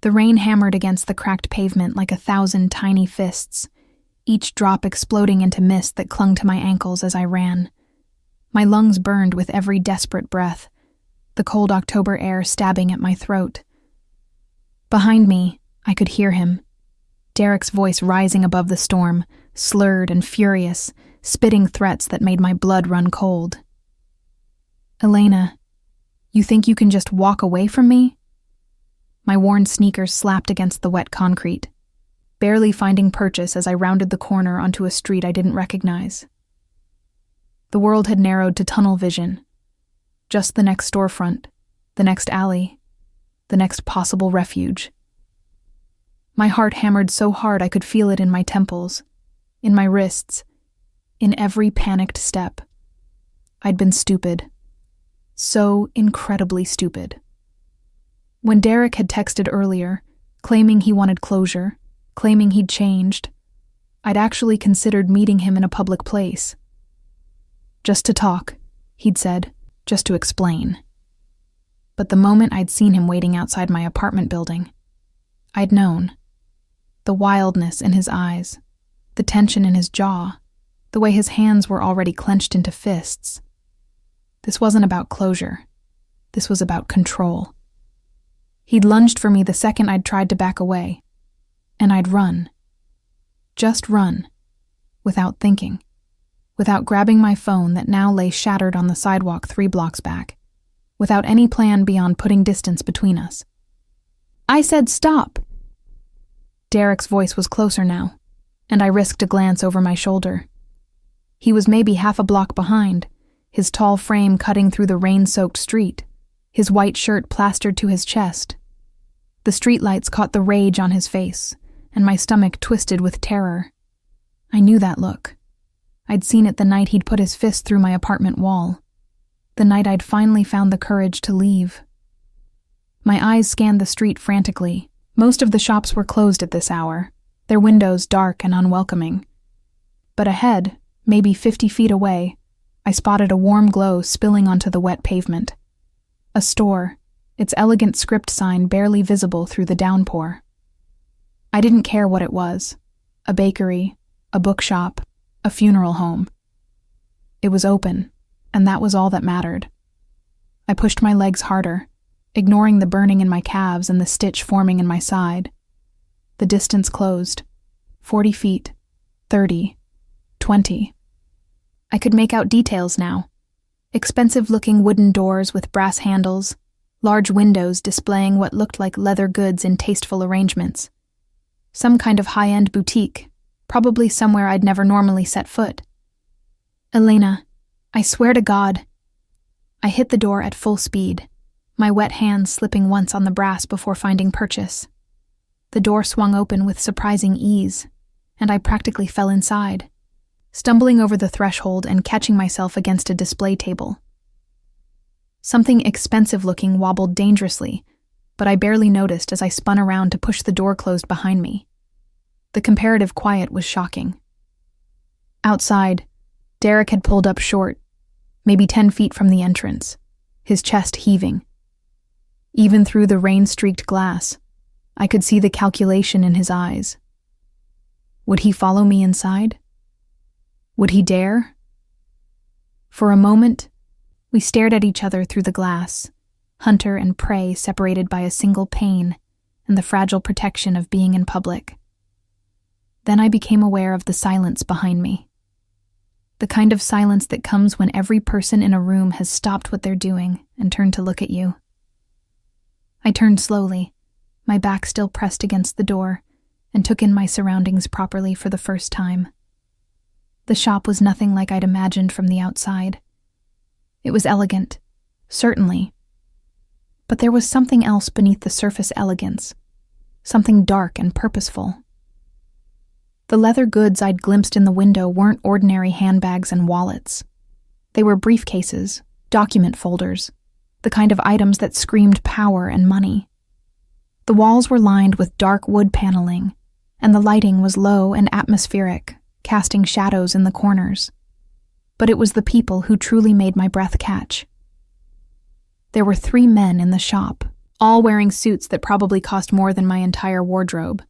The rain hammered against the cracked pavement like 1,000 tiny fists, each drop exploding into mist that clung to my ankles as I ran. My lungs burned with every desperate breath, the cold October air stabbing at my throat. Behind me, I could hear him, Derek's voice rising above the storm, slurred and furious, spitting threats that made my blood run cold. "Elena, you think you can just walk away from me?" My worn sneakers slapped against the wet concrete, barely finding purchase as I rounded the corner onto a street I didn't recognize. The world had narrowed to tunnel vision. Just the next storefront, the next alley, the next possible refuge. My heart hammered so hard I could feel it in my temples, in my wrists, in every panicked step. I'd been stupid. So incredibly stupid. When Derek had texted earlier, claiming he wanted closure, claiming he'd changed, I'd actually considered meeting him in a public place. Just to talk, he'd said, just to explain. But the moment I'd seen him waiting outside my apartment building, I'd known. The wildness in his eyes, the tension in his jaw, the way his hands were already clenched into fists. This wasn't about closure. This was about control. He'd lunged for me the second I'd tried to back away, and I'd run. Just run, without thinking, without grabbing my phone that now lay shattered on the sidewalk 3 blocks back, without any plan beyond putting distance between us. "I said stop!" Derek's voice was closer now, and I risked a glance over my shoulder. He was maybe half a block behind, his tall frame cutting through the rain-soaked street, his white shirt plastered to his chest. The streetlights caught the rage on his face, and my stomach twisted with terror. I knew that look. I'd seen it the night he'd put his fist through my apartment wall, the night I'd finally found the courage to leave. My eyes scanned the street frantically. Most of the shops were closed at this hour, their windows dark and unwelcoming. But ahead, maybe 50 feet away, I spotted a warm glow spilling onto the wet pavement. A store, its elegant script sign barely visible through the downpour. I didn't care what it was. A bakery, a bookshop, a funeral home. It was open, and that was all that mattered. I pushed my legs harder, ignoring the burning in my calves and the stitch forming in my side. The distance closed. 40 feet, 30, 20. I could make out details now. Expensive-looking wooden doors with brass handles, large windows displaying what looked like leather goods in tasteful arrangements. Some kind of high-end boutique, probably somewhere I'd never normally set foot. "Elena, I swear to God." I hit the door at full speed, my wet hands slipping once on the brass before finding purchase. The door swung open with surprising ease, and I practically fell inside, stumbling over the threshold and catching myself against a display table. Something expensive-looking wobbled dangerously, but I barely noticed as I spun around to push the door closed behind me. The comparative quiet was shocking. Outside, Derek had pulled up short, maybe 10 feet from the entrance, his chest heaving. Even through the rain-streaked glass, I could see the calculation in his eyes. Would he follow me inside? Would he dare? For a moment, we stared at each other through the glass, hunter and prey separated by a single pane and the fragile protection of being in public. Then I became aware of the silence behind me. The kind of silence that comes when every person in a room has stopped what they're doing and turned to look at you. I turned slowly, my back still pressed against the door, and took in my surroundings properly for the first time. The shop was nothing like I'd imagined from the outside. It was elegant, certainly. But there was something else beneath the surface elegance, something dark and purposeful. The leather goods I'd glimpsed in the window weren't ordinary handbags and wallets. They were briefcases, document folders, the kind of items that screamed power and money. The walls were lined with dark wood paneling, and the lighting was low and atmospheric, casting shadows in the corners. But it was the people who truly made my breath catch. There were 3 men in the shop, all wearing suits that probably cost more than my entire wardrobe.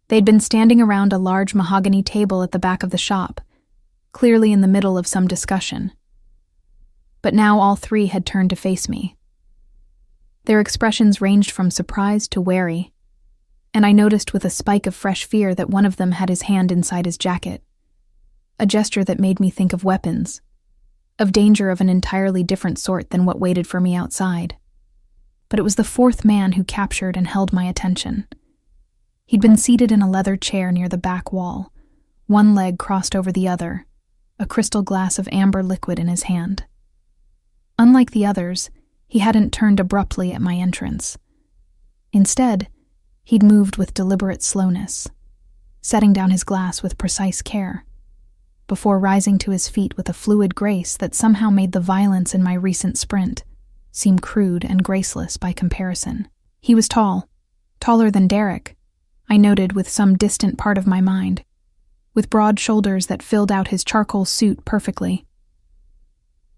They'd been standing around a large mahogany table at the back of the shop, clearly in the middle of some discussion. But now all three had turned to face me. Their expressions ranged from surprise to wary, and I noticed with a spike of fresh fear that one of them had his hand inside his jacket, a gesture that made me think of weapons, of danger of an entirely different sort than what waited for me outside. But it was the fourth man who captured and held my attention. He'd been seated in a leather chair near the back wall, one leg crossed over the other, a crystal glass of amber liquid in his hand. Unlike the others, he hadn't turned abruptly at my entrance. Instead, he'd moved with deliberate slowness, setting down his glass with precise care, before rising to his feet with a fluid grace that somehow made the violence in my recent sprint seem crude and graceless by comparison. He was tall, taller than Derek, I noted with some distant part of my mind, with broad shoulders that filled out his charcoal suit perfectly.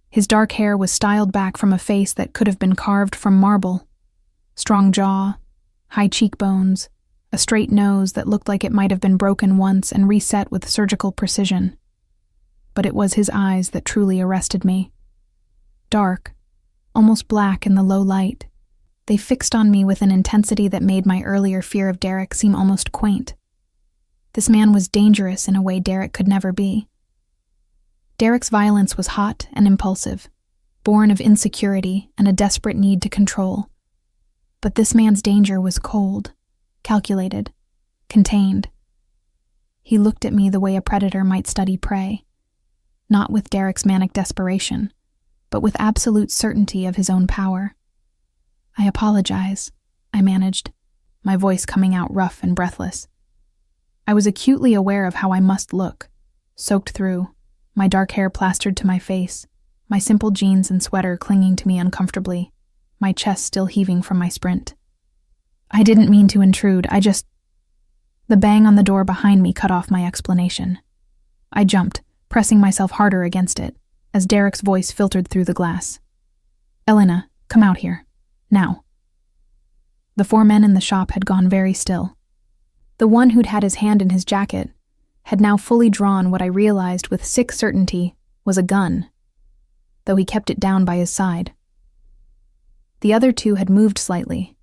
His dark hair was styled back from a face that could have been carved from marble. Strong jaw, high cheekbones, a straight nose that looked like it might have been broken once and reset with surgical precision. But it was his eyes that truly arrested me. Dark, almost black in the low light, they fixed on me with an intensity that made my earlier fear of Derek seem almost quaint. This man was dangerous in a way Derek could never be. Derek's violence was hot and impulsive, born of insecurity and a desperate need to control. But this man's danger was cold, calculated, contained. He looked at me the way a predator might study prey, not with Derek's manic desperation, but with absolute certainty of his own power. "I apologize," I managed, my voice coming out rough and breathless. I was acutely aware of how I must look, soaked through, my dark hair plastered to my face, my simple jeans and sweater clinging to me uncomfortably, my chest still heaving from my sprint. "I didn't mean to intrude, The bang on the door behind me cut off my explanation. I jumped, pressing myself harder against it, as Derek's voice filtered through the glass. "Elena, come out here. Now." The four men in the shop had gone very still. The one who'd had his hand in his jacket had now fully drawn what I realized with sick certainty was a gun, though he kept it down by his side. The other two had moved slightly,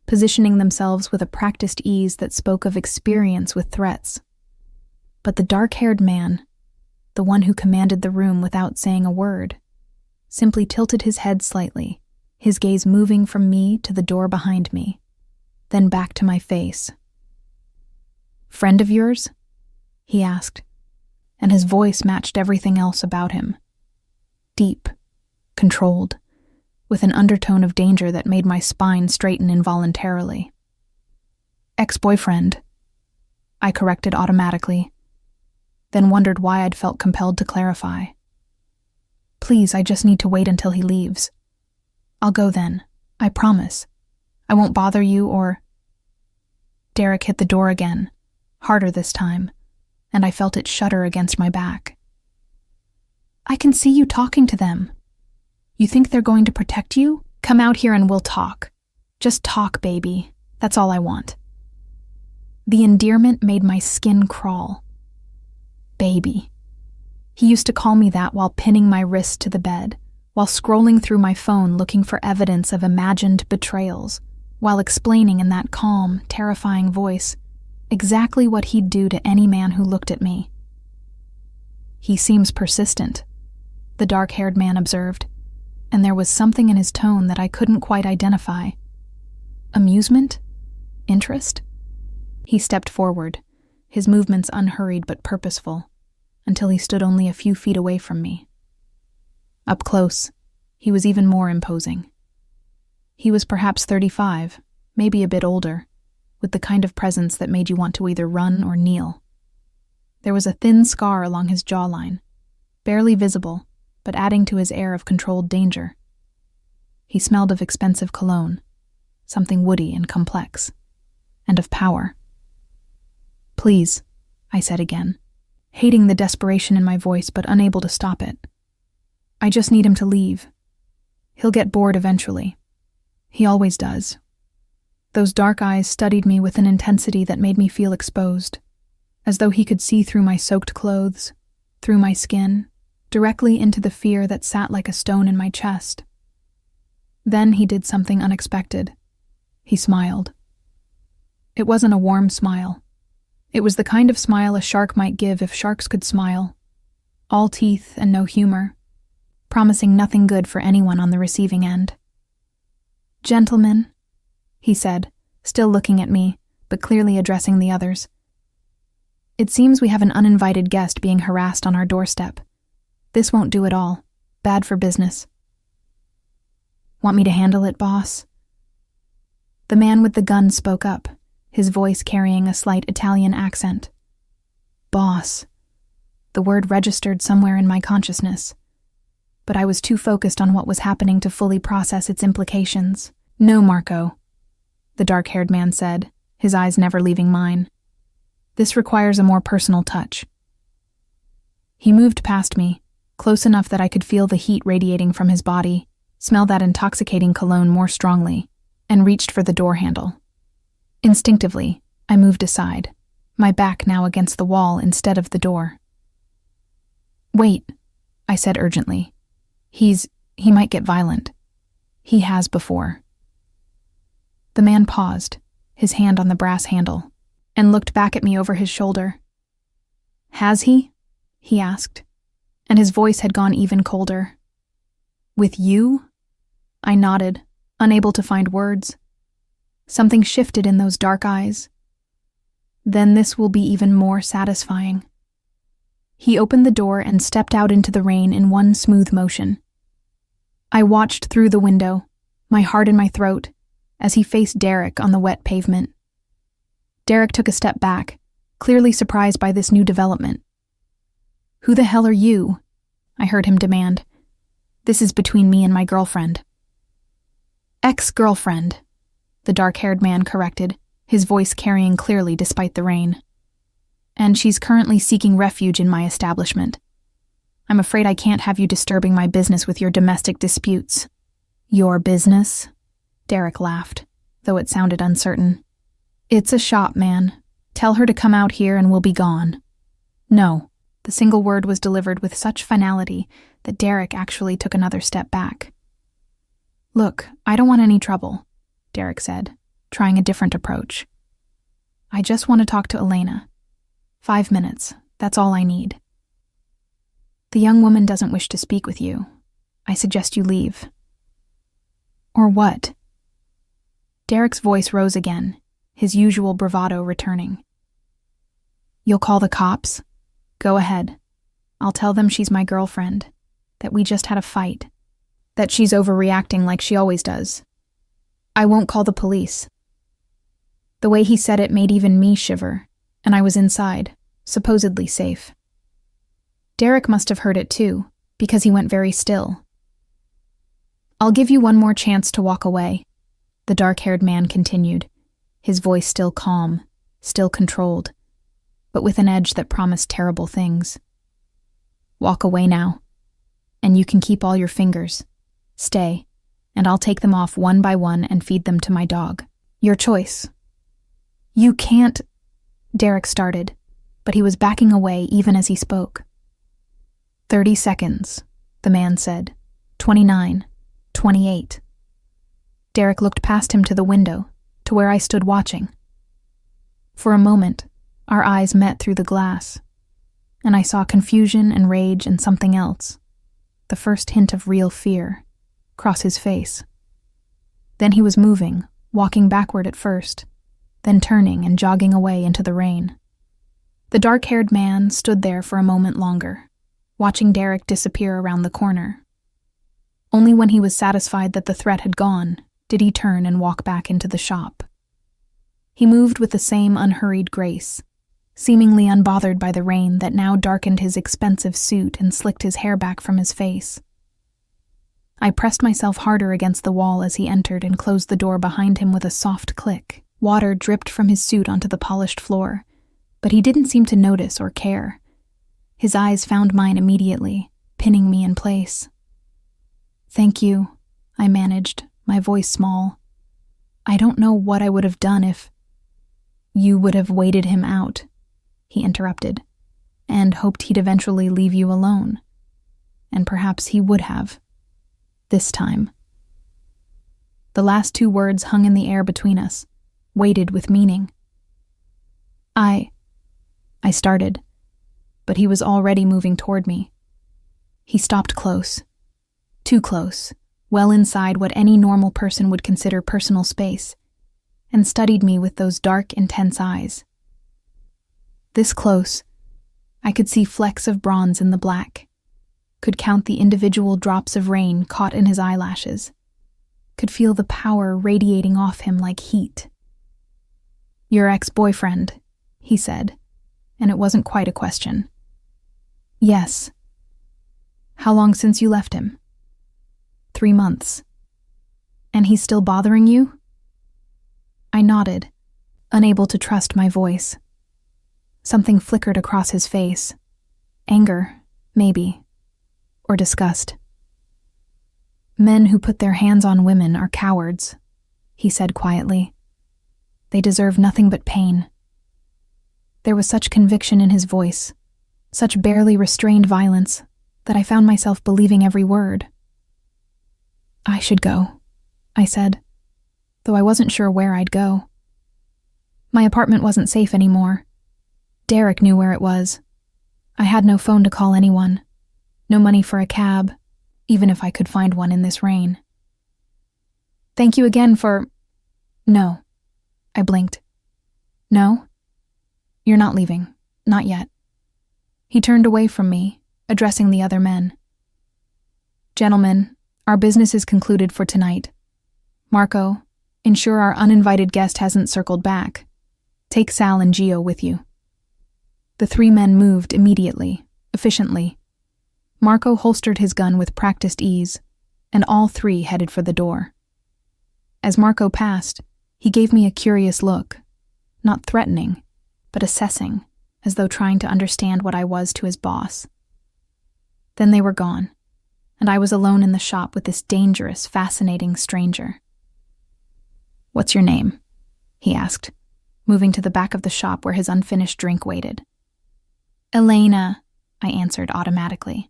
positioning themselves with a practiced ease that spoke of experience with threats. But the dark-haired man, the one who commanded the room without saying a word, simply tilted his head slightly, his gaze moving from me to the door behind me, then back to my face. "Friend of yours?" he asked, and his voice matched everything else about him. Deep, controlled, with an undertone of danger that made my spine straighten involuntarily. "Ex-boyfriend," I corrected automatically, then wondered why I'd felt compelled to clarify. "Please, I just need to wait until he leaves. I'll go then, I promise. I won't bother you or—" Derek hit the door again, harder this time, and I felt it shudder against my back. "I can see you talking to them. You think they're going to protect you? Come out here and we'll talk. Just talk, baby. That's all I want." The endearment made my skin crawl. Baby. He used to call me that while pinning my wrist to the bed, while scrolling through my phone looking for evidence of imagined betrayals, while explaining in that calm, terrifying voice exactly what he'd do to any man who looked at me. "He seems persistent," the dark-haired man observed, and there was something in his tone that I couldn't quite identify. Amusement? Interest? He stepped forward, his movements unhurried but purposeful, until he stood only a few feet away from me. Up close, he was even more imposing. He was perhaps 35, maybe a bit older, with the kind of presence that made you want to either run or kneel. There was a thin scar along his jawline, barely visible, but adding to his air of controlled danger. He smelled of expensive cologne, something woody and complex, and of power. "Please," I said again, hating the desperation in my voice but unable to stop it. "I just need him to leave. He'll get bored eventually." He always does. Those dark eyes studied me with an intensity that made me feel exposed, as though he could see through my soaked clothes, through my skin, directly into the fear that sat like a stone in my chest. Then he did something unexpected. He smiled. It wasn't a warm smile. It was the kind of smile a shark might give if sharks could smile. All teeth and no humor, promising nothing good for anyone on the receiving end. "Gentlemen," he said, still looking at me, but clearly addressing the others. "It seems we have an uninvited guest being harassed on our doorstep. This won't do at all. Bad for business." "Want me to handle it, boss?" The man with the gun spoke up, his voice carrying a slight Italian accent. Boss. The word registered somewhere in my consciousness, but I was too focused on what was happening to fully process its implications. "No, Marco," the dark-haired man said, his eyes never leaving mine. "This requires a more personal touch." He moved past me, close enough that I could feel the heat radiating from his body, smell that intoxicating cologne more strongly, and reached for the door handle. Instinctively, I moved aside, my back now against the wall instead of the door. "Wait," I said urgently. He might get violent. He has before." The man paused, his hand on the brass handle, and looked back at me over his shoulder. "Has he?" he asked, and his voice had gone even colder. "With you?" I nodded, unable to find words. Something shifted in those dark eyes. "Then this will be even more satisfying." He opened the door and stepped out into the rain in one smooth motion. I watched through the window, my heart in my throat, as he faced Derek on the wet pavement. Derek took a step back, clearly surprised by this new development. "Who the hell are you?" I heard him demand. "This is between me and my girlfriend." "Ex-girlfriend," the dark-haired man corrected, his voice carrying clearly despite the rain. "And she's currently seeking refuge in my establishment. I'm afraid I can't have you disturbing my business with your domestic disputes." "Your business?" Derek laughed, though it sounded uncertain. "It's a shop, man. Tell her to come out here and we'll be gone." "No." The single word was delivered with such finality that Derek actually took another step back. "Look, I don't want any trouble," Derek said, trying a different approach. "I just want to talk to Elena. 5 minutes, that's all I need." "The young woman doesn't wish to speak with you. I suggest you leave." "Or what?" Derek's voice rose again, his usual bravado returning. "You'll call the cops? Go ahead. I'll tell them she's my girlfriend, that we just had a fight, that she's overreacting like she always does. I won't call the police." The way he said it made even me shiver, and I was inside, supposedly safe. Derek must have heard it too, because he went very still. "I'll give you one more chance to walk away," the dark-haired man continued, his voice still calm, still controlled, but with an edge that promised terrible things. "Walk away now, and you can keep all your fingers. Stay, and I'll take them off one by one and feed them to my dog. Your choice." "You can't," Derek started, but he was backing away even as he spoke. 30 seconds, the man said. 29, 28. Derek looked past him to the window, to where I stood watching. For a moment, our eyes met through the glass, and I saw confusion and rage and something else, the first hint of real fear, cross his face. Then he was moving, walking backward at first, then turning and jogging away into the rain. The dark-haired man stood there for a moment longer, watching Derek disappear around the corner. Only when he was satisfied that the threat had gone did he turn and walk back into the shop. He moved with the same unhurried grace, seemingly unbothered by the rain that now darkened his expensive suit and slicked his hair back from his face. I pressed myself harder against the wall as he entered and closed the door behind him with a soft click. Water dripped from his suit onto the polished floor, but he didn't seem to notice or care. His eyes found mine immediately, pinning me in place. "Thank you," I managed, my voice small. "I don't know what I would have done if—" "You would have waited him out," he interrupted, "and hoped he'd eventually leave you alone. And perhaps he would have. This time." The last two words hung in the air between us, weighted with meaning. I started, but he was already moving toward me. He stopped close, too close, well inside what any normal person would consider personal space, and studied me with those dark, intense eyes. This close, I could see flecks of bronze in the black, could count the individual drops of rain caught in his eyelashes, could feel the power radiating off him like heat. "Your ex-boyfriend," he said, and it wasn't quite a question. "Yes." "How long since you left him?" 3 months. "And he's still bothering you?" I nodded, unable to trust my voice. Something flickered across his face. Anger, maybe, or disgust. "Men who put their hands on women are cowards," he said quietly. "They deserve nothing but pain." There was such conviction in his voice, such barely restrained violence, that I found myself believing every word. "I should go," I said, though I wasn't sure where I'd go. My apartment wasn't safe anymore. Derek knew where it was. I had no phone to call anyone, no money for a cab, even if I could find one in this rain. "Thank you again for—" "No." I blinked. "No? You're not leaving. Not yet." He turned away from me, addressing the other men. "Gentlemen, our business is concluded for tonight. Marco, ensure our uninvited guest hasn't circled back. Take Sal and Gio with you." The 3 men moved immediately, efficiently. Marco holstered his gun with practiced ease, and all 3 headed for the door. As Marco passed, he gave me a curious look, not threatening, but assessing, as though trying to understand what I was to his boss. Then they were gone, and I was alone in the shop with this dangerous, fascinating stranger. "What's your name?" he asked, moving to the back of the shop where his unfinished drink waited. "Elena," I answered automatically.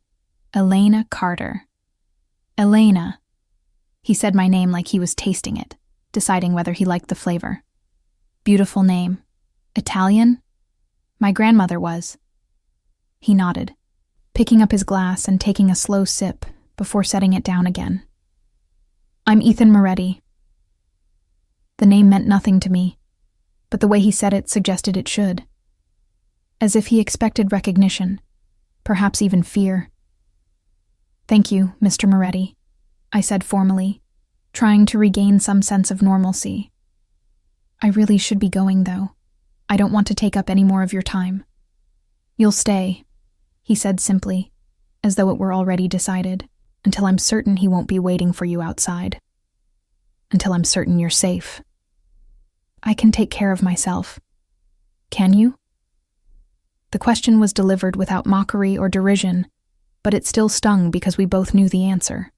"Elena Carter." "Elena." He said my name like he was tasting it, deciding whether he liked the flavor. "Beautiful name. Italian?" "My grandmother was." He nodded, picking up his glass and taking a slow sip before setting it down again. "I'm Ethan Moretti." The name meant nothing to me, but the way he said it suggested it should. As if he expected recognition, perhaps even fear. "Thank you, Mr. Moretti," I said formally, trying to regain some sense of normalcy. "I really should be going, though. I don't want to take up any more of your time." "You'll stay," he said simply, as though it were already decided, "until I'm certain he won't be waiting for you outside. Until I'm certain you're safe." "I can take care of myself." "Can you?" The question was delivered without mockery or derision, but it still stung because we both knew the answer.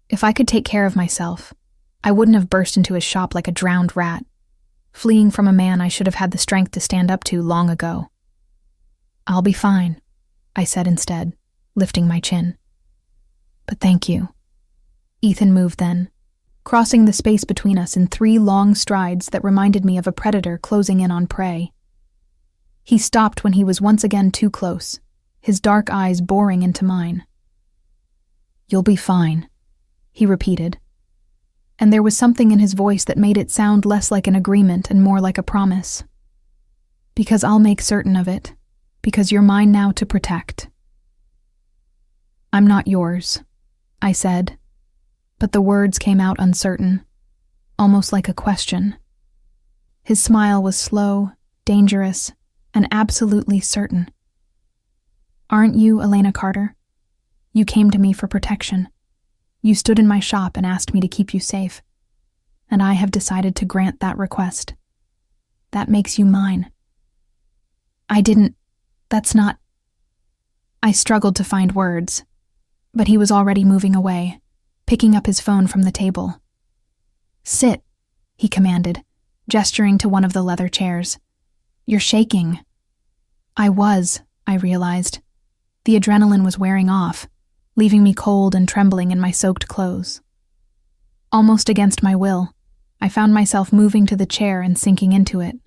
If I could take care of myself, I wouldn't have burst into his shop like a drowned rat, fleeing from a man I should have had the strength to stand up to long ago. "I'll be fine," I said instead, lifting my chin. "But thank you." Ethan moved then, crossing the space between us in 3 long strides that reminded me of a predator closing in on prey. He stopped when he was once again too close, his dark eyes boring into mine. "You'll be fine," he repeated, and there was something in his voice that made it sound less like an agreement and more like a promise. "Because I'll make certain of it, because you're mine now to protect." "I'm not yours," I said, but the words came out uncertain, almost like a question. His smile was slow, dangerous, and absolutely certain. "Aren't you Elena Carter? You came to me for protection. You stood in my shop and asked me to keep you safe, and I have decided to grant that request. That makes you mine." That's not... I struggled to find words, but he was already moving away, picking up his phone from the table. "Sit," he commanded, gesturing to one of the leather chairs. "You're shaking." I realized. The adrenaline was wearing off, leaving me cold and trembling in my soaked clothes. Almost against my will, I found myself moving to the chair and sinking into it.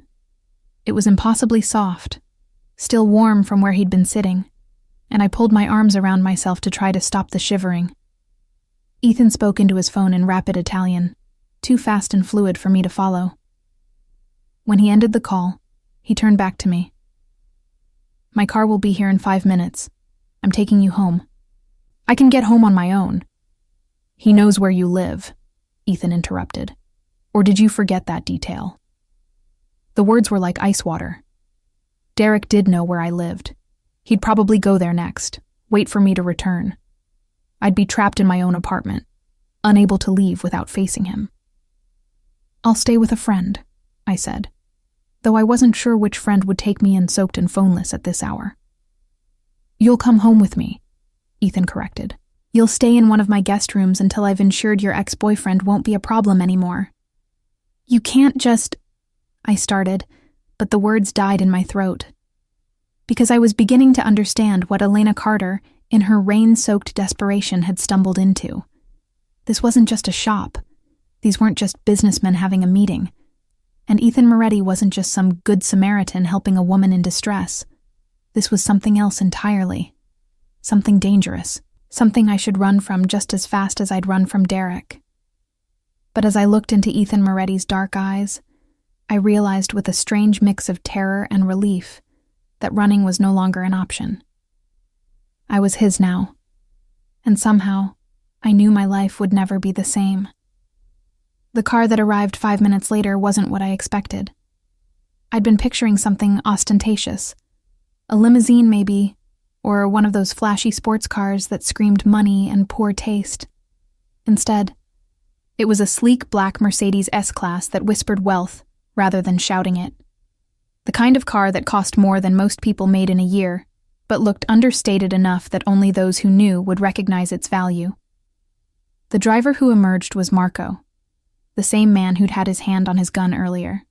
It was impossibly soft, still warm from where he'd been sitting, and I pulled my arms around myself to try to stop the shivering. Ethan spoke into his phone in rapid Italian, too fast and fluid for me to follow. When he ended the call, he turned back to me. "My car will be here in 5 minutes. I'm taking you home." "I can get home on my own." "He knows where you live," Ethan interrupted. "Or did you forget that detail?" The words were like ice water. Derek did know where I lived. He'd probably go there next, wait for me to return. I'd be trapped in my own apartment, unable to leave without facing him. "I'll stay with a friend," I said, though I wasn't sure which friend would take me in soaked and phoneless at this hour. "You'll come home with me," Ethan corrected. "You'll stay in one of my guest rooms until I've ensured your ex-boyfriend won't be a problem anymore." "You can't just—" I started, but the words died in my throat. Because I was beginning to understand what Elena Carter, in her rain-soaked desperation, had stumbled into. This wasn't just a shop. These weren't just businessmen having a meeting. And Ethan Moretti wasn't just some good Samaritan helping a woman in distress. This was something else entirely. Something dangerous. Something I should run from just as fast as I'd run from Derek. But as I looked into Ethan Moretti's dark eyes, I realized with a strange mix of terror and relief that running was no longer an option. I was his now, and somehow I knew my life would never be the same. The car that arrived 5 minutes later wasn't what I expected. I'd been picturing something ostentatious. A limousine maybe, or one of those flashy sports cars that screamed money and poor taste. Instead, it was a sleek black Mercedes S-Class that whispered wealth rather than shouting it. The kind of car that cost more than most people made in a year, but looked understated enough that only those who knew would recognize its value. The driver who emerged was Marco, the same man who'd had his hand on his gun earlier.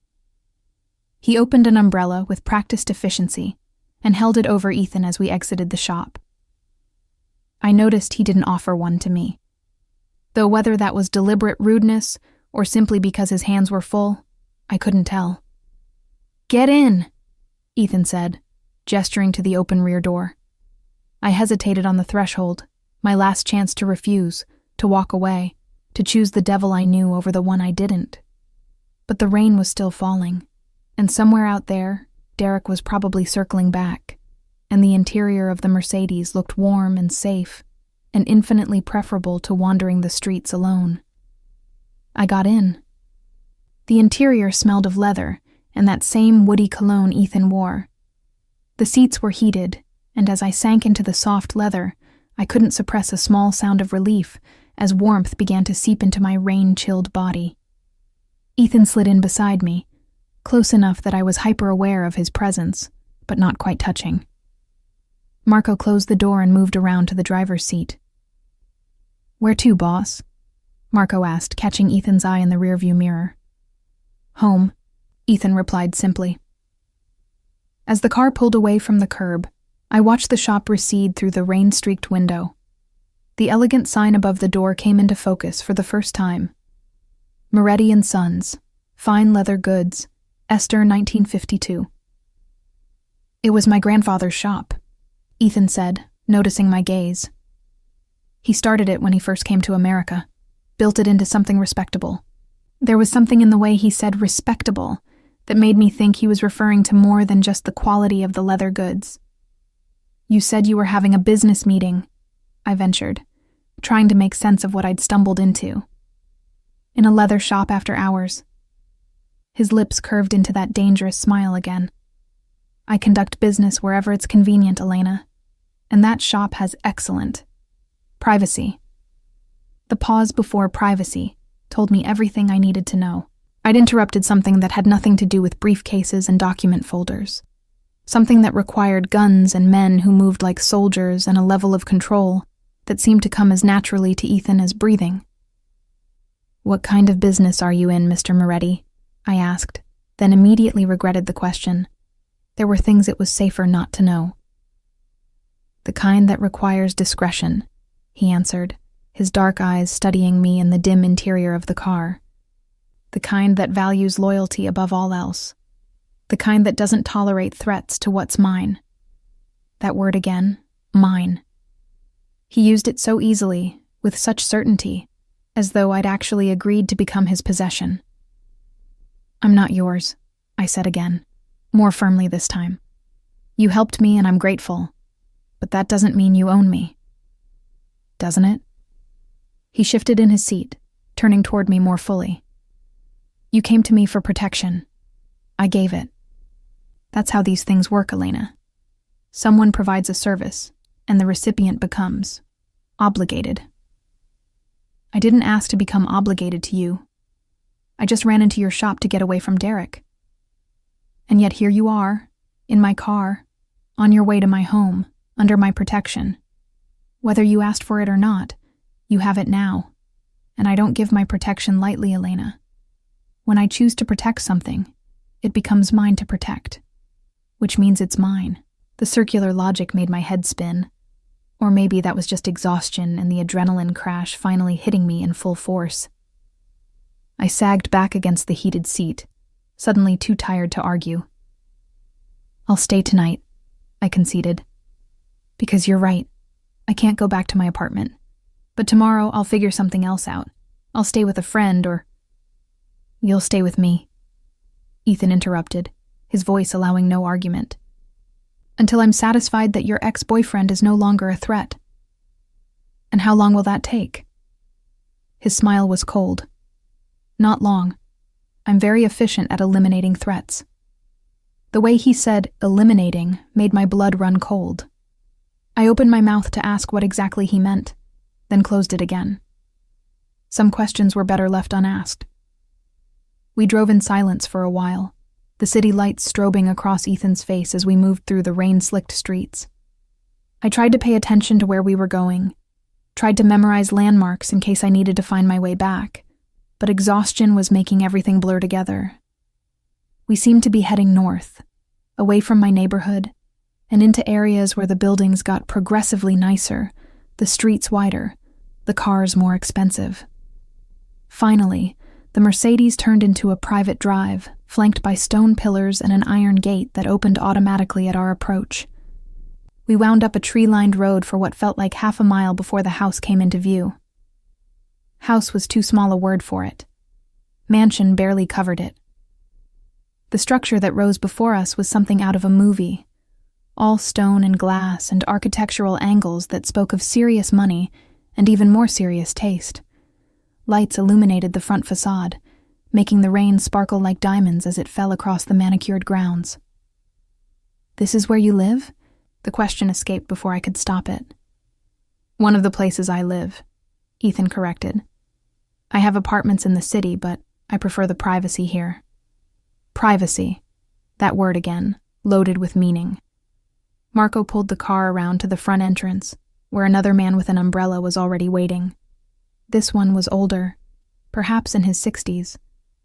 He opened an umbrella with practiced efficiency and held it over Ethan as we exited the shop. I noticed he didn't offer one to me, though whether that was deliberate rudeness or simply because his hands were full, I couldn't tell. "Get in," Ethan said, gesturing to the open rear door. I hesitated on the threshold, my last chance to refuse, to walk away, to choose the devil I knew over the one I didn't. But the rain was still falling, and somewhere out there, Derek was probably circling back, and the interior of the Mercedes looked warm and safe, and infinitely preferable to wandering the streets alone. I got in. The interior smelled of leather and that same woody cologne Ethan wore. The seats were heated, and as I sank into the soft leather, I couldn't suppress a small sound of relief as warmth began to seep into my rain-chilled body. Ethan slid in beside me, close enough that I was hyper-aware of his presence, but not quite touching. Marco closed the door and moved around to the driver's seat. "Where to, boss?" Marco asked, catching Ethan's eye in the rearview mirror. "Home," Ethan replied simply. As the car pulled away from the curb, I watched the shop recede through the rain-streaked window. The elegant sign above the door came into focus for the first time. Moretti and Sons, Fine Leather Goods, Esther 1952. "It was my grandfather's shop," Ethan said, noticing my gaze. "He started it when he first came to America, built it into something respectable." There was something in the way he said respectable that made me think he was referring to more than just the quality of the leather goods. "You said you were having a business meeting," I ventured, trying to make sense of what I'd stumbled into. "In a leather shop after hours." His lips curved into that dangerous smile again. "I conduct business wherever it's convenient, Elena, and that shop has excellent privacy." The pause before privacy told me everything I needed to know. I'd interrupted something that had nothing to do with briefcases and document folders. Something that required guns and men who moved like soldiers and a level of control that seemed to come as naturally to Ethan as breathing. "What kind of business are you in, Mr. Moretti?" I asked, then immediately regretted the question. There were things it was safer not to know. "The kind that requires discretion," he answered, his dark eyes studying me in the dim interior of the car. "The kind that values loyalty above all else. The kind that doesn't tolerate threats to what's mine." That word again, mine. He used it so easily, with such certainty, as though I'd actually agreed to become his possession. "I'm not yours," I said again, more firmly this time. "You helped me and I'm grateful, but that doesn't mean you own me." "Doesn't it?" He shifted in his seat, turning toward me more fully. "You came to me for protection. I gave it. That's how these things work, Elena. Someone provides a service, and the recipient becomes obligated. I didn't ask to become obligated to you. I just ran into your shop to get away from Derek. And yet here you are, in my car, on your way to my home, under my protection. Whether you asked for it or not, you have it now. And I don't give my protection lightly, Elena. When I choose to protect something, it becomes mine to protect, which means it's mine." The circular logic made my head spin. Or maybe that was just exhaustion and the adrenaline crash finally hitting me in full force. I sagged back against the heated seat, suddenly too tired to argue. "I'll stay tonight," I conceded. "Because you're right. I can't go back to my apartment. But tomorrow I'll figure something else out. I'll stay with a friend or—" "You'll stay with me," Ethan interrupted, his voice allowing no argument. "Until I'm satisfied that your ex-boyfriend is no longer a threat." "And how long will that take?" His smile was cold. "Not long. I'm very efficient at eliminating threats." The way he said eliminating made my blood run cold. I opened my mouth to ask what exactly he meant, then closed it again. Some questions were better left unasked. We drove in silence for a while, the city lights strobing across Ethan's face as we moved through the rain-slicked streets. I tried to pay attention to where we were going, tried to memorize landmarks in case I needed to find my way back, but exhaustion was making everything blur together. We seemed to be heading north, away from my neighborhood, and into areas where the buildings got progressively nicer, the streets wider, the cars more expensive. Finally, the Mercedes turned into a private drive, flanked by stone pillars and an iron gate that opened automatically at our approach. We wound up a tree-lined road for what felt like half a mile before the house came into view. House was too small a word for it. Mansion barely covered it. The structure that rose before us was something out of a movie, all stone and glass and architectural angles that spoke of serious money and even more serious taste. Lights illuminated the front facade, making the rain sparkle like diamonds as it fell across the manicured grounds. "This is where you live?" The question escaped before I could stop it. "One of the places I live," Ethan corrected. "I have apartments in the city, but I prefer the privacy here." Privacy. That word again, loaded with meaning. Marco pulled the car around to the front entrance, where another man with an umbrella was already waiting. This one was older, perhaps in his 60s,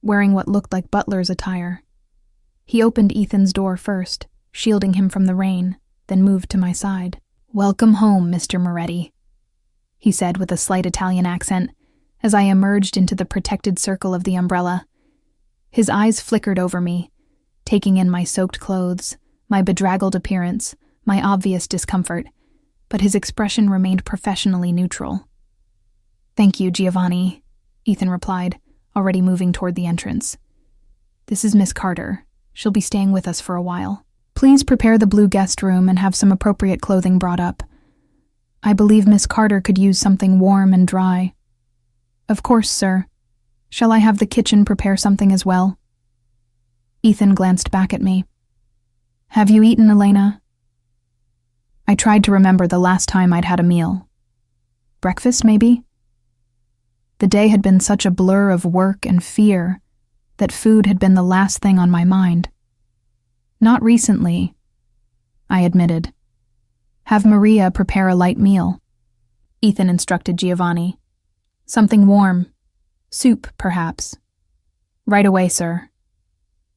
wearing what looked like butler's attire. He opened Ethan's door first, shielding him from the rain, then moved to my side. "Welcome home, Mr. Moretti," he said with a slight Italian accent, as I emerged into the protected circle of the umbrella. His eyes flickered over me, taking in my soaked clothes, my bedraggled appearance, my obvious discomfort, but his expression remained professionally neutral. "Thank you, Giovanni," Ethan replied, already moving toward the entrance. "This is Miss Carter. She'll be staying with us for a while. Please prepare the blue guest room and have some appropriate clothing brought up. I believe Miss Carter could use something warm and dry." "Of course, sir. Shall I have the kitchen prepare something as well?" Ethan glanced back at me. "Have you eaten, Elena?" I tried to remember the last time I'd had a meal. Breakfast, maybe? The day had been such a blur of work and fear that food had been the last thing on my mind. "Not recently," I admitted. "Have Maria prepare a light meal," Ethan instructed Giovanni. "Something warm. Soup, perhaps. Right away, sir.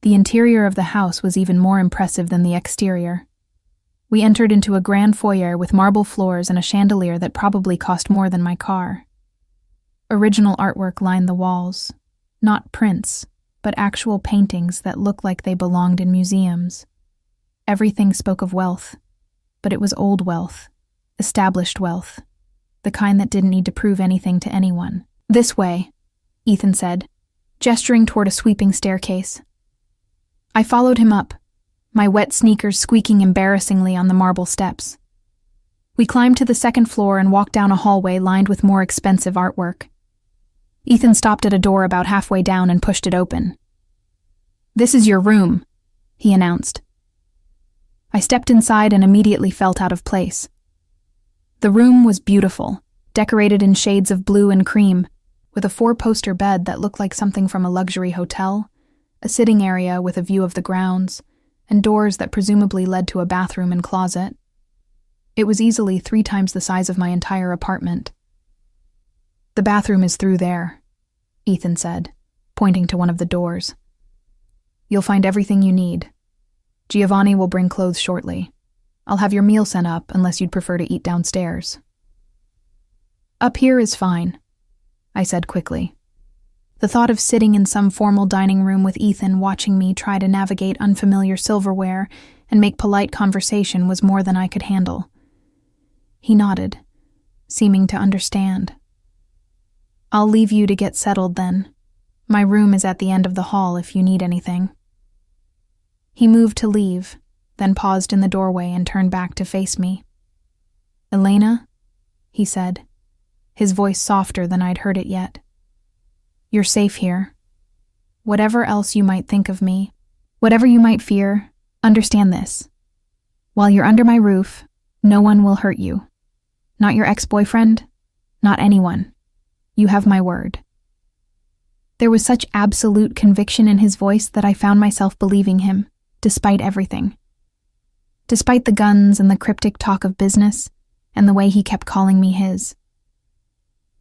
The interior of the house was even more impressive than the exterior. We entered into a grand foyer with marble floors and a chandelier that probably cost more than my car. Original artwork lined the walls. Not prints, but actual paintings that looked like they belonged in museums. Everything spoke of wealth, but it was old wealth, established wealth, the kind that didn't need to prove anything to anyone. This way, Ethan said, gesturing toward a sweeping staircase. I followed him up, my wet sneakers squeaking embarrassingly on the marble steps. We climbed to the second floor and walked down a hallway lined with more expensive artwork. Ethan stopped at a door about halfway down and pushed it open. "This is your room," he announced. I stepped inside and immediately felt out of place. The room was beautiful, decorated in shades of blue and cream, with a 4-poster bed that looked like something from a luxury hotel, a sitting area with a view of the grounds, and doors that presumably led to a bathroom and closet. It was easily 3 times the size of my entire apartment. "The bathroom is through there," Ethan said, pointing to one of the doors. "You'll find everything you need. Giovanni will bring clothes shortly. I'll have your meal sent up unless you'd prefer to eat downstairs." "Up here is fine," I said quickly. The thought of sitting in some formal dining room with Ethan watching me try to navigate unfamiliar silverware and make polite conversation was more than I could handle. He nodded, seeming to understand. "I'll leave you to get settled then. My room is at the end of the hall if you need anything." He moved to leave, then paused in the doorway and turned back to face me. "Elena," he said, his voice softer than I'd heard it yet. "You're safe here. Whatever else you might think of me, whatever you might fear, understand this. While you're under my roof, no one will hurt you. Not your ex-boyfriend, not anyone. You have my word." There was such absolute conviction in his voice that I found myself believing him, despite everything. Despite the guns and the cryptic talk of business, and the way he kept calling me his.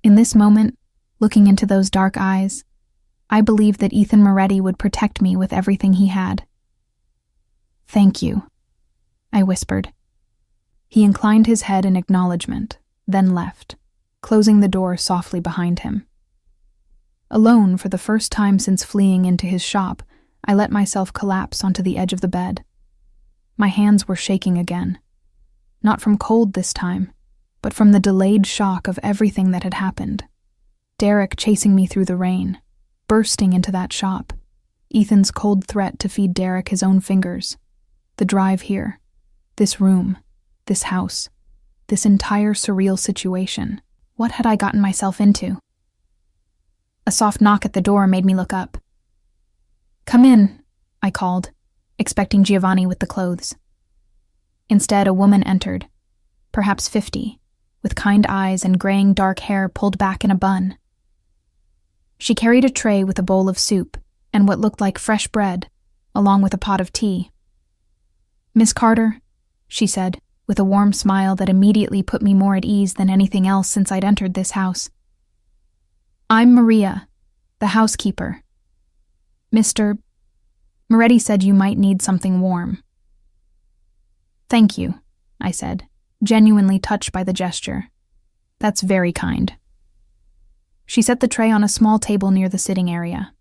In this moment, looking into those dark eyes, I believed that Ethan Moretti would protect me with everything he had. "Thank you," I whispered. He inclined his head in acknowledgement, then left, closing the door softly behind him. Alone for the first time since fleeing into his shop, I let myself collapse onto the edge of the bed. My hands were shaking again. Not from cold this time, but from the delayed shock of everything that had happened. Derek chasing me through the rain, bursting into that shop, Ethan's cold threat to feed Derek his own fingers, the drive here, this room, this house, this entire surreal situation. What had I gotten myself into? A soft knock at the door made me look up. "Come in," I called, expecting Giovanni with the clothes. Instead, a woman entered, perhaps 50, with kind eyes and graying dark hair pulled back in a bun. She carried a tray with a bowl of soup and what looked like fresh bread, along with a pot of tea. "Miss Carter," she said, with a warm smile that immediately put me more at ease than anything else since I'd entered this house. "I'm Maria, the housekeeper. Mr. Moretti said you might need something warm." "Thank you," I said, genuinely touched by the gesture. "That's very kind." She set the tray on a small table near the sitting area.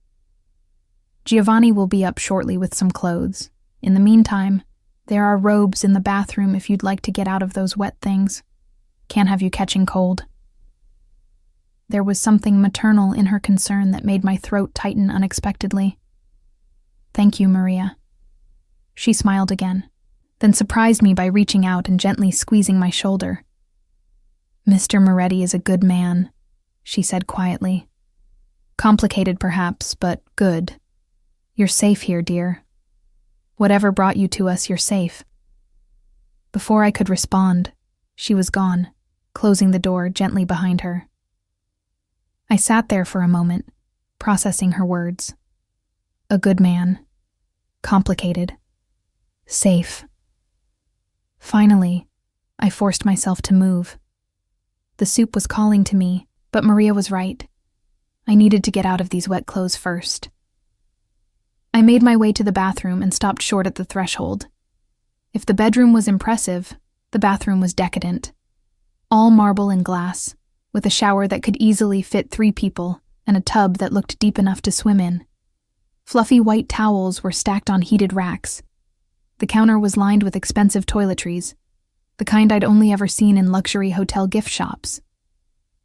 "Giovanni will be up shortly with some clothes. In the meantime, there are robes in the bathroom if you'd like to get out of those wet things. Can't have you catching cold." There was something maternal in her concern that made my throat tighten unexpectedly. "Thank you, Maria." She smiled again, then surprised me by reaching out and gently squeezing my shoulder. "Mr. Moretti is a good man," she said quietly. "Complicated perhaps, but good. You're safe here, dear. Whatever brought you to us, you're safe." Before I could respond, she was gone, closing the door gently behind her. I sat there for a moment, processing her words. A good man. Complicated. Safe. Finally, I forced myself to move. The soup was calling to me, but Maria was right. I needed to get out of these wet clothes first. I made my way to the bathroom and stopped short at the threshold. If the bedroom was impressive, the bathroom was decadent. All marble and glass, with a shower that could easily fit 3 people and a tub that looked deep enough to swim in. Fluffy white towels were stacked on heated racks. The counter was lined with expensive toiletries, the kind I'd only ever seen in luxury hotel gift shops.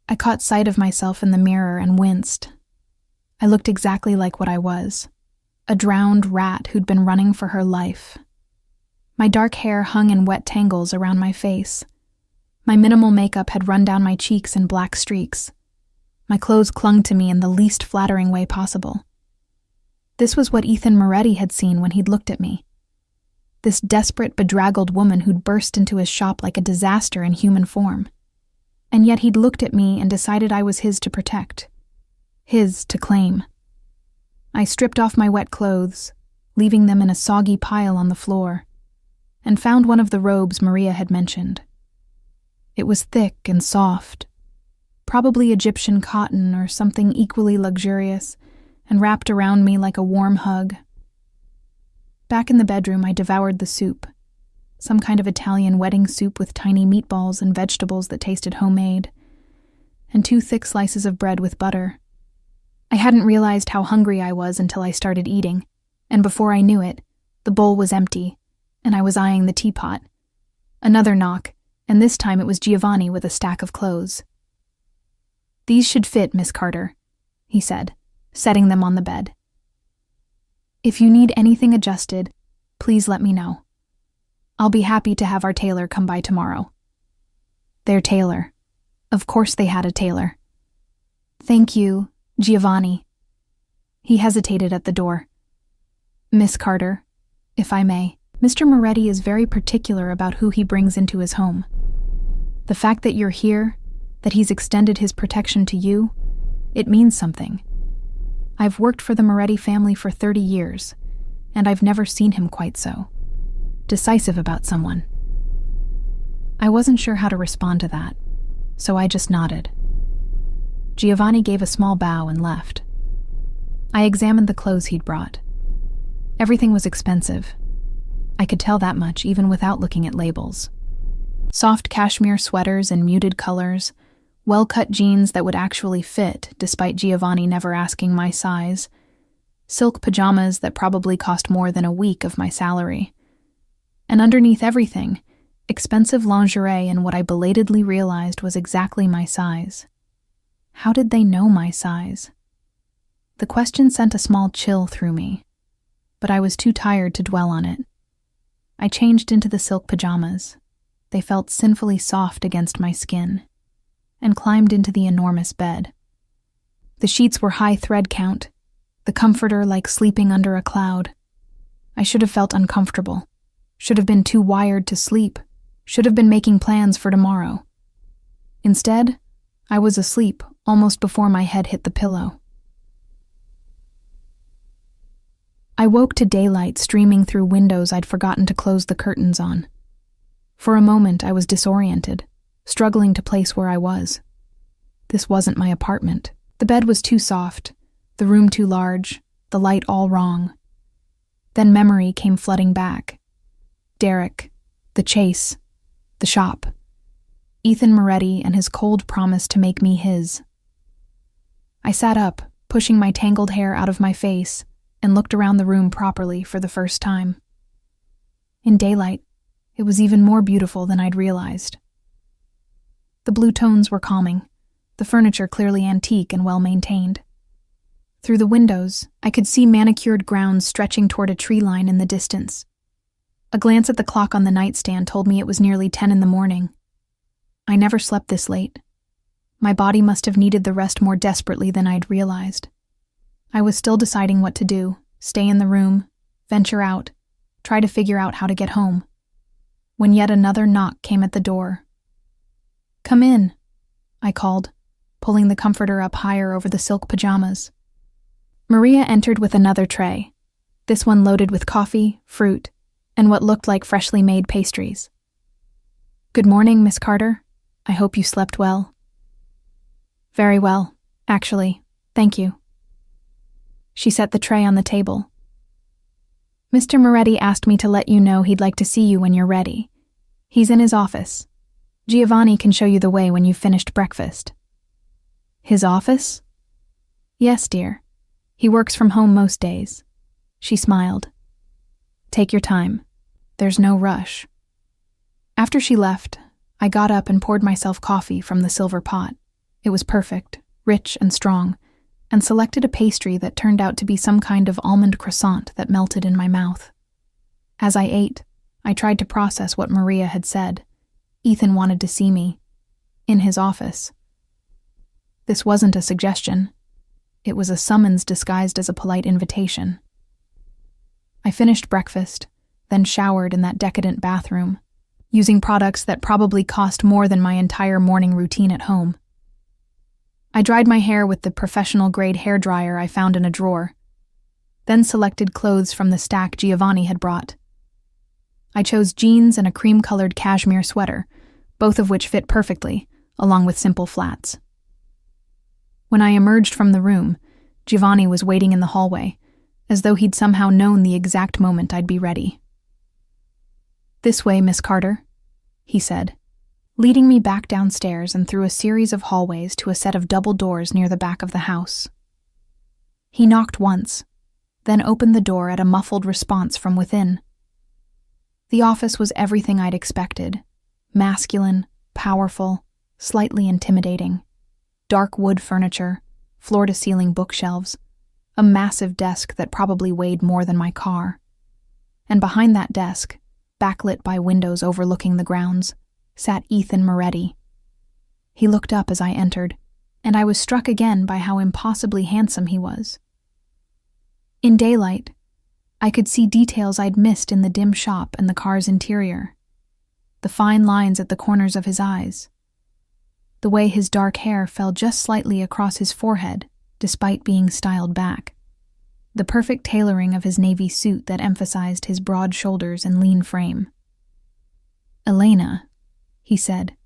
I caught sight of myself in the mirror and winced. I looked exactly like what I was, a drowned rat who'd been running for her life. My dark hair hung in wet tangles around my face. My minimal makeup had run down my cheeks in black streaks. My clothes clung to me in the least flattering way possible. This was what Ethan Moretti had seen when he'd looked at me. This desperate, bedraggled woman who'd burst into his shop like a disaster in human form. And yet he'd looked at me and decided I was his to protect. His to claim. I stripped off my wet clothes, leaving them in a soggy pile on the floor, and found one of the robes Maria had mentioned. It was thick and soft, probably Egyptian cotton or something equally luxurious, and wrapped around me like a warm hug. Back in the bedroom, I devoured the soup, some kind of Italian wedding soup with tiny meatballs and vegetables that tasted homemade, and 2 thick slices of bread with butter. I hadn't realized how hungry I was until I started eating, and before I knew it, the bowl was empty, and I was eyeing the teapot. Another knock, and this time it was Giovanni with a stack of clothes. "These should fit, Miss Carter," he said, setting them on the bed. "If you need anything adjusted, please let me know. I'll be happy to have our tailor come by tomorrow." Their tailor. Of course they had a tailor. "Thank you, Giovanni." He hesitated at the door. "Miss Carter, if I may, Mr. Moretti is very particular about who he brings into his home. The fact that you're here, that he's extended his protection to you, it means something. I've worked for the Moretti family for 30 years, and I've never seen him quite so decisive about someone." I wasn't sure how to respond to that, so I just nodded. Giovanni gave a small bow and left. I examined the clothes he'd brought. Everything was expensive. I could tell that much even without looking at labels. Soft cashmere sweaters in muted colors, well-cut jeans that would actually fit, despite Giovanni never asking my size, silk pajamas that probably cost more than a week of my salary. And underneath everything, expensive lingerie in what I belatedly realized was exactly my size. How did they know my size? The question sent a small chill through me, but I was too tired to dwell on it. I changed into the silk pajamas. They felt sinfully soft against my skin, and climbed into the enormous bed. The sheets were high thread count, the comforter like sleeping under a cloud. I should have felt uncomfortable, should have been too wired to sleep, should have been making plans for tomorrow. Instead, I was asleep almost before my head hit the pillow. I woke to daylight streaming through windows I'd forgotten to close the curtains on. For a moment, I was disoriented, struggling to place where I was. This wasn't my apartment. The bed was too soft, the room too large, the light all wrong. Then memory came flooding back. Derek, the chase, the shop, Ethan Moretti and his cold promise to make me his. I sat up, pushing my tangled hair out of my face, and looked around the room properly for the first time. In daylight, it was even more beautiful than I'd realized. The blue tones were calming, the furniture clearly antique and well-maintained. Through the windows, I could see manicured grounds stretching toward a tree line in the distance. A glance at the clock on the nightstand told me it was nearly 10 in the morning. I never slept this late. My body must have needed the rest more desperately than I'd realized. I was still deciding what to do, stay in the room, venture out, try to figure out how to get home, when yet another knock came at the door. "Come in," I called, pulling the comforter up higher over the silk pajamas. Maria entered with another tray, this one loaded with coffee, fruit, and what looked like freshly made pastries. "Good morning, Miss Carter. I hope you slept well." "Very well, actually. Thank you. She set the tray on the table. Mr. Moretti asked me to let you know he'd like to see you when you're ready. He's in his office. Giovanni can show you the way when you've finished breakfast. His office? Yes, dear. He works from home most days. She smiled. Take your time. There's no rush. After she left, I got up and poured myself coffee from the silver pot. It was perfect, rich and strong, and selected a pastry that turned out to be some kind of almond croissant that melted in my mouth. As I ate, I tried to process what Maria had said. Ethan wanted to see me. In his office. This wasn't a suggestion. It was a summons disguised as a polite invitation. I finished breakfast, then showered in that decadent bathroom, using products that probably cost more than my entire morning routine at home. I dried my hair with the professional-grade hairdryer I found in a drawer, then selected clothes from the stack Giovanni had brought. I chose jeans and a cream-colored cashmere sweater, both of which fit perfectly, along with simple flats. When I emerged from the room, Giovanni was waiting in the hallway, as though he'd somehow known the exact moment I'd be ready. "This way, Miss Carter," he said, leading me back downstairs and through a series of hallways to a set of double doors near the back of the house. He knocked once, then opened the door at a muffled response from within. The office was everything I'd expected: masculine, powerful, slightly intimidating. Dark wood furniture, floor-to-ceiling bookshelves, a massive desk that probably weighed more than my car. And behind that desk, backlit by windows overlooking the grounds, sat Ethan Moretti. He looked up as I entered, and I was struck again by how impossibly handsome he was. In daylight, I could see details I'd missed in the dim shop and the car's interior. The fine lines at the corners of his eyes. The way his dark hair fell just slightly across his forehead, despite being styled back. The perfect tailoring of his navy suit that emphasized his broad shoulders and lean frame. "Elena," he said,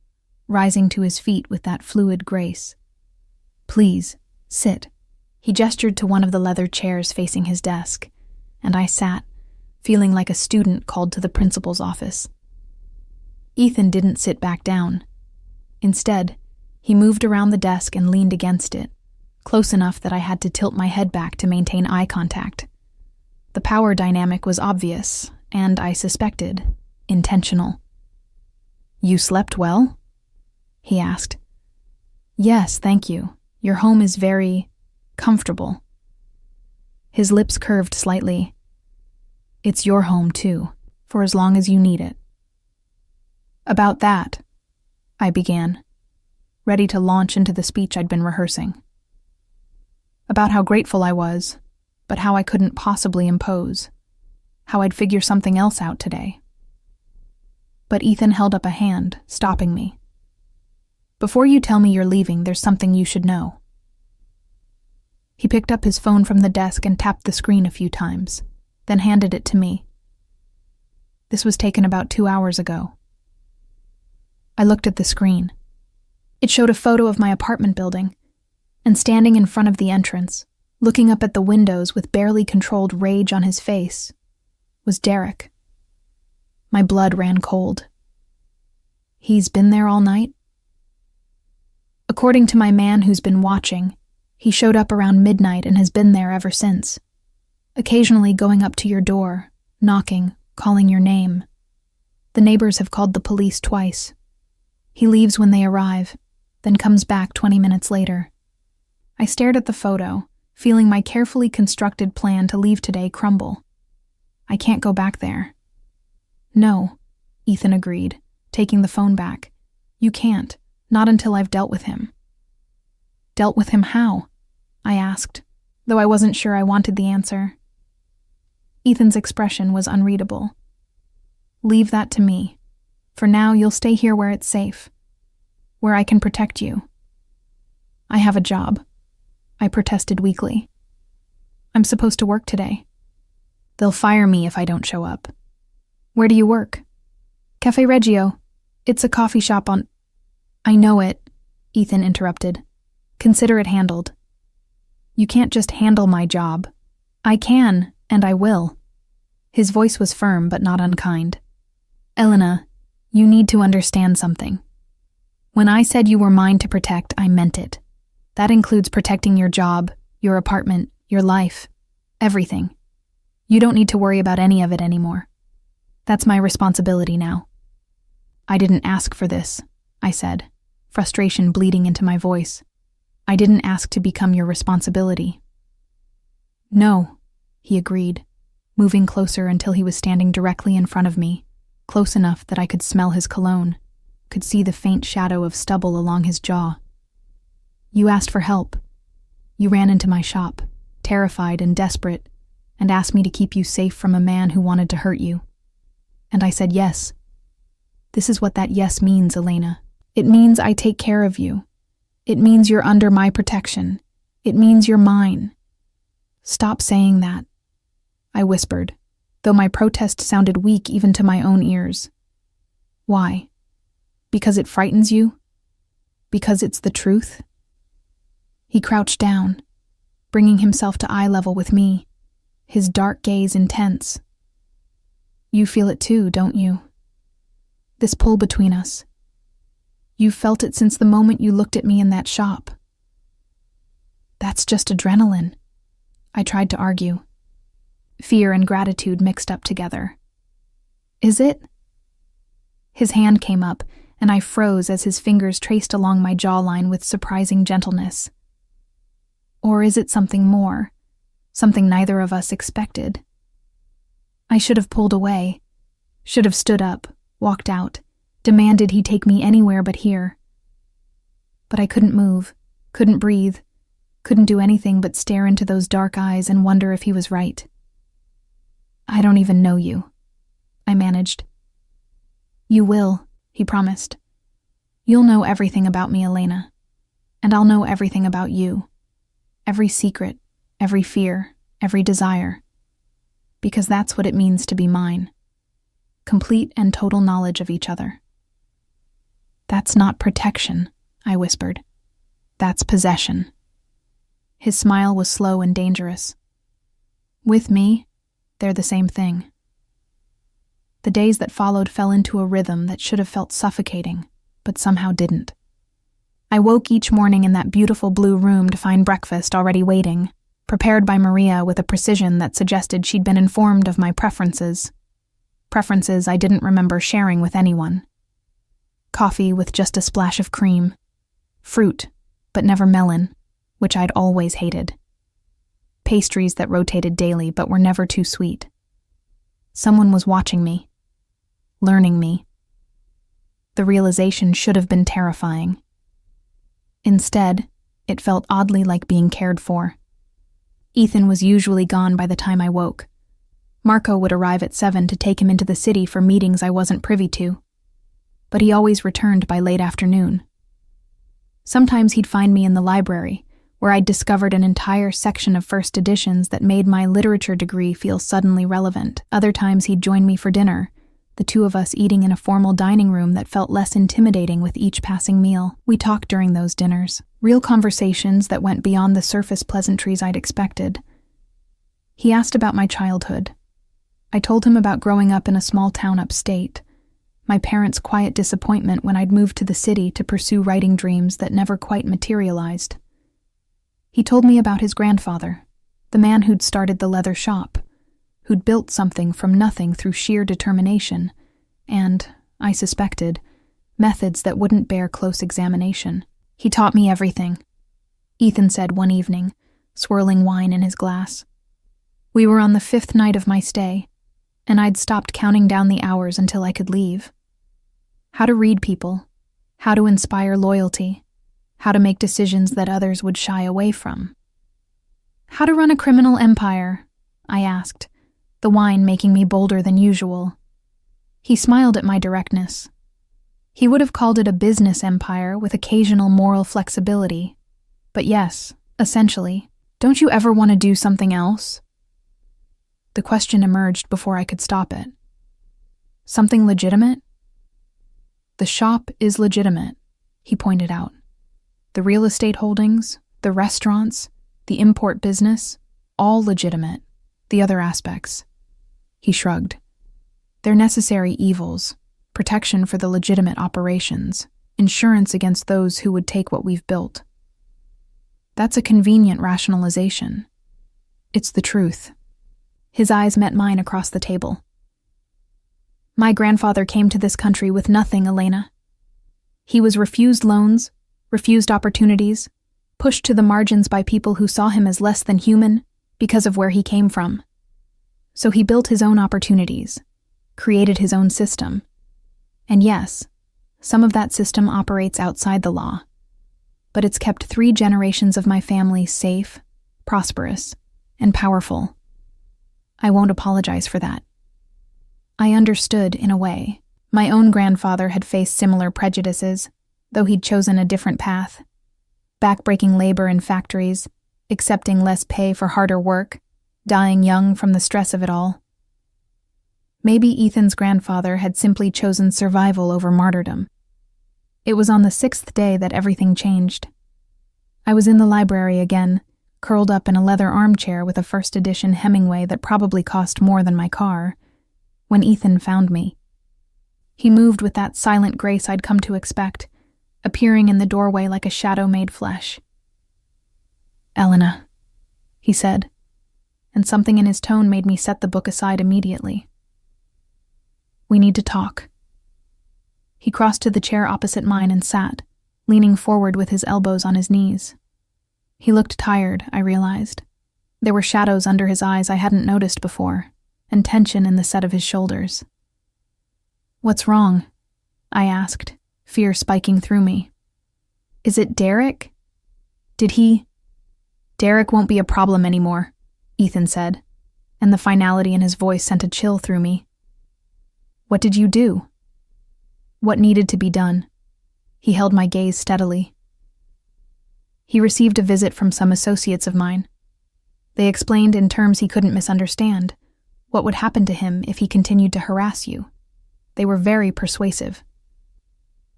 rising to his feet with that fluid grace. "Please, sit." He gestured to one of the leather chairs facing his desk, and I sat, feeling like a student called to the principal's office. Ethan didn't sit back down. Instead, he moved around the desk and leaned against it, close enough that I had to tilt my head back to maintain eye contact. The power dynamic was obvious, and I suspected, intentional. "You slept well?" he asked. "Yes, thank you. Your home is very comfortable." His lips curved slightly. "It's your home, too, for as long as you need it." "About that," I began, ready to launch into the speech I'd been rehearsing. About how grateful I was, but how I couldn't possibly impose, how I'd figure something else out today. But Ethan held up a hand, stopping me. "Before you tell me you're leaving, there's something you should know." He picked up his phone from the desk and tapped the screen a few times, then handed it to me. This was taken about 2 hours ago. I looked at the screen. It showed a photo of my apartment building, and standing in front of the entrance, looking up at the windows with barely controlled rage on his face, was Derek. My blood ran cold. He's been there all night? According to my man who's been watching, he showed up around midnight and has been there ever since, occasionally going up to your door, knocking, calling your name. The neighbors have called the police twice. He leaves when they arrive, then comes back 20 minutes later. I stared at the photo, feeling my carefully constructed plan to leave today crumble. I can't go back there. "No," Ethan agreed, taking the phone back. "You can't, not until I've dealt with him." "Dealt with him how?" I asked, though I wasn't sure I wanted the answer. Ethan's expression was unreadable. "Leave that to me. For now, you'll stay here where it's safe, where I can protect you." "I have a job," I protested weakly. "I'm supposed to work today." "They'll fire me if I don't show up." "Where do you work?" "Cafe Reggio. It's a coffee shop on—" "I know it," Ethan interrupted. "Consider it handled." You can't just handle my job. I can, and I will. His voice was firm but not unkind. Elena, you need to understand something. When I said you were mine to protect, I meant it. That includes protecting your job, your apartment, your life, everything. You don't need to worry about any of it anymore. That's my responsibility now. I didn't ask for this, I said, frustration bleeding into my voice. I didn't ask to become your responsibility. No, he agreed, moving closer until he was standing directly in front of me, close enough that I could smell his cologne, could see the faint shadow of stubble along his jaw. You asked for help. You ran into my shop, terrified and desperate, and asked me to keep you safe from a man who wanted to hurt you. And I said yes. This is what that yes means, Elena. It means I take care of you. It means you're under my protection. It means you're mine. Stop saying that, I whispered, though my protest sounded weak even to my own ears. Why? Because it frightens you? Because it's the truth? He crouched down, bringing himself to eye level with me, his dark gaze intense. You feel it too, don't you? This pull between us. You've felt it since the moment you looked at me in that shop. That's just adrenaline, I tried to argue. Fear and gratitude mixed up together. Is it? His hand came up, and I froze as his fingers traced along my jawline with surprising gentleness. Or is it something more? Something neither of us expected? I should have pulled away, should have stood up, walked out, demanded he take me anywhere but here. But I couldn't move, couldn't breathe, couldn't do anything but stare into those dark eyes and wonder if he was right. I don't even know you, I managed. You will, he promised. You'll know everything about me, Elena, and I'll know everything about you. Every secret, every fear, every desire. Because that's what it means to be mine. Complete and total knowledge of each other. That's not protection, I whispered. That's possession. His smile was slow and dangerous. With me, they're the same thing. The days that followed fell into a rhythm that should have felt suffocating, but somehow didn't. I woke each morning in that beautiful blue room to find breakfast already waiting, prepared by Maria with a precision that suggested she'd been informed of my preferences. Preferences I didn't remember sharing with anyone. Coffee with just a splash of cream. Fruit, but never melon, which I'd always hated. Pastries that rotated daily but were never too sweet. Someone was watching me, learning me. The realization should have been terrifying. Instead, it felt oddly like being cared for. Ethan was usually gone by the time I woke. Marco would arrive at 7 to take him into the city for meetings I wasn't privy to. But he always returned by late afternoon. Sometimes he'd find me in the library, where I'd discovered an entire section of first editions that made my literature degree feel suddenly relevant. Other times he'd join me for dinner, the two of us eating in a formal dining room that felt less intimidating with each passing meal. We talked during those dinners, real conversations that went beyond the surface pleasantries I'd expected. He asked about my childhood. I told him about growing up in a small town upstate, my parents' quiet disappointment when I'd moved to the city to pursue writing dreams that never quite materialized. He told me about his grandfather, the man who'd started the leather shop, who'd built something from nothing through sheer determination, and, I suspected, methods that wouldn't bear close examination. He taught me everything, Ethan said one evening, swirling wine in his glass. We were on the 5th night of my stay, and I'd stopped counting down the hours until I could leave. How to read people, how to inspire loyalty, how to make decisions that others would shy away from. How to run a criminal empire, I asked, the wine making me bolder than usual. He smiled at my directness. He would have called it a business empire with occasional moral flexibility. But yes, essentially, don't you ever want to do something else? The question emerged before I could stop it. Something legitimate? The shop is legitimate, he pointed out. The real estate holdings, the restaurants, The import business, all legitimate. The other aspects. He shrugged. They're necessary evils, protection for the legitimate operations, insurance against those who would take what we've built. That's a convenient rationalization. It's the truth. His eyes met mine across the table. My grandfather came to this country with nothing, Elena. He was refused loans, refused opportunities, pushed to the margins by people who saw him as less than human because of where he came from. So he built his own opportunities, created his own system. And yes, some of that system operates outside the law, but it's kept 3 generations of my family safe, prosperous, and powerful. I won't apologize for that. I understood, in a way. My own grandfather had faced similar prejudices, though he'd chosen a different path. Backbreaking labor in factories, accepting less pay for harder work, dying young from the stress of it all. Maybe Ethan's grandfather had simply chosen survival over martyrdom. It was on the 6th day that everything changed. I was in the library again, curled up in a leather armchair with a first edition Hemingway that probably cost more than my car, when Ethan found me. He moved with that silent grace I'd come to expect, appearing in the doorway like a shadow made flesh. "Elena," he said, and something in his tone made me set the book aside immediately. "We need to talk." He crossed to the chair opposite mine and sat, leaning forward with his elbows on his knees. He looked tired, I realized. There were shadows under his eyes I hadn't noticed before, and tension in the set of his shoulders. "What's wrong?" I asked, fear spiking through me. "Is it Derek? Did he—" "Derek won't be a problem anymore," Ethan said, and the finality in his voice sent a chill through me. "What did you do?" "What needed to be done?" He held my gaze steadily. "He received a visit from some associates of mine. They explained in terms he couldn't misunderstand what would happen to him if he continued to harass you. They were very persuasive."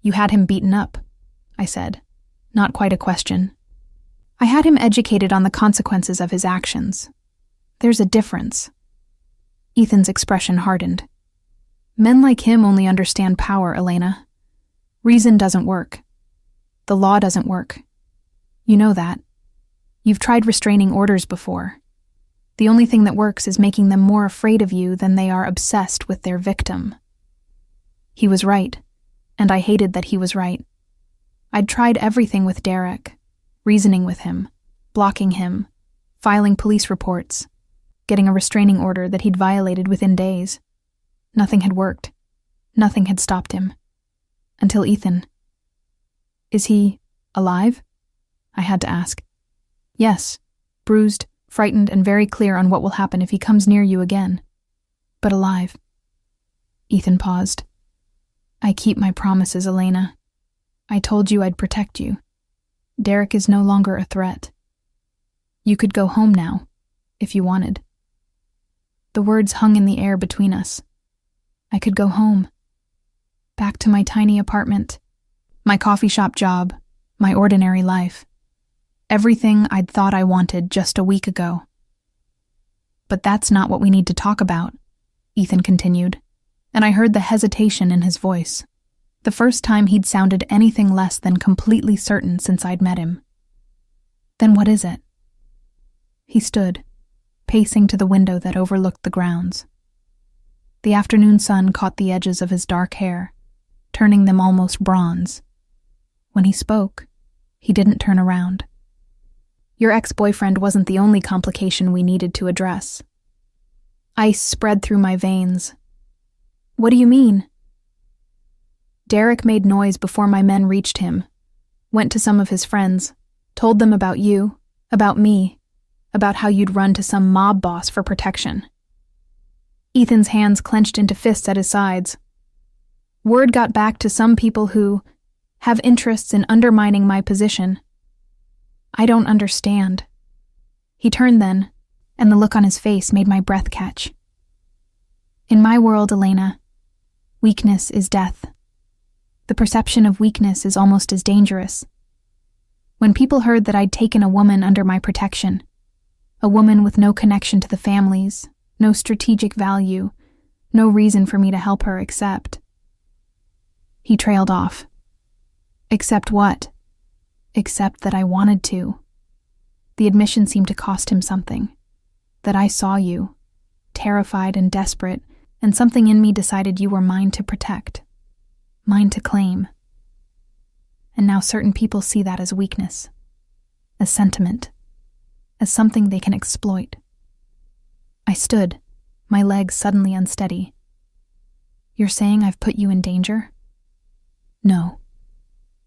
"You had him beaten up," I said, not quite a question. "I had him educated on the consequences of his actions. There's a difference." Ethan's expression hardened. "Men like him only understand power, Elena. Reason doesn't work. The law doesn't work. You know that. You've tried restraining orders before. The only thing that works is making them more afraid of you than they are obsessed with their victim." He was right, and I hated that he was right. I'd tried everything with Derek, reasoning with him, blocking him, filing police reports, getting a restraining order that he'd violated within days. Nothing had worked. Nothing had stopped him. Until Ethan. "Is he alive?" I had to ask. "Yes, bruised, frightened, and very clear on what will happen if he comes near you again. But alive." Ethan paused. "I keep my promises, Elena. I told you I'd protect you. Derek is no longer a threat. You could go home now, if you wanted." The words hung in the air between us. I could go home. Back to my tiny apartment, my coffee shop job, my ordinary life. Everything I'd thought I wanted just a week ago. "But that's not what we need to talk about," Ethan continued, and I heard the hesitation in his voice, the first time he'd sounded anything less than completely certain since I'd met him. "Then what is it?" He stood, pacing to the window that overlooked the grounds. The afternoon sun caught the edges of his dark hair, turning them almost bronze. When he spoke, he didn't turn around. "Your ex-boyfriend wasn't the only complication we needed to address." Ice spread through my veins. "What do you mean?" "Derek made noise before my men reached him, went to some of his friends, told them about you, about me, about how you'd run to some mob boss for protection." Ethan's hands clenched into fists at his sides. "Word got back to some people who have interests in undermining my position. I don't understand." He turned then, and the look on his face made my breath catch. "In my world, Elena, weakness is death. The perception of weakness is almost as dangerous. When people heard that I'd taken a woman under my protection, a woman with no connection to the families, no strategic value, no reason for me to help her except... He trailed off. Except what? Except that I wanted to. The admission seemed to cost him something. That I saw you, terrified and desperate, and something in me decided you were mine to protect, mine to claim. And now certain people see that as weakness, as sentiment, as something they can exploit. I stood, my legs suddenly unsteady. You're saying I've put you in danger? No.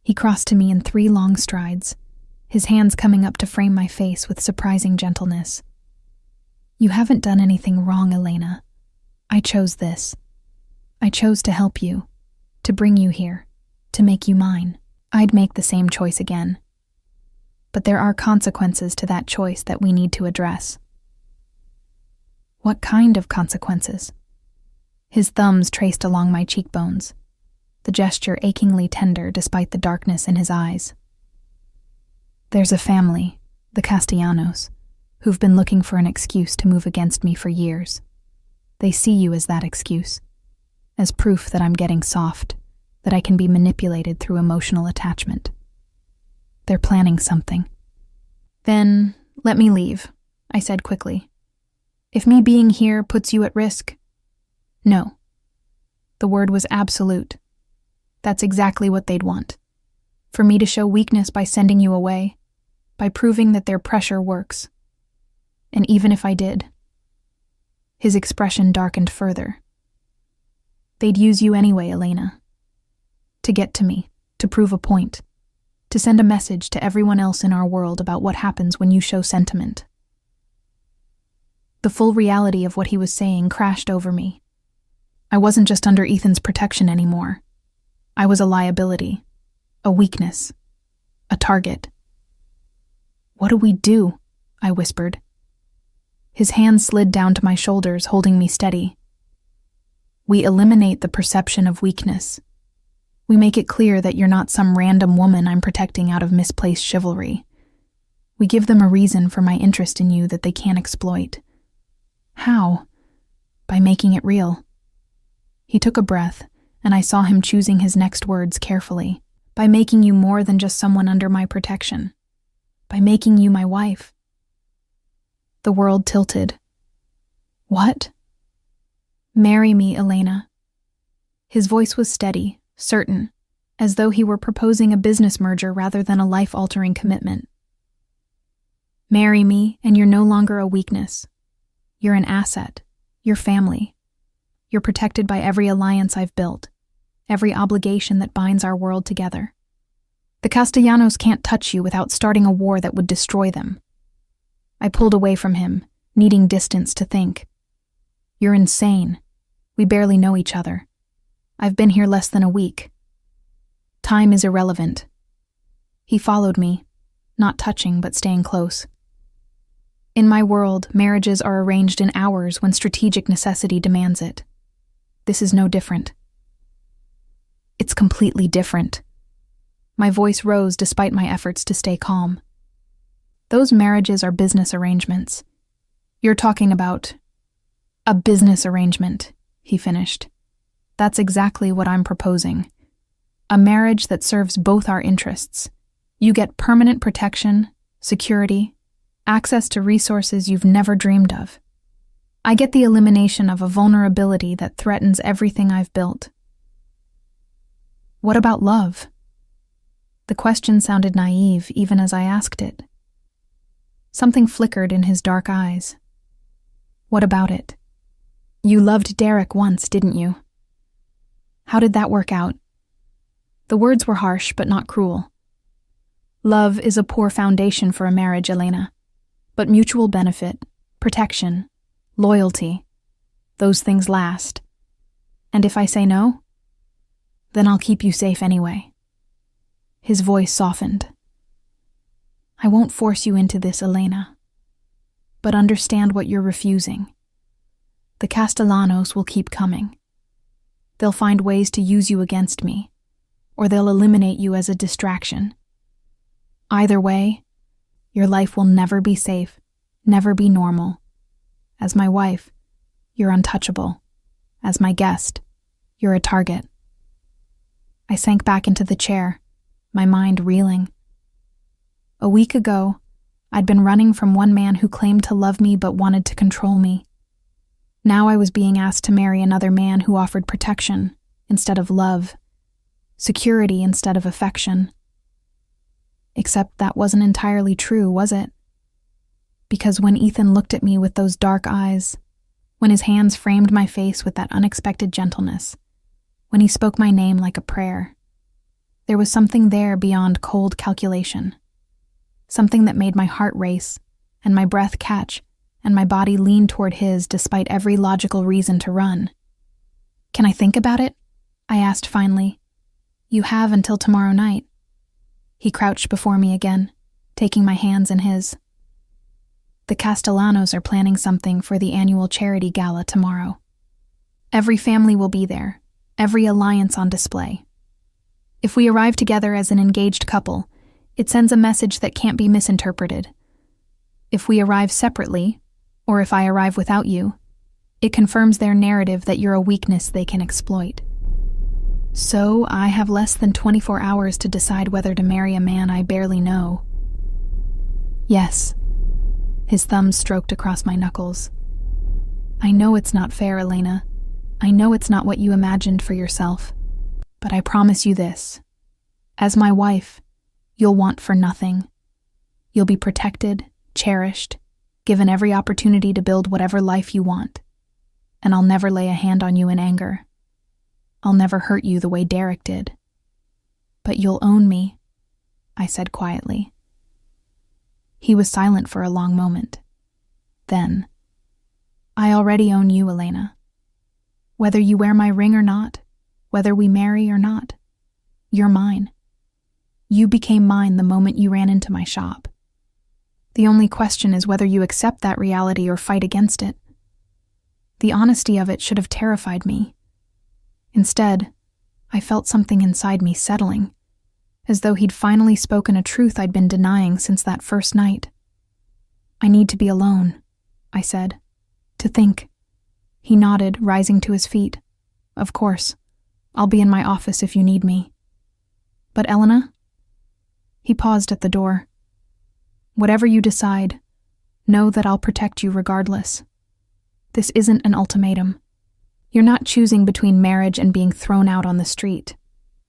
He crossed to me in 3 long strides, his hands coming up to frame my face with surprising gentleness. You haven't done anything wrong, Elena. I chose this. I chose to help you, to bring you here, to make you mine. I'd make the same choice again. But there are consequences to that choice that we need to address. What kind of consequences? His thumbs traced along my cheekbones, the gesture achingly tender despite the darkness in his eyes. There's a family, the Castellanos, who've been looking for an excuse to move against me for years. They see you as that excuse, as proof that I'm getting soft, that I can be manipulated through emotional attachment. They're planning something. Then let me leave, I said quickly. If me being here puts you at risk? No. The word was absolute. That's exactly what they'd want. For me to show weakness by sending you away, by proving that their pressure works. And even if I did... His expression darkened further. They'd use you anyway, Elena. To get to me, to prove a point, to send a message to everyone else in our world about what happens when you show sentiment. The full reality of what he was saying crashed over me. I wasn't just under Ethan's protection anymore. I was a liability, a weakness, a target. What do we do? I whispered. His hand slid down to my shoulders, holding me steady. We eliminate the perception of weakness. We make it clear that you're not some random woman I'm protecting out of misplaced chivalry. We give them a reason for my interest in you that they can't exploit. How? By making it real. He took a breath, and I saw him choosing his next words carefully. By making you more than just someone under my protection. By making you my wife. The world tilted. What? Marry me, Elena. His voice was steady, certain, as though he were proposing a business merger rather than a life-altering commitment. Marry me, and you're no longer a weakness. You're an asset. You're family. You're protected by every alliance I've built, every obligation that binds our world together. The Castellanos can't touch you without starting a war that would destroy them. I pulled away from him, needing distance to think. You're insane. We barely know each other. I've been here less than a week. Time is irrelevant. He followed me, not touching but staying close. In my world, marriages are arranged in hours when strategic necessity demands it. This is no different. It's completely different. My voice rose despite my efforts to stay calm. Those marriages are business arrangements. You're talking about a business arrangement, he finished. That's exactly what I'm proposing. A marriage that serves both our interests. You get permanent protection, security, access to resources you've never dreamed of. I get the elimination of a vulnerability that threatens everything I've built. What about love? The question sounded naive even as I asked it. Something flickered in his dark eyes. What about it? You loved Derek once, didn't you? How did that work out? The words were harsh but not cruel. Love is a poor foundation for a marriage, Elena. But mutual benefit, protection, loyalty, those things last. And if I say no, then I'll keep you safe anyway. His voice softened. I won't force you into this, Elena. But understand what you're refusing. The Castellanos will keep coming. They'll find ways to use you against me, or they'll eliminate you as a distraction. Either way, your life will never be safe, never be normal. As my wife, you're untouchable. As my guest, you're a target. I sank back into the chair, my mind reeling. A week ago, I'd been running from one man who claimed to love me but wanted to control me. Now I was being asked to marry another man who offered protection instead of love, security instead of affection. Except that wasn't entirely true, was it? Because when Ethan looked at me with those dark eyes, when his hands framed my face with that unexpected gentleness, when he spoke my name like a prayer, there was something there beyond cold calculation. Something that made my heart race, and my breath catch, and my body lean toward his despite every logical reason to run. "Can I think about it?" I asked finally. "You have until tomorrow night." He crouched before me again, taking my hands in his. "The Castellanos are planning something for the annual charity gala tomorrow. Every family will be there, every alliance on display. If we arrive together as an engaged couple, it sends a message that can't be misinterpreted. If we arrive separately, or if I arrive without you, it confirms their narrative that you're a weakness they can exploit. So I have less than 24 hours to decide whether to marry a man I barely know." "Yes." His thumbs stroked across my knuckles. "I know it's not fair, Elena. I know it's not what you imagined for yourself. But I promise you this. As my wife, you'll want for nothing. You'll be protected, cherished, given every opportunity to build whatever life you want. And I'll never lay a hand on you in anger. I'll never hurt you the way Derek did. But you'll own me," I said quietly. He was silent for a long moment. Then, "I already own you, Elena. Whether you wear my ring or not, whether we marry or not, you're mine. You became mine the moment you ran into my shop. The only question is whether you accept that reality or fight against it. The honesty of it should have terrified me. Instead, I felt something inside me settling, as though he'd finally spoken a truth I'd been denying since that first night. "I need to be alone," I said. "To think." He nodded, rising to his feet. "Of course. I'll be in my office if you need me." "But Elena?" He paused at the door. "Whatever you decide, know that I'll protect you regardless. This isn't an ultimatum. You're not choosing between marriage and being thrown out on the street.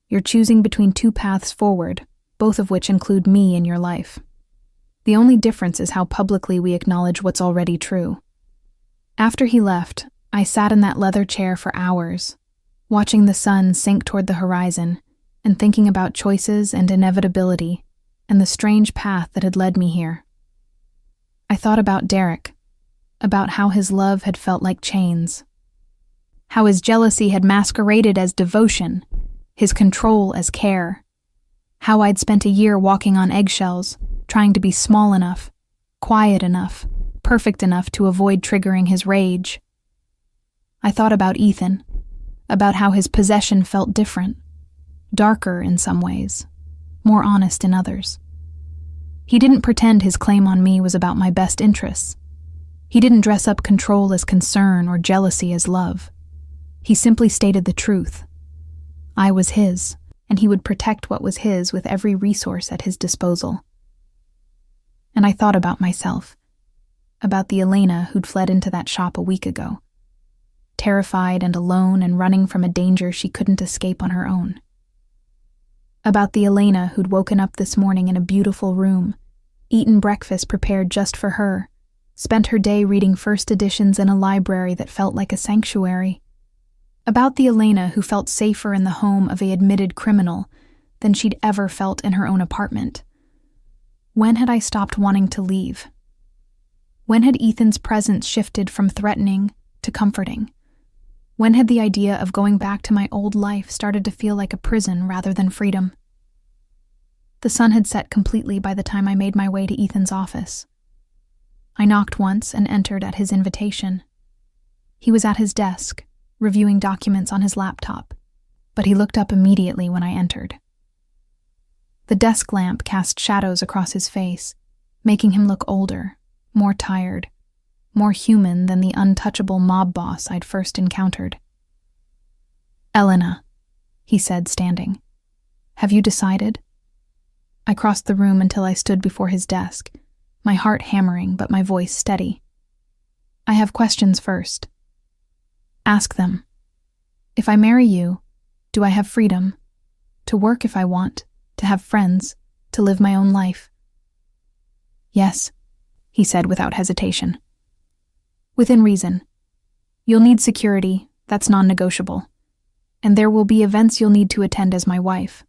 You're choosing between two paths forward, both of which include me in your life. The only difference is how publicly we acknowledge what's already true." After he left, I sat in that leather chair for hours, watching the sun sink toward the horizon and thinking about choices and inevitability and the strange path that had led me here. I thought about Derek, about how his love had felt like chains, how his jealousy had masqueraded as devotion, his control as care, how I'd spent a year walking on eggshells, trying to be small enough, quiet enough, perfect enough to avoid triggering his rage. I thought about Ethan, about how his possession felt different, darker in some ways, more honest in others. He didn't pretend his claim on me was about my best interests. He didn't dress up control as concern or jealousy as love. He simply stated the truth. I was his, and he would protect what was his with every resource at his disposal. And I thought about myself, about the Elena who'd fled into that shop a week ago, terrified and alone and running from a danger she couldn't escape on her own. About the Elena who'd woken up this morning in a beautiful room, eaten breakfast prepared just for her, spent her day reading first editions in a library that felt like a sanctuary. About the Elena who felt safer in the home of an admitted criminal than she'd ever felt in her own apartment. When had I stopped wanting to leave? When had Ethan's presence shifted from threatening to comforting? When had the idea of going back to my old life started to feel like a prison rather than freedom? The sun had set completely by the time I made my way to Ethan's office. I knocked once and entered at his invitation. He was at his desk, reviewing documents on his laptop, but he looked up immediately when I entered. The desk lamp cast shadows across his face, making him look older, more tired, more human than the untouchable mob boss I'd first encountered. "Elena," he said, standing. "Have you decided?" I crossed the room until I stood before his desk, my heart hammering but my voice steady. "I have questions first." "Ask them." "If I marry you, do I have freedom? To work if I want, to have friends, to live my own life?" "Yes," he said without hesitation. "Within reason. You'll need security, that's non-negotiable. And there will be events you'll need to attend as my wife.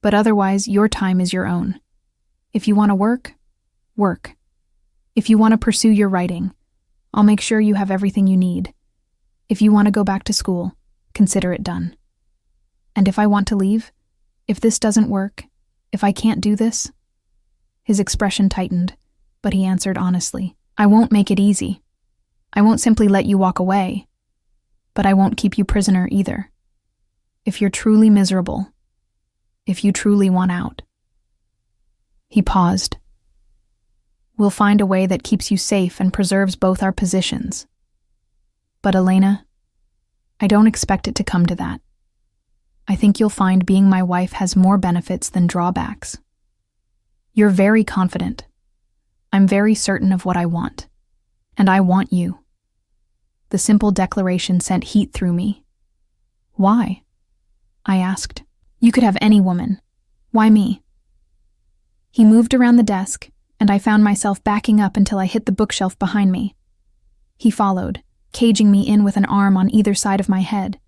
But otherwise, your time is your own. If you want to work, work. If you want to pursue your writing, I'll make sure you have everything you need. If you want to go back to school, consider it done. And if I want to leave, if this doesn't work, if I can't do this..." His expression tightened, but he answered honestly, "I won't make it easy. I won't simply let you walk away. But I won't keep you prisoner either. If you're truly miserable, if you truly want out..." He paused. "We'll find a way that keeps you safe and preserves both our positions. But Elena, I don't expect it to come to that. I think you'll find being my wife has more benefits than drawbacks. You're very confident. I'm very certain of what I want. And I want you." The simple declaration sent heat through me. "Why?" I asked. "You could have any woman. Why me?" He moved around the desk, and I found myself backing up until I hit the bookshelf behind me. He followed, caging me in with an arm on either side of my head,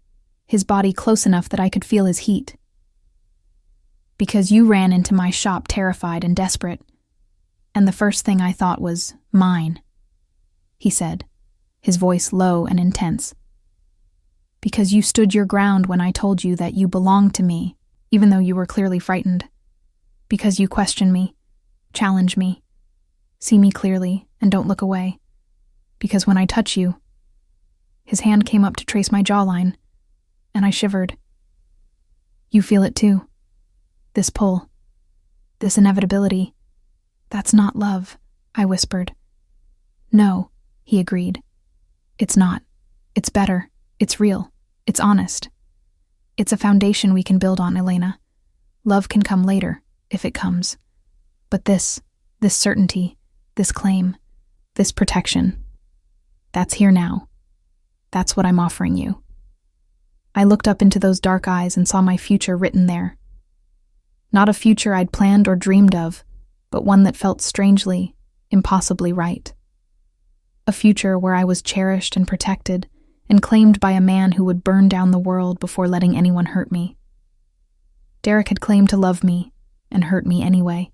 his body close enough that I could feel his heat. "Because you ran into my shop terrified and desperate, and the first thing I thought was, mine," he said, his voice low and intense. "Because you stood your ground when I told you that you belonged to me, even though you were clearly frightened. Because you question me, challenge me, see me clearly, and don't look away. Because when I touch you..." His hand came up to trace my jawline, and I shivered. "You feel it too. This pull, this inevitability. That's not love," I whispered. "No," he agreed. "It's not. It's better. It's real. It's honest. It's a foundation we can build on, Elena. Love can come later, if it comes. But this certainty, this claim, this protection, that's here now. That's what I'm offering you." I looked up into those dark eyes and saw my future written there. Not a future I'd planned or dreamed of, but one that felt strangely, impossibly right. A future where I was cherished and protected, and claimed by a man who would burn down the world before letting anyone hurt me. Derek had claimed to love me, and hurt me anyway.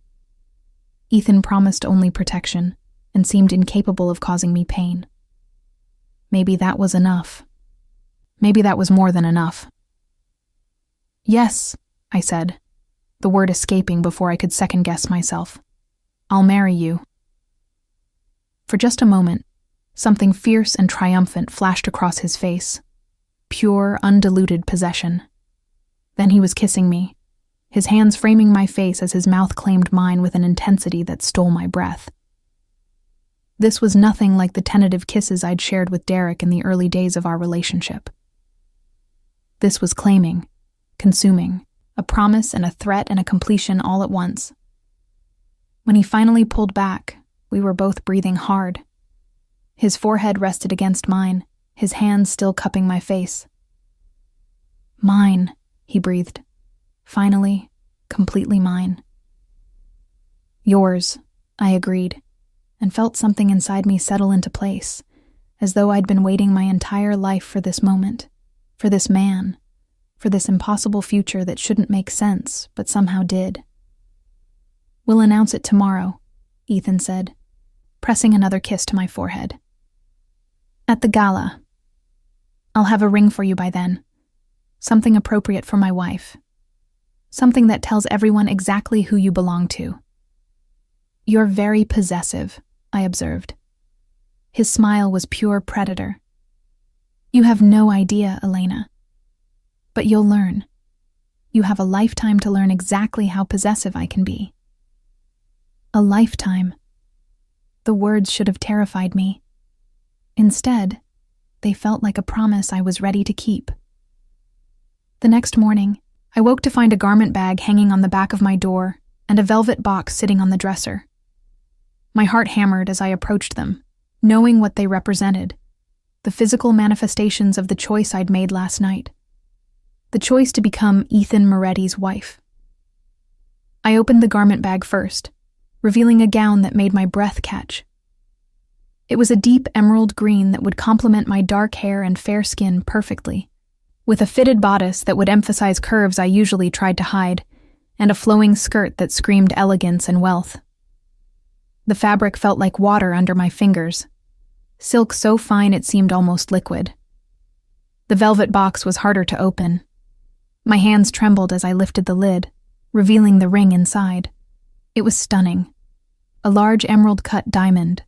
Ethan promised only protection, and seemed incapable of causing me pain. Maybe that was enough. Maybe that was more than enough. "Yes," I said, the word escaping before I could second-guess myself. "I'll marry you." For just a moment, something fierce and triumphant flashed across his face. Pure, undiluted possession. Then he was kissing me, his hands framing my face as his mouth claimed mine with an intensity that stole my breath. This was nothing like the tentative kisses I'd shared with Derek in the early days of our relationship. This was claiming, consuming, a promise and a threat and a completion all at once. When he finally pulled back, we were both breathing hard. His forehead rested against mine, his hands still cupping my face. "Mine," he breathed. "Finally, completely mine." "Yours," I agreed, and felt something inside me settle into place, as though I'd been waiting my entire life for this moment, for this man, for this impossible future that shouldn't make sense, but somehow did. "We'll announce it tomorrow," Ethan said, pressing another kiss to my forehead. "At the gala. I'll have a ring for you by then. Something appropriate for my wife. Something that tells everyone exactly who you belong to." "You're very possessive," I observed. His smile was pure predator. "You have no idea, Elena. But you'll learn. You have a lifetime to learn exactly how possessive I can be." A lifetime. The words should have terrified me. Instead, they felt like a promise I was ready to keep. The next morning, I woke to find a garment bag hanging on the back of my door and a velvet box sitting on the dresser. My heart hammered as I approached them, knowing what they represented, the physical manifestations of the choice I'd made last night. The choice to become Ethan Moretti's wife. I opened the garment bag first, revealing a gown that made my breath catch. It was a deep emerald green that would complement my dark hair and fair skin perfectly, with a fitted bodice that would emphasize curves I usually tried to hide, and a flowing skirt that screamed elegance and wealth. The fabric felt like water under my fingers, silk so fine it seemed almost liquid. The velvet box was harder to open. My hands trembled as I lifted the lid, revealing the ring inside. It was stunning. A large emerald-cut diamond,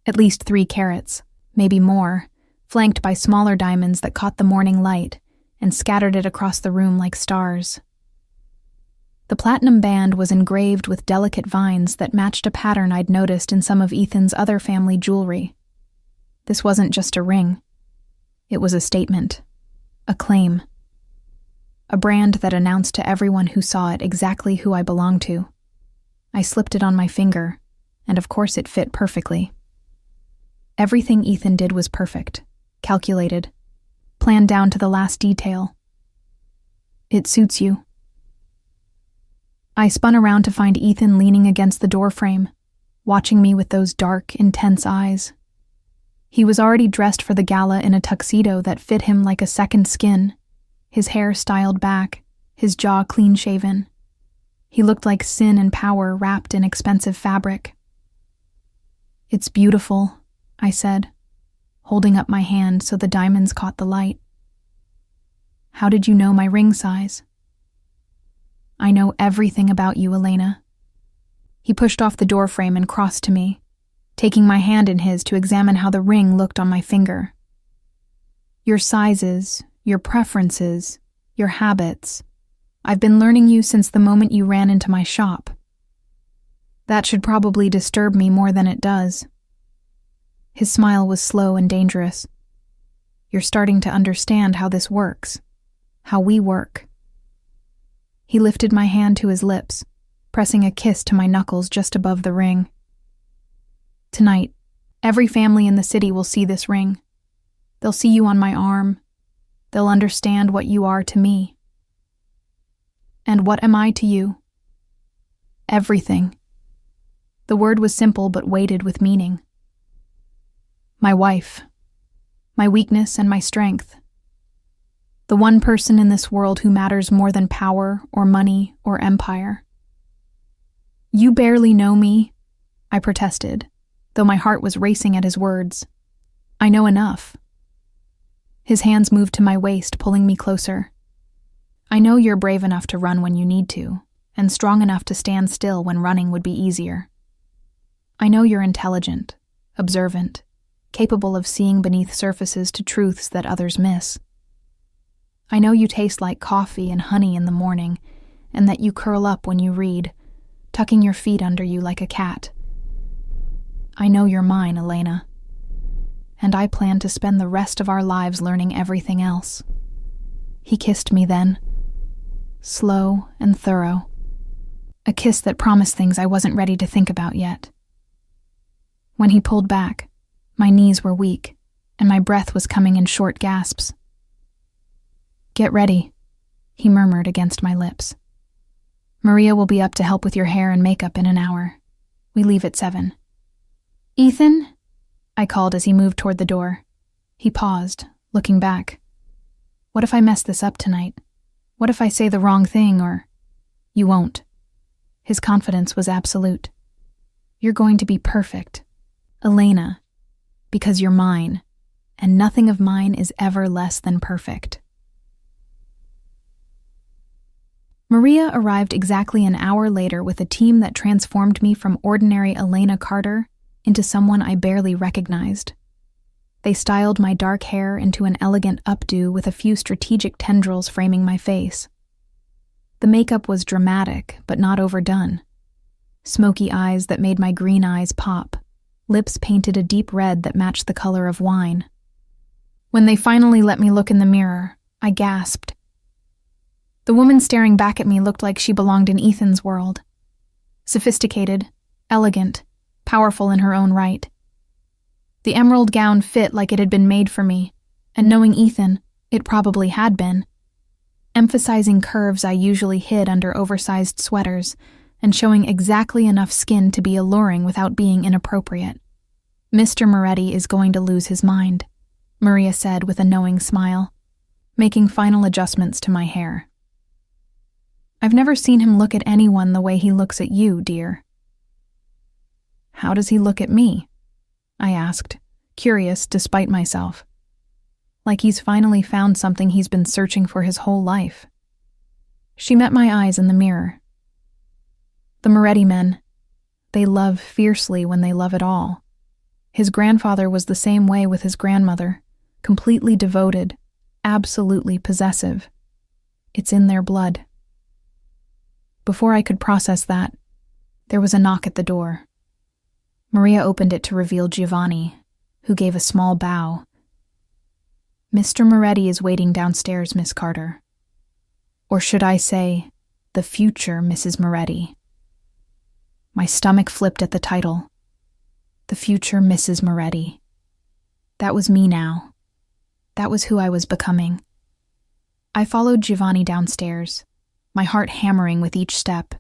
at least 3 carats, maybe more, flanked by smaller diamonds that caught the morning light and scattered it across the room like stars. The platinum band was engraved with delicate vines that matched a pattern I'd noticed in some of Ethan's other family jewelry. This wasn't just a ring. It was a statement, a claim, a brand that announced to everyone who saw it exactly who I belonged to. I slipped it on my finger, and of course it fit perfectly. Everything Ethan did was perfect, calculated, planned down to the last detail. "It suits you." I spun around to find Ethan leaning against the doorframe, watching me with those dark, intense eyes. He was already dressed for the gala in a tuxedo that fit him like a second skin, his hair styled back, his jaw clean-shaven. He looked like sin and power wrapped in expensive fabric. "It's beautiful," I said, holding up my hand so the diamonds caught the light. "How did you know my ring size?" "I know everything about you, Elena." He pushed off the doorframe and crossed to me, taking my hand in his to examine how the ring looked on my finger. "Your sizes, your preferences, your habits. I've been learning you since the moment you ran into my shop. That should probably disturb me more than it does." His smile was slow and dangerous. "You're starting to understand how this works, how we work." He lifted my hand to his lips, pressing a kiss to my knuckles just above the ring. "Tonight, every family in the city will see this ring. They'll see you on my arm. They'll understand what you are to me." "And what am I to you?" "Everything." The word was simple but weighted with meaning. "My wife. My weakness and my strength. The one person in this world who matters more than power or money or empire." "You barely know me," I protested, though my heart was racing at his words. "I know enough." His hands moved to my waist, pulling me closer. "I know you're brave enough to run when you need to, and strong enough to stand still when running would be easier. I know you're intelligent, observant, capable of seeing beneath surfaces to truths that others miss. I know you taste like coffee and honey in the morning, and that you curl up when you read, tucking your feet under you like a cat. I know you're mine, Elena. And I plan to spend the rest of our lives learning everything else." He kissed me then, slow and thorough, a kiss that promised things I wasn't ready to think about yet. When he pulled back, my knees were weak, and my breath was coming in short gasps. "Get ready," he murmured against my lips. "Maria will be up to help with your hair and makeup in an hour. We leave at 7. "Ethan?" I called as he moved toward the door. He paused, looking back. "What if I mess this up tonight? What if I say the wrong thing or—" "You won't." His confidence was absolute. "You're going to be perfect, Elena, because you're mine, and nothing of mine is ever less than perfect." Maria arrived exactly an hour later with a team that transformed me from ordinary Elena Carter into someone I barely recognized. They styled my dark hair into an elegant updo with a few strategic tendrils framing my face. The makeup was dramatic, but not overdone. Smoky eyes that made my green eyes pop. Lips painted a deep red that matched the color of wine. When they finally let me look in the mirror, I gasped. The woman staring back at me looked like she belonged in Ethan's world. Sophisticated, elegant, powerful in her own right. The emerald gown fit like it had been made for me, and knowing Ethan, it probably had been. Emphasizing curves I usually hid under oversized sweaters, and showing exactly enough skin to be alluring without being inappropriate. "Mr. Moretti is going to lose his mind," Maria said with a knowing smile, making final adjustments to my hair. "I've never seen him look at anyone the way he looks at you, dear." "How does he look at me?" I asked, curious despite myself. Like he's finally found something he's been searching for his whole life. She met my eyes in the mirror. The Moretti men, they love fiercely when they love at all. His grandfather was the same way with his grandmother, completely devoted, absolutely possessive. It's in their blood. Before I could process that, there was a knock at the door. Maria opened it to reveal Giovanni, who gave a small bow. "Mr. Moretti is waiting downstairs, Miss Carter. Or should I say, the future Mrs. Moretti." My stomach flipped at the title. The future Mrs. Moretti. That was me now. That was who I was becoming. I followed Giovanni downstairs, my heart hammering with each step.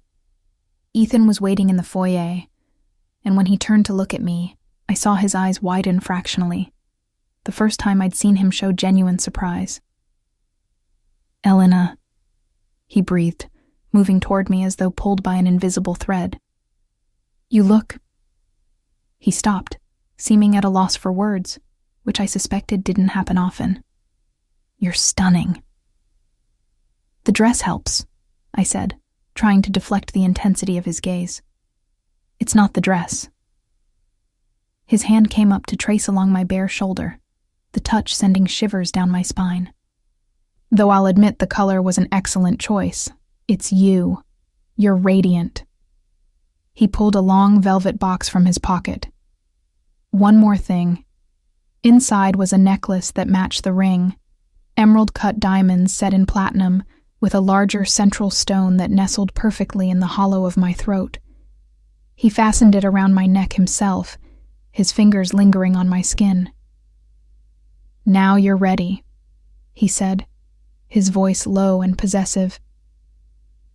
Ethan was waiting in the foyer, and when he turned to look at me, I saw his eyes widen fractionally, the first time I'd seen him show genuine surprise. "Elena," he breathed, moving toward me as though pulled by an invisible thread. "You look—" He stopped, seeming at a loss for words, which I suspected didn't happen often. "You're stunning." "The dress helps," I said, trying to deflect the intensity of his gaze. "It's not the dress." His hand came up to trace along my bare shoulder, the touch sending shivers down my spine. "Though I'll admit the color was an excellent choice, it's you. You're radiant." He pulled a long velvet box from his pocket. One more thing. Inside was a necklace that matched the ring, emerald-cut diamonds set in platinum, with a larger central stone that nestled perfectly in the hollow of my throat. He fastened it around my neck himself, his fingers lingering on my skin. "Now you're ready," he said, his voice low and possessive.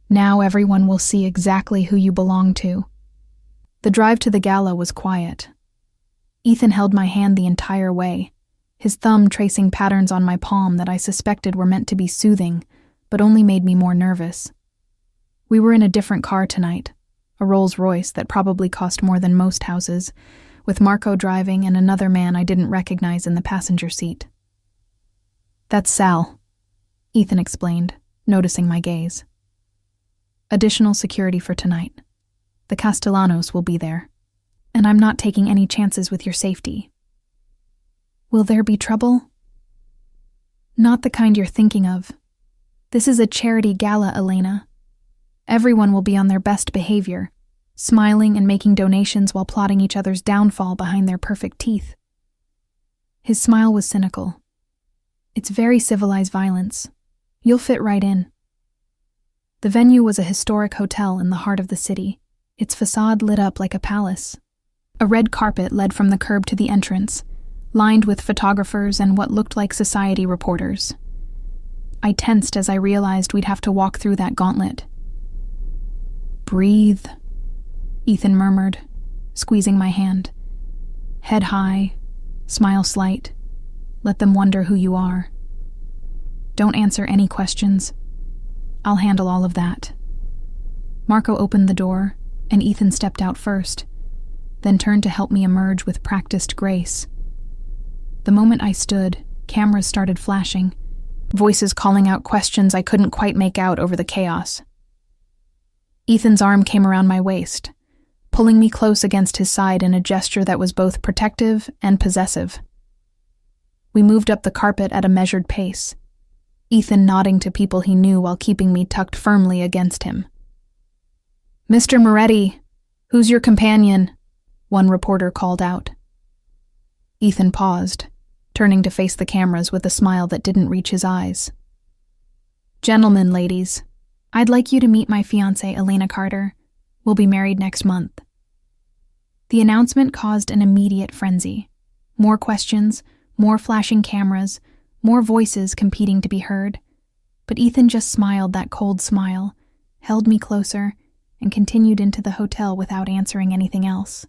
"Now everyone will see exactly who you belong to." The drive to the gala was quiet. Ethan held my hand the entire way, his thumb tracing patterns on my palm that I suspected were meant to be soothing, but only made me more nervous. We were in a different car tonight, a Rolls-Royce that probably cost more than most houses, with Marco driving and another man I didn't recognize in the passenger seat. "That's Sal," Ethan explained, noticing my gaze. "Additional security for tonight. The Castellanos will be there, and I'm not taking any chances with your safety." "Will there be trouble?" "Not the kind you're thinking of. This is a charity gala, Elena. Everyone will be on their best behavior, smiling and making donations while plotting each other's downfall behind their perfect teeth." His smile was cynical. "It's very civilized violence. You'll fit right in." The venue was a historic hotel in the heart of the city, its facade lit up like a palace. A red carpet led from the curb to the entrance, lined with photographers and what looked like society reporters. I tensed as I realized we'd have to walk through that gauntlet. "Breathe," Ethan murmured, squeezing my hand. "Head high, smile slight. Let them wonder who you are. Don't answer any questions. I'll handle all of that." Marco opened the door, and Ethan stepped out first, then turned to help me emerge with practiced grace. The moment I stood, cameras started flashing, voices calling out questions I couldn't quite make out over the chaos. Ethan's arm came around my waist, pulling me close against his side in a gesture that was both protective and possessive. We moved up the carpet at a measured pace. Ethan nodding to people he knew while keeping me tucked firmly against him. "Mr. Moretti, who's your companion?" one reporter called out. Ethan paused, turning to face the cameras with a smile that didn't reach his eyes. "Gentlemen, ladies, I'd like you to meet my fiancée, Elena Carter. We'll be married next month." The announcement caused an immediate frenzy. More questions, more flashing cameras, more voices competing to be heard. But Ethan just smiled that cold smile, held me closer, and continued into the hotel without answering anything else.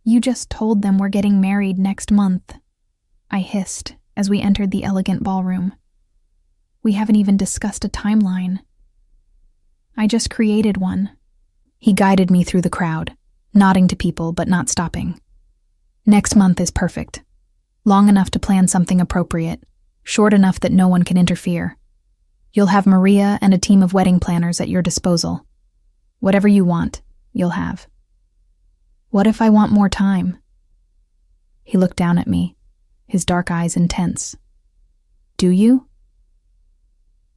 "You just told them we're getting married next month," I hissed as we entered the elegant ballroom. "We haven't even discussed a timeline." "I just created one." He guided me through the crowd, nodding to people but not stopping. "Next month is perfect. Long enough to plan something appropriate, short enough that no one can interfere. You'll have Maria and a team of wedding planners at your disposal. Whatever you want, you'll have." "What if I want more time?" He looked down at me, his dark eyes intense. "Do you?"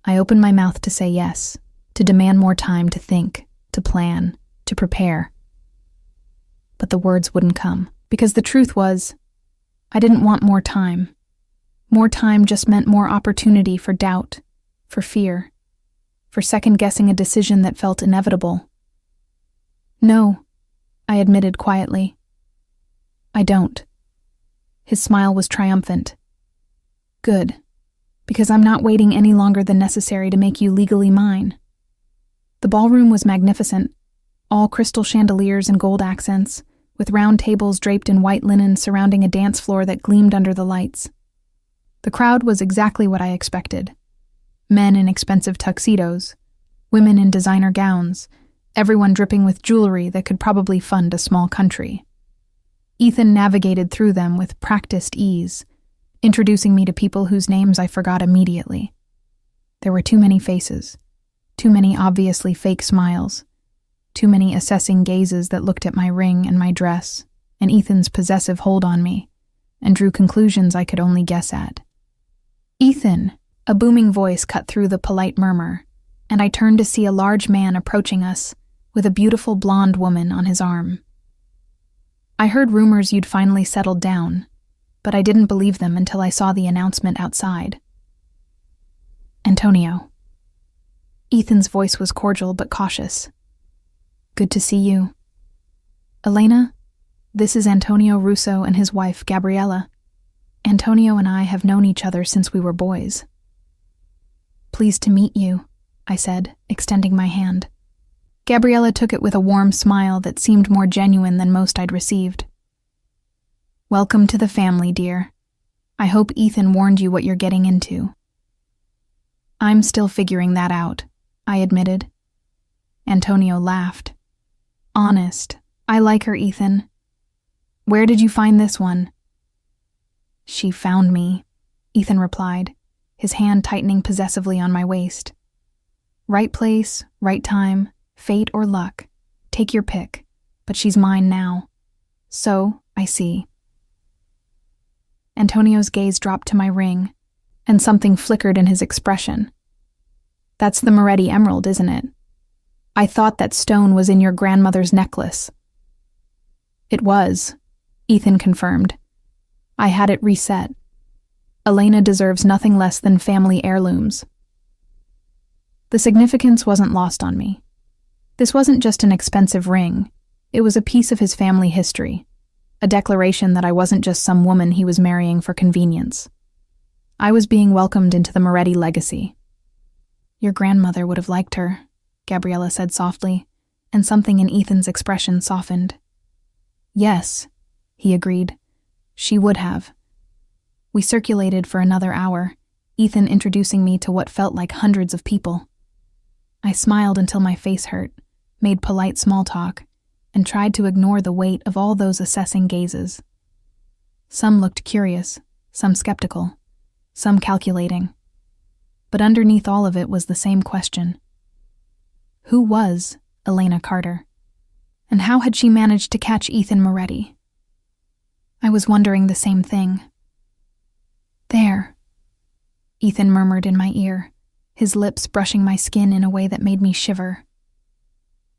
I opened my mouth to say yes, to demand more time to think, to plan, to prepare. But the words wouldn't come, because the truth was, I didn't want more time. More time just meant more opportunity for doubt, for fear, for second-guessing a decision that felt inevitable. "No," I admitted quietly. "I don't." His smile was triumphant. "Good, because I'm not waiting any longer than necessary to make you legally mine." The ballroom was magnificent, all crystal chandeliers and gold accents, with round tables draped in white linen surrounding a dance floor that gleamed under the lights. The crowd was exactly what I expected. Men in expensive tuxedos, women in designer gowns, everyone dripping with jewelry that could probably fund a small country. Ethan navigated through them with practiced ease, introducing me to people whose names I forgot immediately. There were too many faces, too many obviously fake smiles, too many assessing gazes that looked at my ring and my dress, and Ethan's possessive hold on me, and drew conclusions I could only guess at. "Ethan!" A booming voice cut through the polite murmur, and I turned to see a large man approaching us, with a beautiful blonde woman on his arm. I heard rumors you'd finally settled down, but I didn't believe them until I saw the announcement outside. "Antonio." Ethan's voice was cordial but cautious. "Good to see you. Elena, this is Antonio Russo and his wife, Gabriella. Antonio and I have known each other since we were boys." "Pleased to meet you," I said, extending my hand. Gabriella took it with a warm smile that seemed more genuine than most I'd received. "Welcome to the family, dear. I hope Ethan warned you what you're getting into." "I'm still figuring that out," I admitted. Antonio laughed. "Honest, I like her, Ethan. Where did you find this one?" "She found me," Ethan replied, his hand tightening possessively on my waist. "Right place, right time, fate or luck. Take your pick, but she's mine now. So, I see." Antonio's gaze dropped to my ring, and something flickered in his expression. "That's the Moretti emerald, isn't it? I thought that stone was in your grandmother's necklace." "It was," Ethan confirmed. "I had it reset. Elena deserves nothing less than family heirlooms." The significance wasn't lost on me. This wasn't just an expensive ring. It was a piece of his family history, a declaration that I wasn't just some woman he was marrying for convenience. I was being welcomed into the Moretti legacy. "Your grandmother would have liked her," Gabriella said softly, and something in Ethan's expression softened. "Yes," he agreed. "She would have." We circulated for another hour, Ethan introducing me to what felt like hundreds of people. I smiled until my face hurt, made polite small talk, and tried to ignore the weight of all those assessing gazes. Some looked curious, some skeptical, some calculating. But underneath all of it was the same question. Who was Elena Carter? And how had she managed to catch Ethan Moretti? I was wondering the same thing. There. Ethan murmured in my ear, his lips brushing my skin in a way that made me shiver.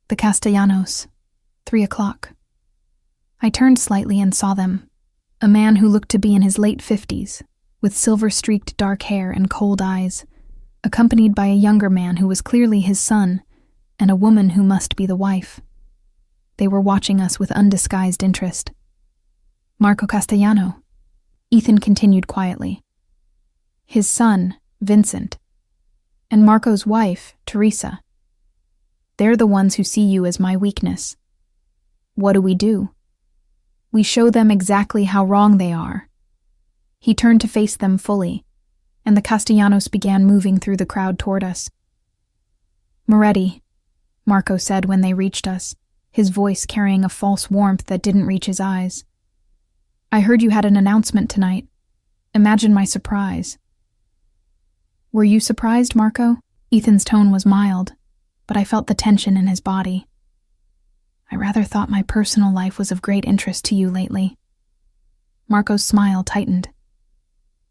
The Castellanos, 3 o'clock. I turned slightly and saw them. A man who looked to be in his late 50s, with silver-streaked dark hair and cold eyes, accompanied by a younger man who was clearly his son, and a woman who must be the wife. They were watching us with undisguised interest. Marco Castellano, Ethan continued quietly. His son, Vincent, and Marco's wife, Teresa. They're the ones who see you as my weakness. What do? We show them exactly how wrong they are. He turned to face them fully, and the Castellanos began moving through the crowd toward us. Moretti, Marco said when they reached us, his voice carrying a false warmth that didn't reach his eyes. I heard you had an announcement tonight. Imagine my surprise. Were you surprised, Marco? Ethan's tone was mild, but I felt the tension in his body. I rather thought my personal life was of great interest to you lately. Marco's smile tightened.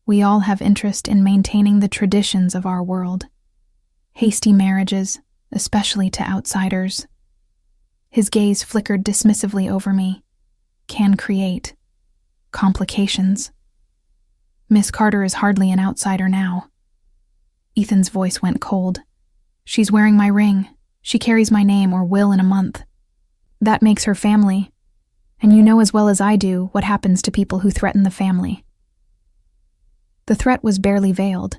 We all have interest in maintaining the traditions of our world. Hasty marriages, especially to outsiders. His gaze flickered dismissively over me. Can create complications. Miss Carter is hardly an outsider now. Ethan's voice went cold. She's wearing my ring. She carries my name or will in a month. That makes her family. And you know as well as I do what happens to people who threaten the family. The threat was barely veiled,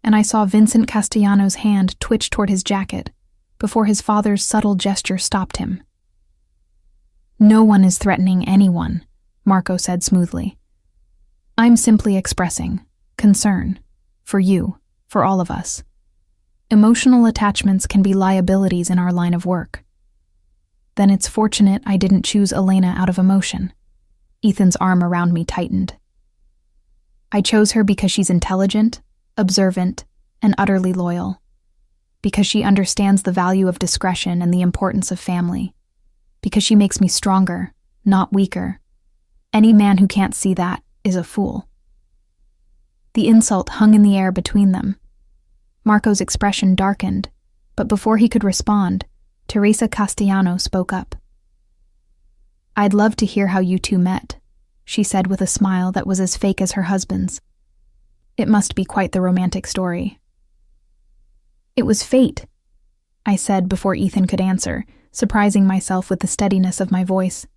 and I saw Vincent Castellanos' hand twitch toward his jacket before his father's subtle gesture stopped him. No one is threatening anyone, Marco said smoothly. I'm simply expressing concern for you, for all of us. Emotional attachments can be liabilities in our line of work. Then it's fortunate I didn't choose Elena out of emotion. Ethan's arm around me tightened. I chose her because she's intelligent, observant, and utterly loyal. Because she understands the value of discretion and the importance of family. Because she makes me stronger, not weaker. Any man who can't see that is a fool. The insult hung in the air between them. Marco's expression darkened, but before he could respond, Teresa Castellano spoke up. I'd love to hear how you two met, she said with a smile that was as fake as her husband's. It must be quite the romantic story. It was fate, I said before Ethan could answer, surprising myself with the steadiness of my voice.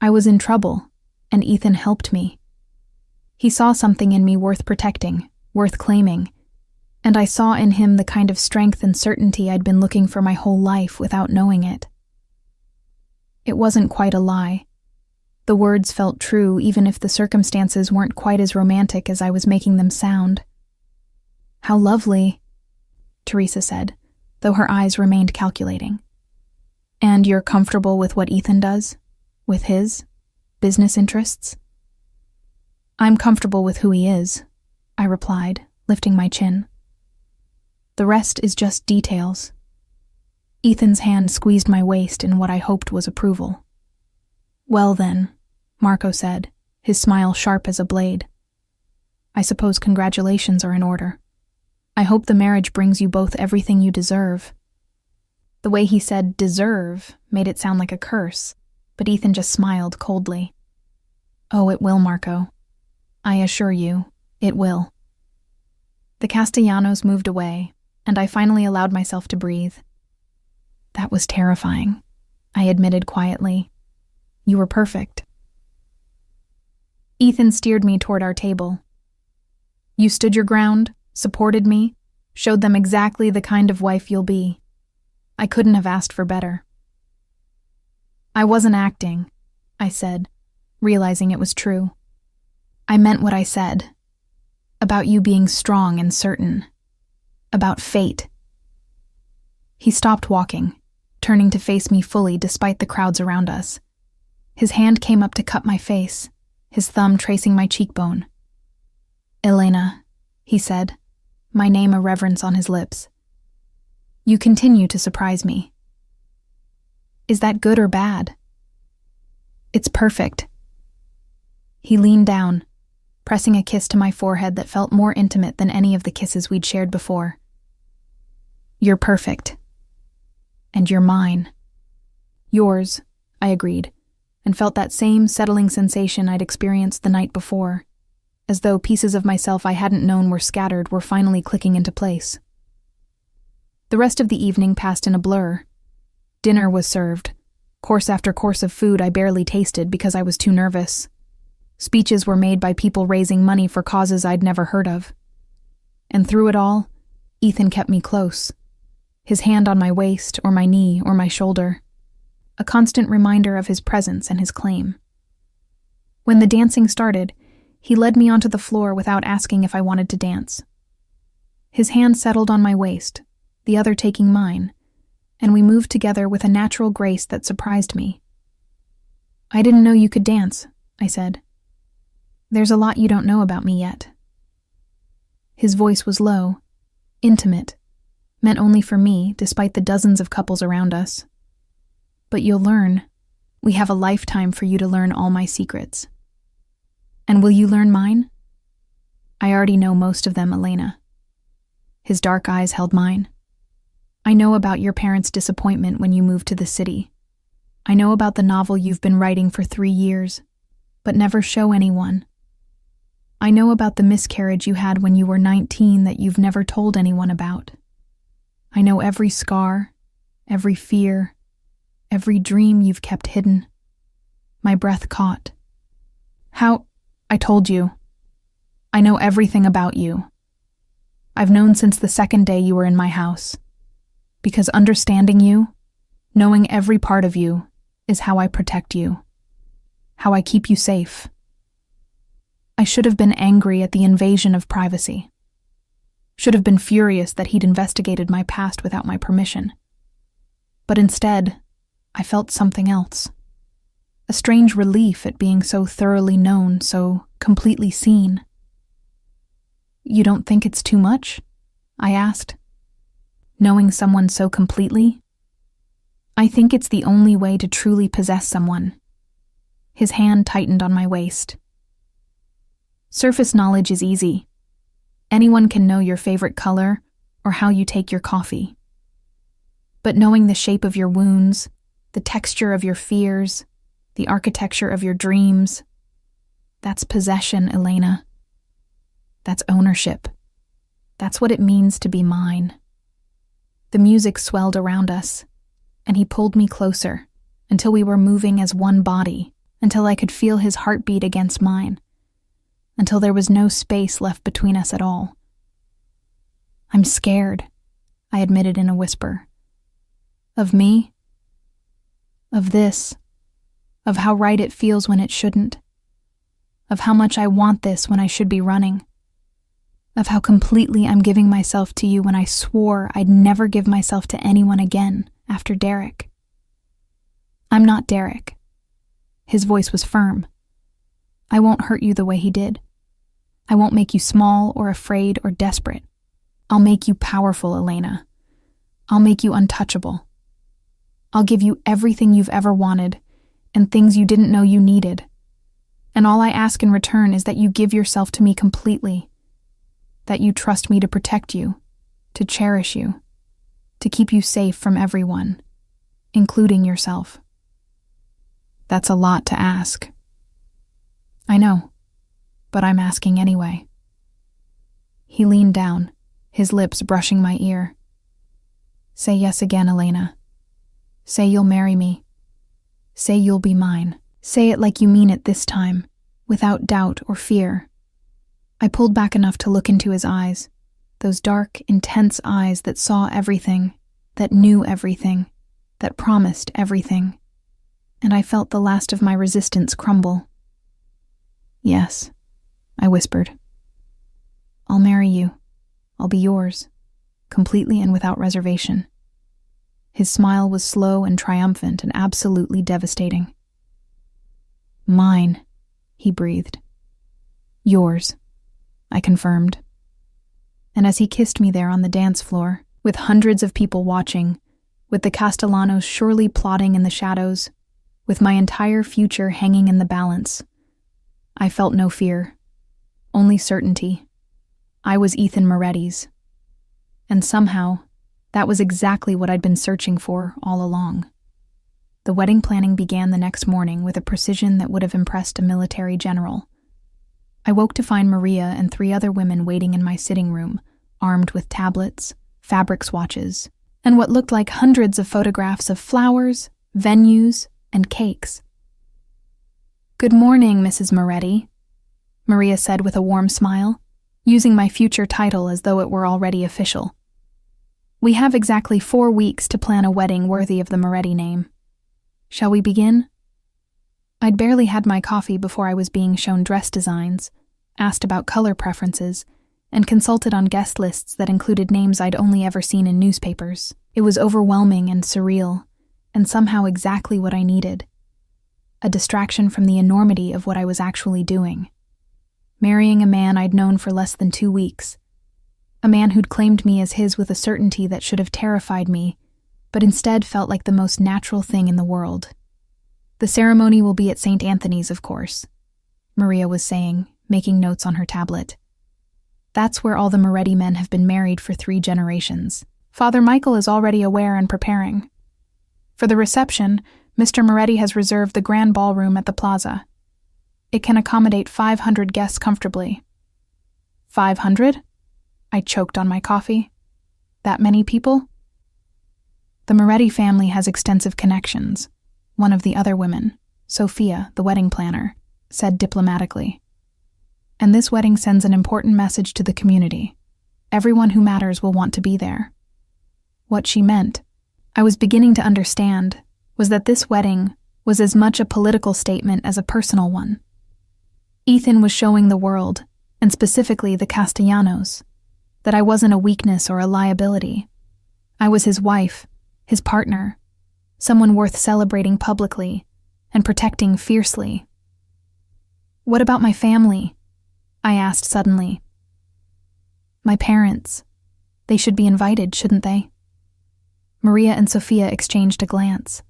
I was in trouble, and Ethan helped me. He saw something in me worth protecting, worth claiming, and I saw in him the kind of strength and certainty I'd been looking for my whole life without knowing it. It wasn't quite a lie. The words felt true even if the circumstances weren't quite as romantic as I was making them sound. How lovely, Teresa said, though her eyes remained calculating. And you're comfortable with what Ethan does? With his business interests? I'm comfortable with who he is, I replied, lifting my chin. The rest is just details. Ethan's hand squeezed my waist in what I hoped was approval. Well then, Marco said, his smile sharp as a blade. I suppose congratulations are in order. I hope the marriage brings you both everything you deserve. The way he said deserve made it sound like a curse, but Ethan just smiled coldly. Oh, it will, Marco. I assure you, it will. The Castellanos moved away, and I finally allowed myself to breathe. That was terrifying, I admitted quietly. You were perfect. Ethan steered me toward our table. You stood your ground, supported me, showed them exactly the kind of wife you'll be. I couldn't have asked for better. I wasn't acting, I said, realizing it was true. I meant what I said. About you being strong and certain. About fate. He stopped walking, turning to face me fully despite the crowds around us. His hand came up to cup my face, his thumb tracing my cheekbone. Elena, he said, my name a reverence on his lips. You continue to surprise me. Is that good or bad? It's perfect. He leaned down, pressing a kiss to my forehead that felt more intimate than any of the kisses we'd shared before. "You're perfect. And you're mine." "Yours," I agreed, and felt that same settling sensation I'd experienced the night before, as though pieces of myself I hadn't known were scattered were finally clicking into place. The rest of the evening passed in a blur. Dinner was served. Course after course of food I barely tasted because I was too nervous. Speeches were made by people raising money for causes I'd never heard of. And through it all, Ethan kept me close, his hand on my waist or my knee or my shoulder, a constant reminder of his presence and his claim. When the dancing started, he led me onto the floor without asking if I wanted to dance. His hand settled on my waist, the other taking mine, and we moved together with a natural grace that surprised me. "I didn't know you could dance," I said. "There's a lot you don't know about me yet." His voice was low, intimate, meant only for me despite the dozens of couples around us. "But you'll learn. We have a lifetime for you to learn all my secrets." "And will you learn mine?" "I already know most of them, Elena." His dark eyes held mine. "I know about your parents' disappointment when you moved to the city. I know about the novel you've been writing for 3 years, but never show anyone. I know about the miscarriage you had when you were 19 that you've never told anyone about. I know every scar, every fear, every dream you've kept hidden." My breath caught. "How? I told you. I know everything about you. I've known since the second day you were in my house. Because understanding you, knowing every part of you, is how I protect you. How I keep you safe." I should have been angry at the invasion of privacy. Should have been furious that he'd investigated my past without my permission. But instead, I felt something else. A strange relief at being so thoroughly known, so completely seen. "You don't think it's too much?" I asked. "Knowing someone so completely?" "I think it's the only way to truly possess someone." His hand tightened on my waist. "Surface knowledge is easy. Anyone can know your favorite color or how you take your coffee. But knowing the shape of your wounds, the texture of your fears, the architecture of your dreams, that's possession, Elena. That's ownership. That's what it means to be mine." The music swelled around us, and he pulled me closer until we were moving as one body, until I could feel his heartbeat against mine, until there was no space left between us at all. "I'm scared," I admitted in a whisper. "Of me? Of this? Of how right it feels when it shouldn't? Of how much I want this when I should be running? Of how completely I'm giving myself to you when I swore I'd never give myself to anyone again after Derek?" "I'm not Derek." His voice was firm. "I won't hurt you the way he did. I won't make you small or afraid or desperate. I'll make you powerful, Elena. I'll make you untouchable. I'll give you everything you've ever wanted and things you didn't know you needed. And all I ask in return is that you give yourself to me completely, that you trust me to protect you, to cherish you, to keep you safe from everyone, including yourself." "That's a lot to ask." "I know, but I'm asking anyway." He leaned down, his lips brushing my ear. "Say yes again, Elena. Say you'll marry me. Say you'll be mine. Say it like you mean it this time, without doubt or fear." I pulled back enough to look into his eyes, those dark, intense eyes that saw everything, that knew everything, that promised everything, and I felt the last of my resistance crumble. "Yes," I whispered. "I'll marry you. I'll be yours, completely and without reservation." His smile was slow and triumphant and absolutely devastating. "Mine," he breathed. "Yours," I confirmed. And as he kissed me there on the dance floor, with hundreds of people watching, with the Castellanos surely plotting in the shadows, with my entire future hanging in the balance, I felt no fear, only certainty. I was Ethan Moretti's. And somehow, that was exactly what I'd been searching for all along. The wedding planning began the next morning with a precision that would have impressed a military general. I woke to find Maria and 3 other women waiting in my sitting room, armed with tablets, fabric swatches, and what looked like hundreds of photographs of flowers, venues, and cakes. "Good morning, Mrs. Moretti," Maria said with a warm smile, using my future title as though it were already official. "We have exactly 4 weeks to plan a wedding worthy of the Moretti name. Shall we begin?" I'd barely had my coffee before I was being shown dress designs, asked about color preferences, and consulted on guest lists that included names I'd only ever seen in newspapers. It was overwhelming and surreal, and somehow exactly what I needed. A distraction from the enormity of what I was actually doing. Marrying a man I'd known for less than 2 weeks. A man who'd claimed me as his with a certainty that should have terrified me, but instead felt like the most natural thing in the world. "The ceremony will be at St. Anthony's, of course," Maria was saying, making notes on her tablet. "That's where all the Moretti men have been married for 3 generations. Father Michael is already aware and preparing. For the reception, Mr. Moretti has reserved the grand ballroom at the plaza. It can accommodate 500 guests comfortably." 500? I choked on my coffee. That many people? "The Moretti family has extensive connections," one of the other women, Sophia, the wedding planner, said diplomatically. "And this wedding sends an important message to the community. Everyone who matters will want to be there." What she meant, I was beginning to understand, was that this wedding was as much a political statement as a personal one. Ethan was showing the world, and specifically the Castellanos, that I wasn't a weakness or a liability. I was his wife, his partner, someone worth celebrating publicly and protecting fiercely. "What about my family?" I asked suddenly. "My parents. They should be invited, shouldn't they?" Maria and Sophia exchanged a glance.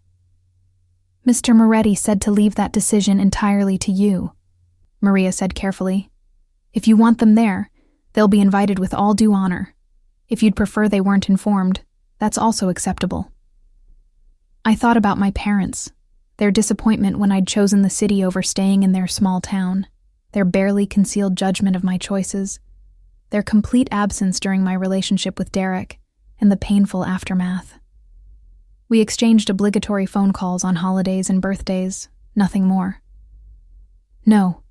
"Mr. Moretti said to leave that decision entirely to you," Maria said carefully. "If you want them there, they'll be invited with all due honor. If you'd prefer they weren't informed, that's also acceptable." I thought about my parents, their disappointment when I'd chosen the city over staying in their small town, their barely concealed judgment of my choices, their complete absence during my relationship with Derek, and the painful aftermath. We exchanged obligatory phone calls on holidays and birthdays, nothing more. "No,"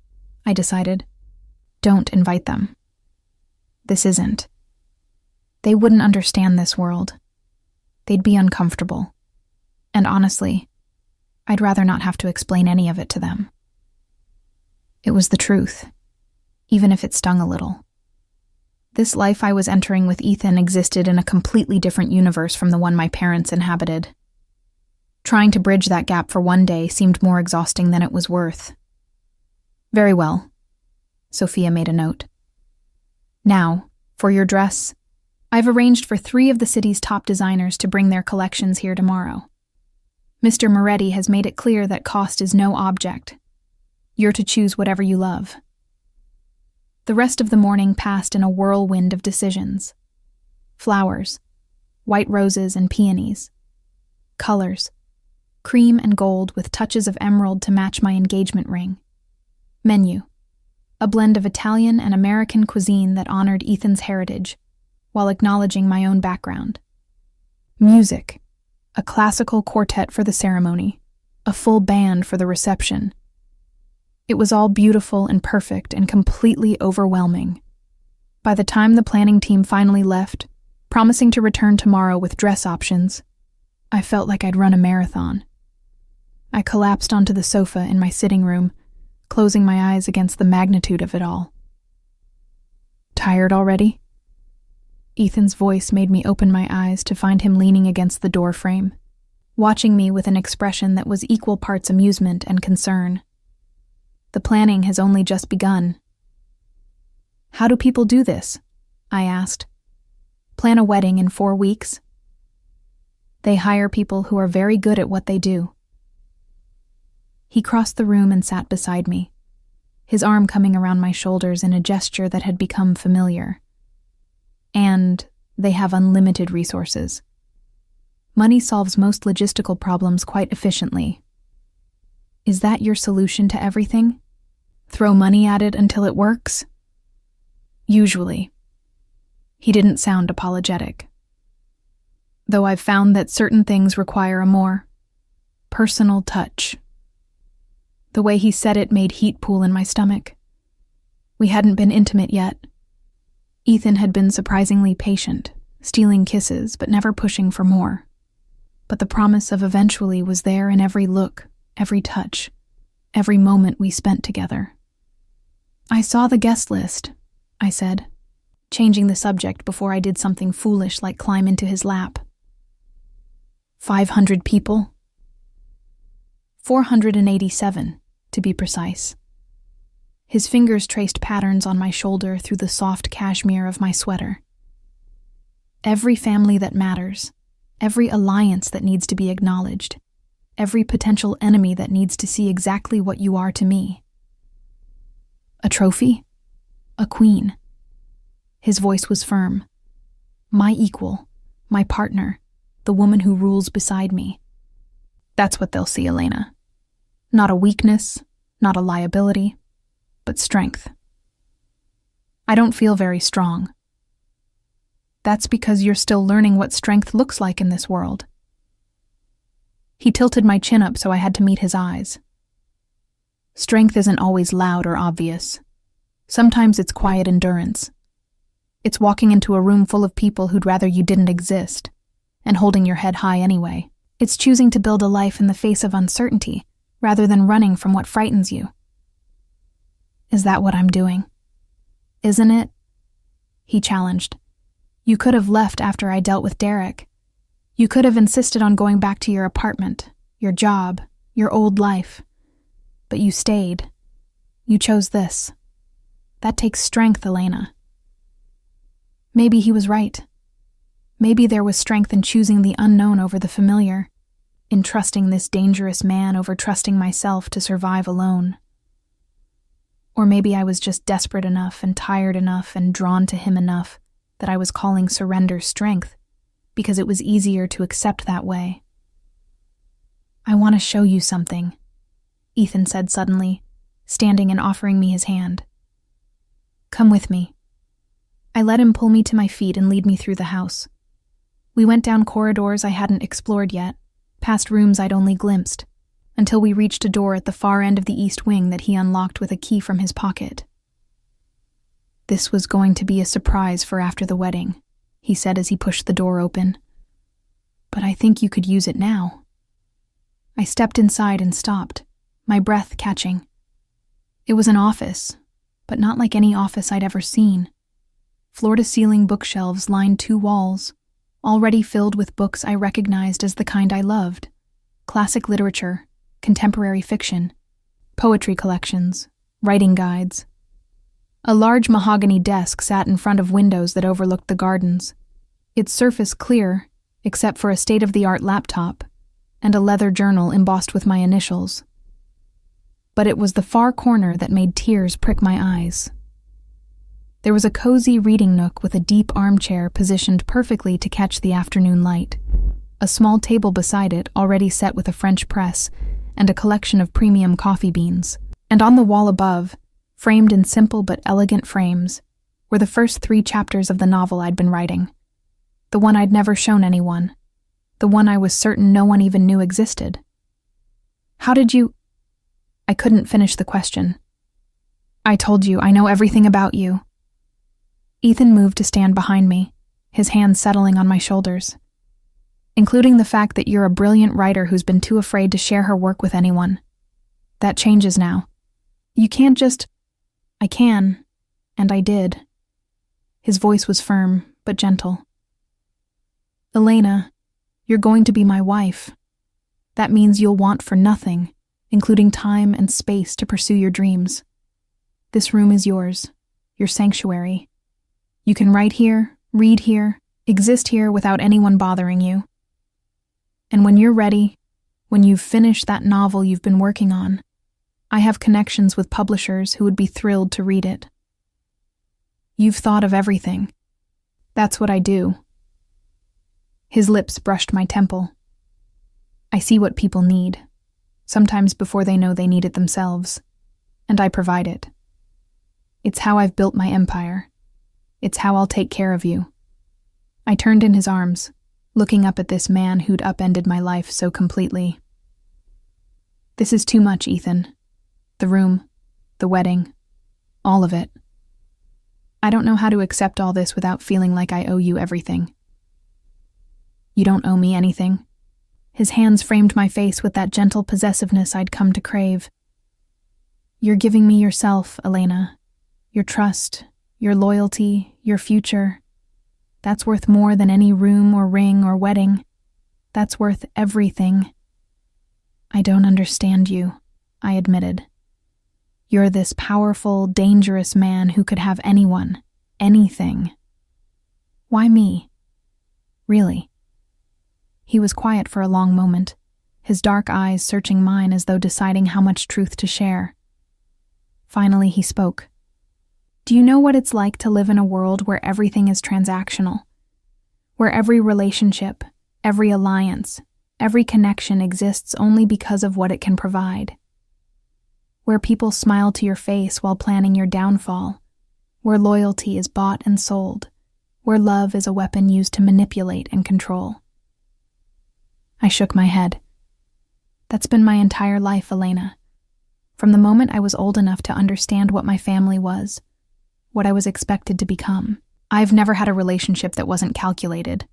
I decided. "Don't invite them. This isn't. They wouldn't understand this world. They'd be uncomfortable. And honestly, I'd rather not have to explain any of it to them." It was the truth, even if it stung a little. This life I was entering with Ethan existed in a completely different universe from the one my parents inhabited. Trying to bridge that gap for one day seemed more exhausting than it was worth. "Very well," Sophia made a note. "Now, for your dress, I've arranged for 3 of the city's top designers to bring their collections here tomorrow. Mr. Moretti has made it clear that cost is no object. You're to choose whatever you love." The rest of the morning passed in a whirlwind of decisions. Flowers, white roses and peonies. Colors, cream and gold with touches of emerald to match my engagement ring. Menu, a blend of Italian and American cuisine that honored Ethan's heritage, while acknowledging my own background. Music, a classical quartet for the ceremony, a full band for the reception. It was all beautiful and perfect and completely overwhelming. By the time the planning team finally left, promising to return tomorrow with dress options, I felt like I'd run a marathon. I collapsed onto the sofa in my sitting room, closing my eyes against the magnitude of it all. "Tired already?" Ethan's voice made me open my eyes to find him leaning against the door frame, watching me with an expression that was equal parts amusement and concern. "The planning has only just begun." "How do people do this?" I asked. "Plan a wedding in 4 weeks?" "They hire people who are very good at what they do." He crossed the room and sat beside me, his arm coming around my shoulders in a gesture that had become familiar. And they have unlimited resources. Money solves most logistical problems quite efficiently. Is that your solution to everything? Throw money at it until it works? Usually. He didn't sound apologetic. Though I've found that certain things require a more personal touch. The way he said it made heat pool in my stomach. We hadn't been intimate yet. Ethan had been surprisingly patient, stealing kisses but never pushing for more. But the promise of eventually was there in every look, every touch, every moment we spent together. I saw the guest list, I said, changing the subject before I did something foolish like climb into his lap. 500 people? 487, to be precise. His fingers traced patterns on my shoulder through the soft cashmere of my sweater. Every family that matters, every alliance that needs to be acknowledged, every potential enemy that needs to see exactly what you are to me. A trophy? A queen. His voice was firm. My equal, my partner, the woman who rules beside me. That's what they'll see, Elena. Not a weakness, not a liability, but strength. I don't feel very strong. That's because you're still learning what strength looks like in this world. He tilted my chin up so I had to meet his eyes. Strength isn't always loud or obvious. Sometimes it's quiet endurance. It's walking into a room full of people who'd rather you didn't exist, and holding your head high anyway. It's choosing to build a life in the face of uncertainty, rather than running from what frightens you. Is that what I'm doing? Isn't it? He challenged. You could have left after I dealt with Derek. You could have insisted on going back to your apartment, your job, your old life. But you stayed. You chose this. That takes strength, Elena. Maybe he was right. Maybe there was strength in choosing the unknown over the familiar, in trusting this dangerous man over trusting myself to survive alone. Or maybe I was just desperate enough and tired enough and drawn to him enough that I was calling surrender strength, because it was easier to accept that way. I want to show you something, Ethan said suddenly, standing and offering me his hand. Come with me. I let him pull me to my feet and lead me through the house. We went down corridors I hadn't explored yet, past rooms I'd only glimpsed, until we reached a door at the far end of the east wing that he unlocked with a key from his pocket. This was going to be a surprise for after the wedding, he said as he pushed the door open. But I think you could use it now. I stepped inside and stopped, my breath catching. It was an office, but not like any office I'd ever seen. Floor-to-ceiling bookshelves lined 2 walls, already filled with books I recognized as the kind I loved. Classic literature, contemporary fiction, poetry collections, writing guides. A large mahogany desk sat in front of windows that overlooked the gardens, its surface clear, except for a state-of-the-art laptop, and a leather journal embossed with my initials. But it was the far corner that made tears prick my eyes. There was a cozy reading nook with a deep armchair positioned perfectly to catch the afternoon light, a small table beside it already set with a French press, and a collection of premium coffee beans. And on the wall above, framed in simple but elegant frames, were the first 3 chapters of the novel I'd been writing. The one I'd never shown anyone. The one I was certain no one even knew existed. How did you... I couldn't finish the question. I told you, I know everything about you. Ethan moved to stand behind me, his hands settling on my shoulders. Including the fact that you're a brilliant writer who's been too afraid to share her work with anyone. That changes now. You can't just... I can, and I did. His voice was firm, but gentle. Elena, you're going to be my wife. That means you'll want for nothing, including time and space to pursue your dreams. This room is yours, your sanctuary. You can write here, read here, exist here without anyone bothering you. And when you're ready, when you've finished that novel you've been working on, I have connections with publishers who would be thrilled to read it. You've thought of everything. That's what I do. His lips brushed my temple. I see what people need, sometimes before they know they need it themselves, and I provide it. It's how I've built my empire. It's how I'll take care of you. I turned in his arms, looking up at this man who'd upended my life so completely. This is too much, Ethan. The room, the wedding, all of it. I don't know how to accept all this without feeling like I owe you everything. You don't owe me anything. His hands framed my face with that gentle possessiveness I'd come to crave. You're giving me yourself, Elena. Your trust, your loyalty, your future. That's worth more than any room or ring or wedding. That's worth everything. I don't understand you, I admitted. You're this powerful, dangerous man who could have anyone, anything. Why me? Really? He was quiet for a long moment, his dark eyes searching mine as though deciding how much truth to share. Finally, he spoke. Do you know what it's like to live in a world where everything is transactional? Where every relationship, every alliance, every connection exists only because of what it can provide? Where people smile to your face while planning your downfall? Where loyalty is bought and sold? Where love is a weapon used to manipulate and control? I shook my head. That's been my entire life, Elena. From the moment I was old enough to understand what my family was, what I was expected to become. I've never had a relationship that wasn't calculated.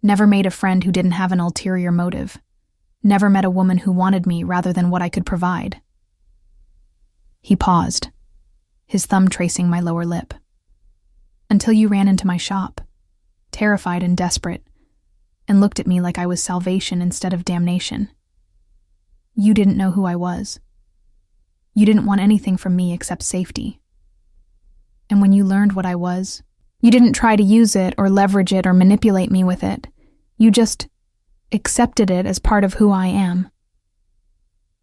Never made a friend who didn't have an ulterior motive. Never met a woman who wanted me rather than what I could provide. He paused, his thumb tracing my lower lip. Until you ran into my shop, terrified and desperate, and looked at me like I was salvation instead of damnation. You didn't know who I was. You didn't want anything from me except safety. And when you learned what I was, you didn't try to use it or leverage it or manipulate me with it. You just accepted it as part of who I am.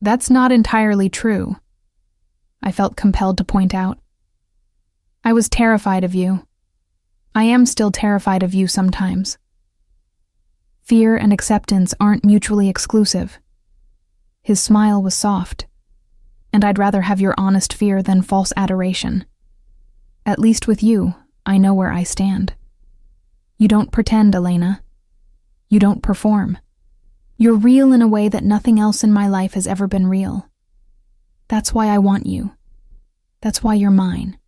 That's not entirely true, I felt compelled to point out. I was terrified of you. I am still terrified of you sometimes. Fear and acceptance aren't mutually exclusive. His smile was soft, and I'd rather have your honest fear than false adoration. At least with you, I know where I stand. You don't pretend, Elena. You don't perform. You're real in a way that nothing else in my life has ever been real. That's why I want you. That's why you're mine.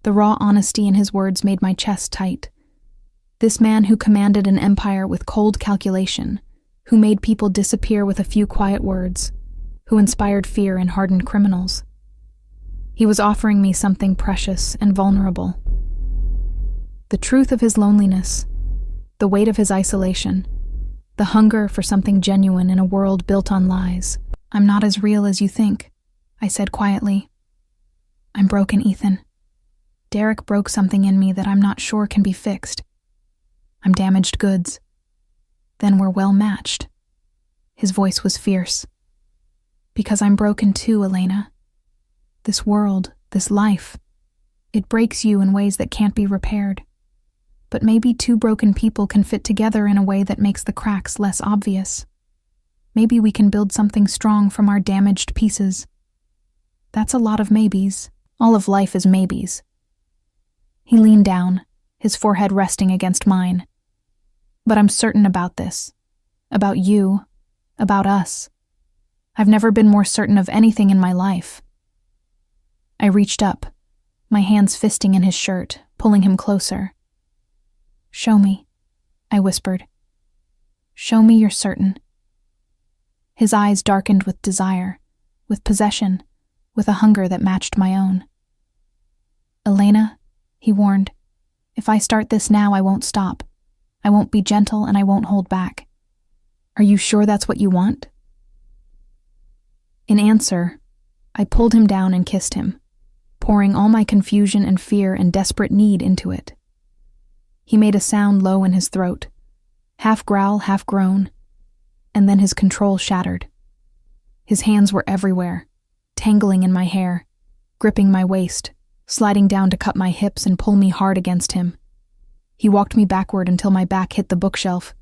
The raw honesty in his words made my chest tight. This man who commanded an empire with cold calculation, who made people disappear with a few quiet words, who inspired fear in hardened criminals. He was offering me something precious and vulnerable. The truth of his loneliness, the weight of his isolation, the hunger for something genuine in a world built on lies. I'm not as real as you think, I said quietly. I'm broken, Ethan. Derek broke something in me that I'm not sure can be fixed. I'm damaged goods. Then we're well matched. His voice was fierce. Because I'm broken too, Elena. This world, this life, it breaks you in ways that can't be repaired. But maybe two broken people can fit together in a way that makes the cracks less obvious. Maybe we can build something strong from our damaged pieces. That's a lot of maybes. All of life is maybes. He leaned down, his forehead resting against mine. But I'm certain about this. About you. About us. I've never been more certain of anything in my life. I reached up, my hands fisting in his shirt, pulling him closer. Show me, I whispered. Show me you're certain. His eyes darkened with desire, with possession, with a hunger that matched my own. Elena, he warned, if I start this now, I won't stop. I won't be gentle and I won't hold back. Are you sure that's what you want? In answer, I pulled him down and kissed him, pouring all my confusion and fear and desperate need into it. He made a sound low in his throat, half growl, half groan, and then his control shattered. His hands were everywhere, tangling in my hair, gripping my waist, sliding down to cut my hips and pull me hard against him. He walked me backward until my back hit the bookshelf,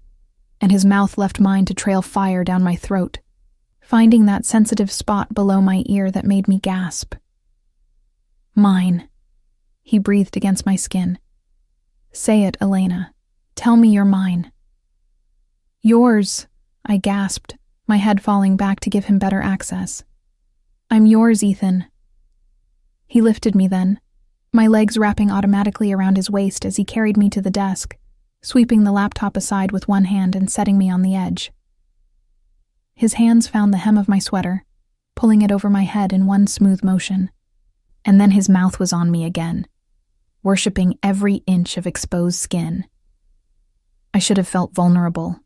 and his mouth left mine to trail fire down my throat, finding that sensitive spot below my ear that made me gasp. Mine, he breathed against my skin. Say it, Elena. Tell me you're mine. Yours, I gasped, my head falling back to give him better access. I'm yours, Ethan. He lifted me then, my legs wrapping automatically around his waist as he carried me to the desk, sweeping the laptop aside with one hand and setting me on the edge. His hands found the hem of my sweater, pulling it over my head in one smooth motion. And then his mouth was on me again, worshipping every inch of exposed skin. I should have felt vulnerable,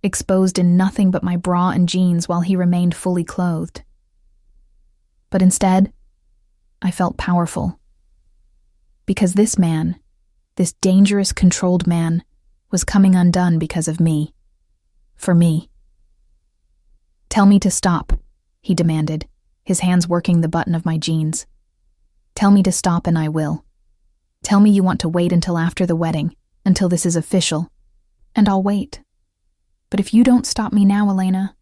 exposed in nothing but my bra and jeans while he remained fully clothed. But instead, I felt powerful. Because this man, this dangerous, controlled man, was coming undone because of me. For me. Tell me to stop, he demanded, his hands working the button of my jeans. Tell me to stop and I will. Tell me you want to wait until after the wedding, until this is official, and I'll wait. But if you don't stop me now, Elena,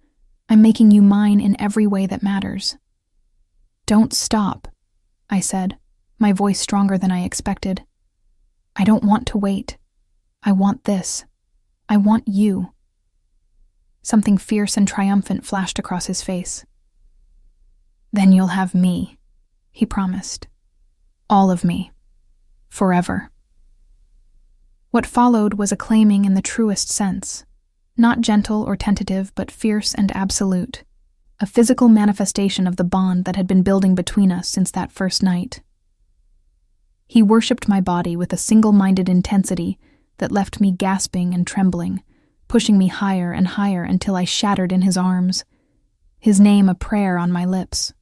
I'm making you mine in every way that matters. Don't stop, I said, my voice stronger than I expected. I don't want to wait. I want this. I want you. Something fierce and triumphant flashed across his face. Then you'll have me, he promised. All of me. Forever. What followed was a claiming in the truest sense, not gentle or tentative, but fierce and absolute, a physical manifestation of the bond that had been building between us since that first night. He worshipped my body with a single-minded intensity that left me gasping and trembling, pushing me higher and higher until I shattered in his arms, his name a prayer on my lips.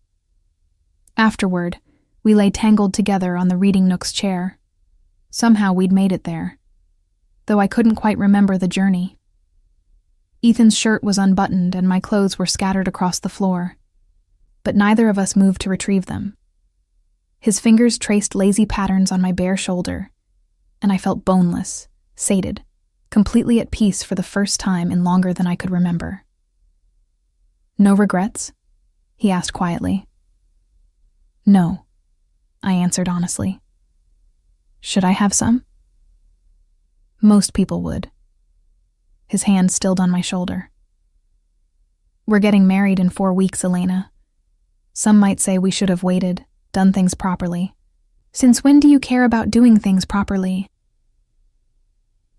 Afterward, we lay tangled together on the reading nook's chair. Somehow we'd made it there, though I couldn't quite remember the journey. Ethan's shirt was unbuttoned and my clothes were scattered across the floor, but neither of us moved to retrieve them. His fingers traced lazy patterns on my bare shoulder, and I felt boneless, sated, completely at peace for the first time in longer than I could remember. No regrets? He asked quietly. No, I answered honestly. Should I have some? Most people would. His hand stilled on my shoulder. We're getting married in 4 weeks, Elena. Some might say we should have waited, done things properly. Since when do you care about doing things properly?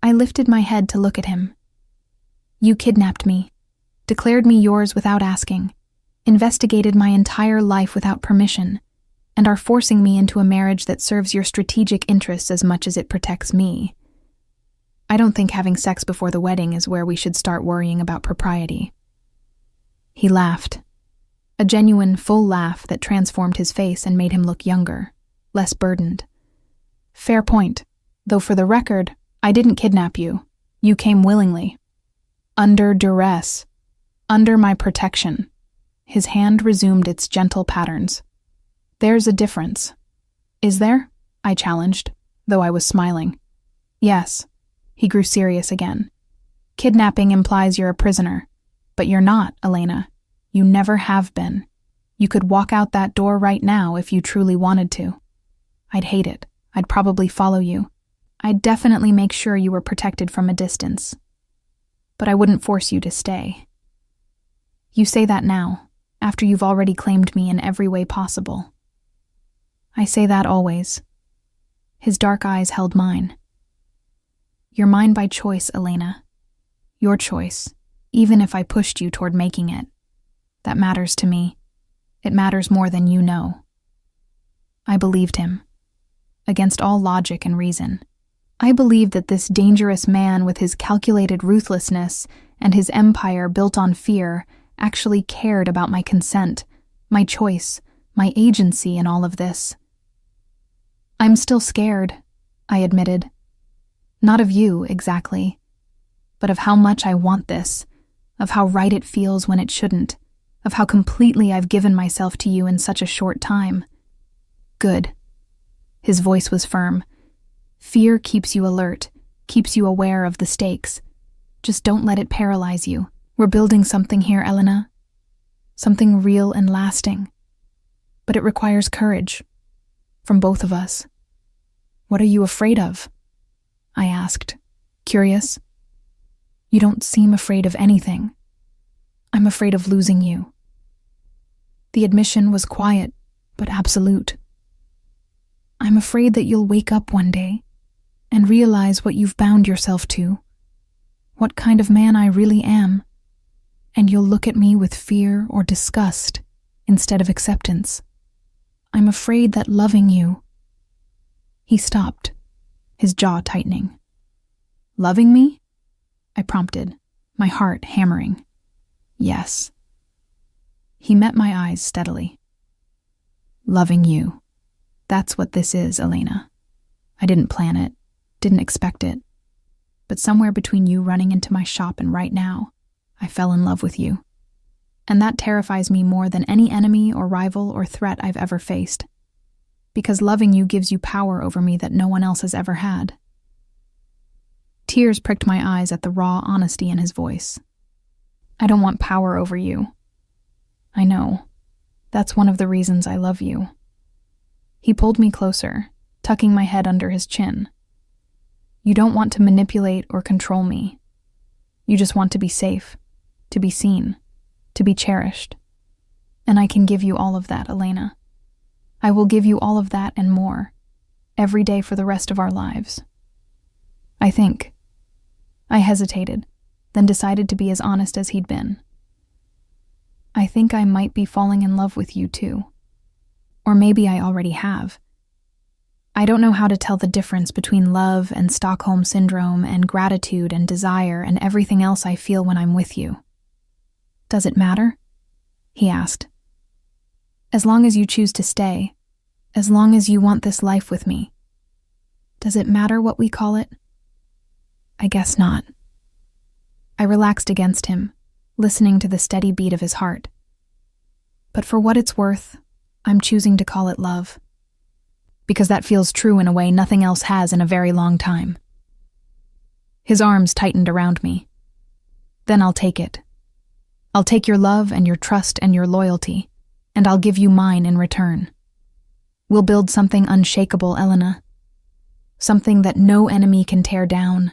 I lifted my head to look at him. You kidnapped me, declared me yours without asking, investigated my entire life without permission, and are forcing me into a marriage that serves your strategic interests as much as it protects me. I don't think having sex before the wedding is where we should start worrying about propriety. He laughed, a genuine, full laugh that transformed his face and made him look younger, less burdened. Fair point, though for the record, I didn't kidnap you. You came willingly. Under duress. Under my protection. His hand resumed its gentle patterns. There's a difference. Is there? I challenged, though I was smiling. Yes. He grew serious again. Kidnapping implies you're a prisoner, but you're not, Elena. You never have been. You could walk out that door right now if you truly wanted to. I'd hate it. I'd probably follow you. I'd definitely make sure you were protected from a distance. But I wouldn't force you to stay. You say that now, after you've already claimed me in every way possible. I say that always. His dark eyes held mine. You're mine by choice, Elena. Your choice, even if I pushed you toward making it. That matters to me. It matters more than you know. I believed him, against all logic and reason. I believed that this dangerous man with his calculated ruthlessness and his empire built on fear actually cared about my consent, my choice, my agency in all of this. I'm still scared, I admitted. Not of you, exactly, but of how much I want this, of how right it feels when it shouldn't, of how completely I've given myself to you in such a short time. Good. His voice was firm. Fear keeps you alert, keeps you aware of the stakes. Just don't let it paralyze you. We're building something here, Elena. Something real and lasting. But it requires courage. From both of us. What are you afraid of? I asked, curious. You don't seem afraid of anything. I'm afraid of losing you. The admission was quiet, but absolute. I'm afraid that you'll wake up one day and realize what you've bound yourself to, what kind of man I really am, and you'll look at me with fear or disgust instead of acceptance. I'm afraid that loving you... He stopped, his jaw tightening. Loving me? I prompted, my heart hammering. Yes. He met my eyes steadily. Loving you. That's what this is, Elena. I didn't plan it, didn't expect it. But somewhere between you running into my shop and right now, I fell in love with you. And that terrifies me more than any enemy or rival or threat I've ever faced. Because loving you gives you power over me that no one else has ever had. Tears pricked my eyes at the raw honesty in his voice. I don't want power over you. I know. That's one of the reasons I love you. He pulled me closer, tucking my head under his chin. You don't want to manipulate or control me. You just want to be safe, to be seen, to be cherished. And I can give you all of that, Elena. I will give you all of that and more, every day for the rest of our lives. I think. I hesitated, then decided to be as honest as he'd been. I think I might be falling in love with you too. Or maybe I already have. I don't know how to tell the difference between love and Stockholm Syndrome and gratitude and desire and everything else I feel when I'm with you. Does it matter? He asked. As long as you choose to stay, as long as you want this life with me, does it matter what we call it? I guess not. I relaxed against him, listening to the steady beat of his heart. But for what it's worth, I'm choosing to call it love. Because that feels true in a way nothing else has in a very long time. His arms tightened around me. Then I'll take it. I'll take your love and your trust and your loyalty, and I'll give you mine in return. We'll build something unshakable, Elena. Something that no enemy can tear down,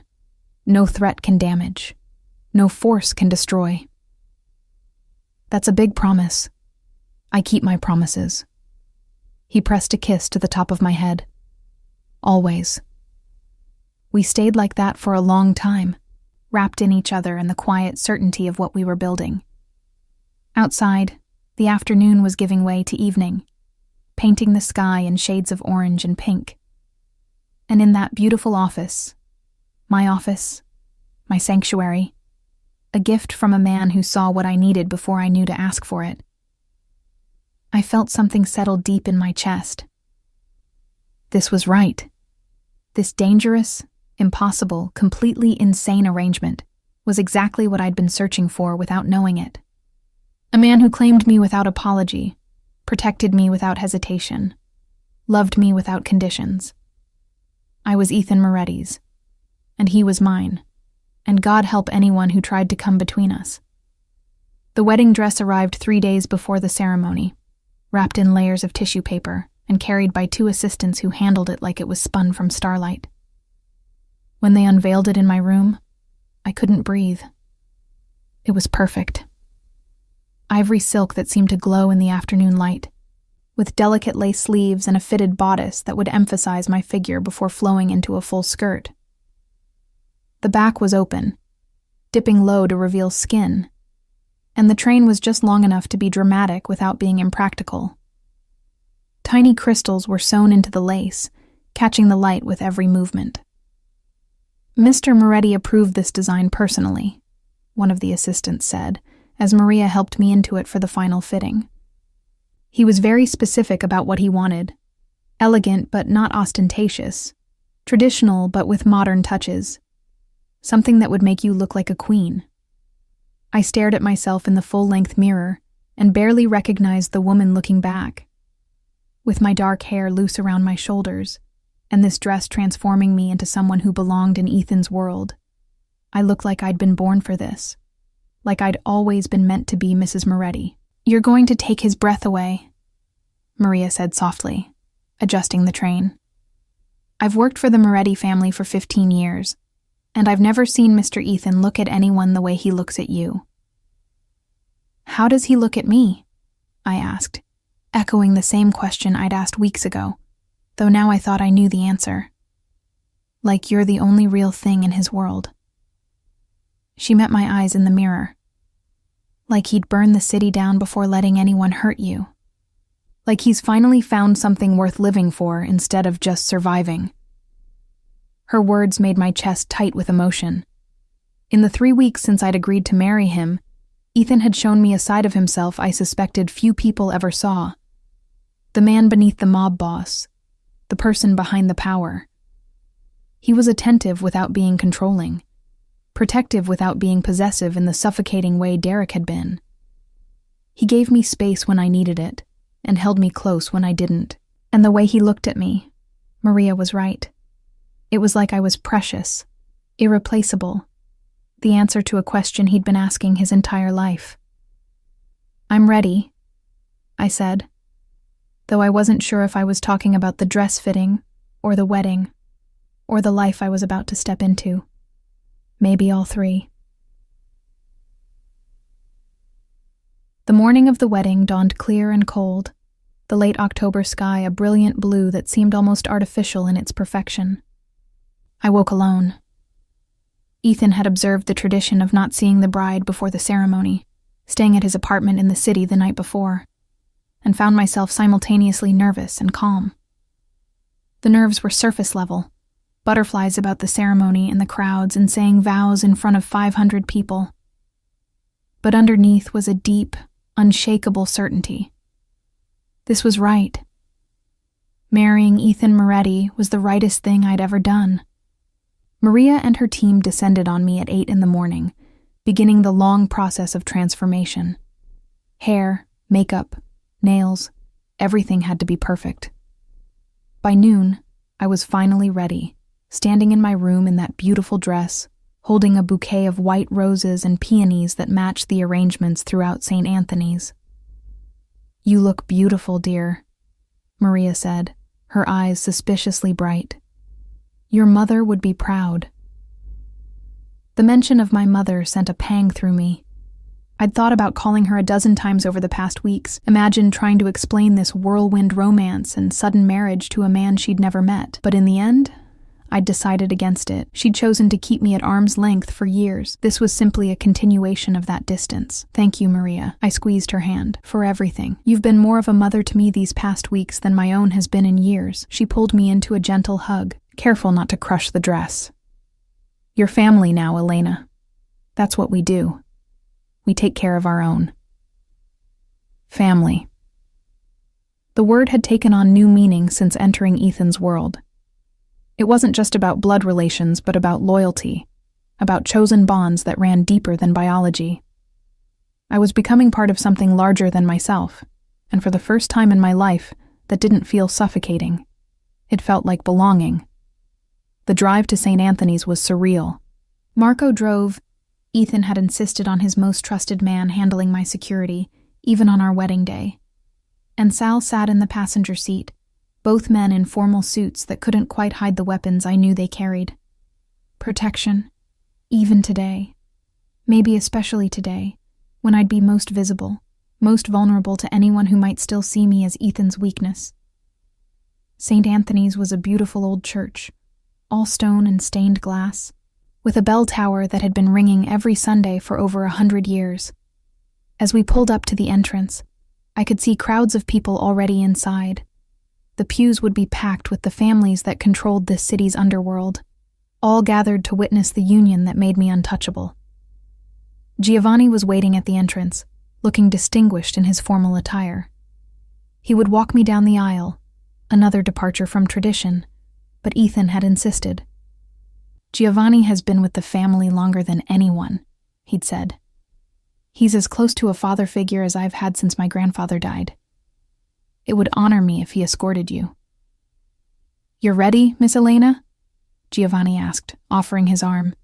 no threat can damage, no force can destroy. That's a big promise. I keep my promises. He pressed a kiss to the top of my head. Always. We stayed like that for a long time, wrapped in each other in the quiet certainty of what we were building. Outside, the afternoon was giving way to evening, painting the sky in shades of orange and pink. And in that beautiful office, my sanctuary, a gift from a man who saw what I needed before I knew to ask for it, I felt something settle deep in my chest. This was right. This dangerous, impossible, completely insane arrangement was exactly what I'd been searching for without knowing it. A man who claimed me without apology, protected me without hesitation, loved me without conditions. I was Ethan Moretti's, and he was mine, and God help anyone who tried to come between us. The wedding dress arrived 3 days before the ceremony, wrapped in layers of tissue paper and carried by 2 assistants who handled it like it was spun from starlight. When they unveiled it in my room, I couldn't breathe. It was perfect. Ivory silk that seemed to glow in the afternoon light, with delicate lace sleeves and a fitted bodice that would emphasize my figure before flowing into a full skirt. The back was open, dipping low to reveal skin, and the train was just long enough to be dramatic without being impractical. Tiny crystals were sewn into the lace, catching the light with every movement. Mr. Moretti approved this design personally, one of the assistants said, as Maria helped me into it for the final fitting. He was very specific about what he wanted. Elegant but not ostentatious. Traditional but with modern touches. Something that would make you look like a queen. I stared at myself in the full-length mirror and barely recognized the woman looking back. With my dark hair loose around my shoulders, and this dress transforming me into someone who belonged in Ethan's world, I looked like I'd been born for this, like I'd always been meant to be Mrs. Moretti. "You're going to take his breath away," Maria said softly, adjusting the train. "I've worked for the Moretti family for 15 years, and I've never seen Mr. Ethan look at anyone the way he looks at you." "How does he look at me?" I asked, echoing the same question I'd asked weeks ago, though now I thought I knew the answer. "Like you're the only real thing in his world." She met my eyes in the mirror. "Like he'd burn the city down before letting anyone hurt you. Like he's finally found something worth living for instead of just surviving." Her words made my chest tight with emotion. In the 3 weeks since I'd agreed to marry him, Ethan had shown me a side of himself I suspected few people ever saw. The man beneath the mob boss, the person behind the power. He was attentive without being controlling, protective without being possessive in the suffocating way Derek had been. He gave me space when I needed it, and held me close when I didn't. And the way he looked at me, Maria was right. It was like I was precious, irreplaceable, the answer to a question he'd been asking his entire life. "I'm ready," I said, though I wasn't sure if I was talking about the dress fitting, or the wedding, or the life I was about to step into. Maybe all three. The morning of the wedding dawned clear and cold, the late October sky a brilliant blue that seemed almost artificial in its perfection. I woke alone. Ethan had observed the tradition of not seeing the bride before the ceremony, staying at his apartment in the city the night before, and found myself simultaneously nervous and calm. The nerves were surface level, butterflies about the ceremony and the crowds and saying vows in front of 500 people. But underneath was a deep, unshakable certainty. This was right. Marrying Ethan Moretti was the rightest thing I'd ever done. Maria and her team descended on me at 8 in the morning, beginning the long process of transformation. Hair, makeup, nails, everything had to be perfect. By noon, I was finally ready, standing in my room in that beautiful dress, holding a bouquet of white roses and peonies that matched the arrangements throughout St. Anthony's. "You look beautiful, dear," Maria said, her eyes suspiciously bright. "Your mother would be proud." The mention of my mother sent a pang through me. I'd thought about calling her a dozen times over the past weeks, imagined trying to explain this whirlwind romance and sudden marriage to a man she'd never met. But in the end, I'd decided against it. She'd chosen to keep me at arm's length for years. This was simply a continuation of that distance. "Thank you, Maria." I squeezed her hand. "For everything. You've been more of a mother to me these past weeks than my own has been in years." She pulled me into a gentle hug, careful not to crush the dress. "You're family now, Elena. That's what we do. We take care of our own." Family. The word had taken on new meaning since entering Ethan's world. It wasn't just about blood relations, but about loyalty, about chosen bonds that ran deeper than biology. I was becoming part of something larger than myself, and for the first time in my life, that didn't feel suffocating. It felt like belonging. The drive to St. Anthony's was surreal. Marco drove. Ethan had insisted on his most trusted man handling my security, even on our wedding day. And Sal sat in the passenger seat, both men in formal suits that couldn't quite hide the weapons I knew they carried. Protection, even today. Maybe especially today, when I'd be most visible, most vulnerable to anyone who might still see me as Ethan's weakness. St. Anthony's was a beautiful old church, all stone and stained glass, with a bell tower that had been ringing every Sunday for over 100 years. As we pulled up to the entrance, I could see crowds of people already inside. The pews would be packed with the families that controlled this city's underworld, all gathered to witness the union that made me untouchable. Giovanni was waiting at the entrance, looking distinguished in his formal attire. He would walk me down the aisle, another departure from tradition, but Ethan had insisted. "Giovanni has been with the family longer than anyone," he'd said. He's as close to a father figure as I've had since my grandfather died. It would honor me if he escorted you." "You're ready, Miss Elena?" Giovanni asked, offering his arm.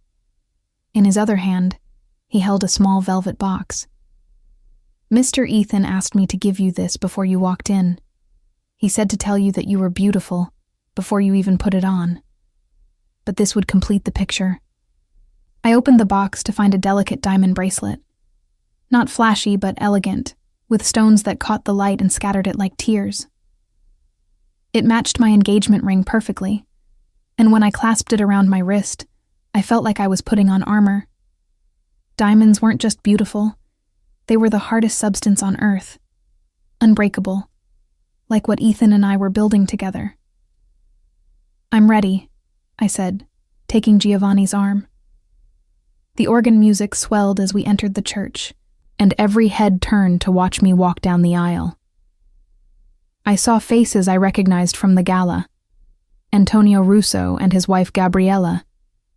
In his other hand, he held a small velvet box. "Mr. Ethan asked me to give you this before you walked in. He said to tell you that you were beautiful before you even put it on. But this would complete the picture." I opened the box to find a delicate diamond bracelet. Not flashy, but elegant, with stones that caught the light and scattered it like tears. It matched my engagement ring perfectly, and when I clasped it around my wrist, I felt like I was putting on armor. Diamonds weren't just beautiful, they were the hardest substance on earth. Unbreakable, like what Ethan and I were building together. "I'm ready," I said, taking Giovanni's arm. The organ music swelled as we entered the church, and every head turned to watch me walk down the aisle. I saw faces I recognized from the gala. Antonio Russo and his wife Gabriella,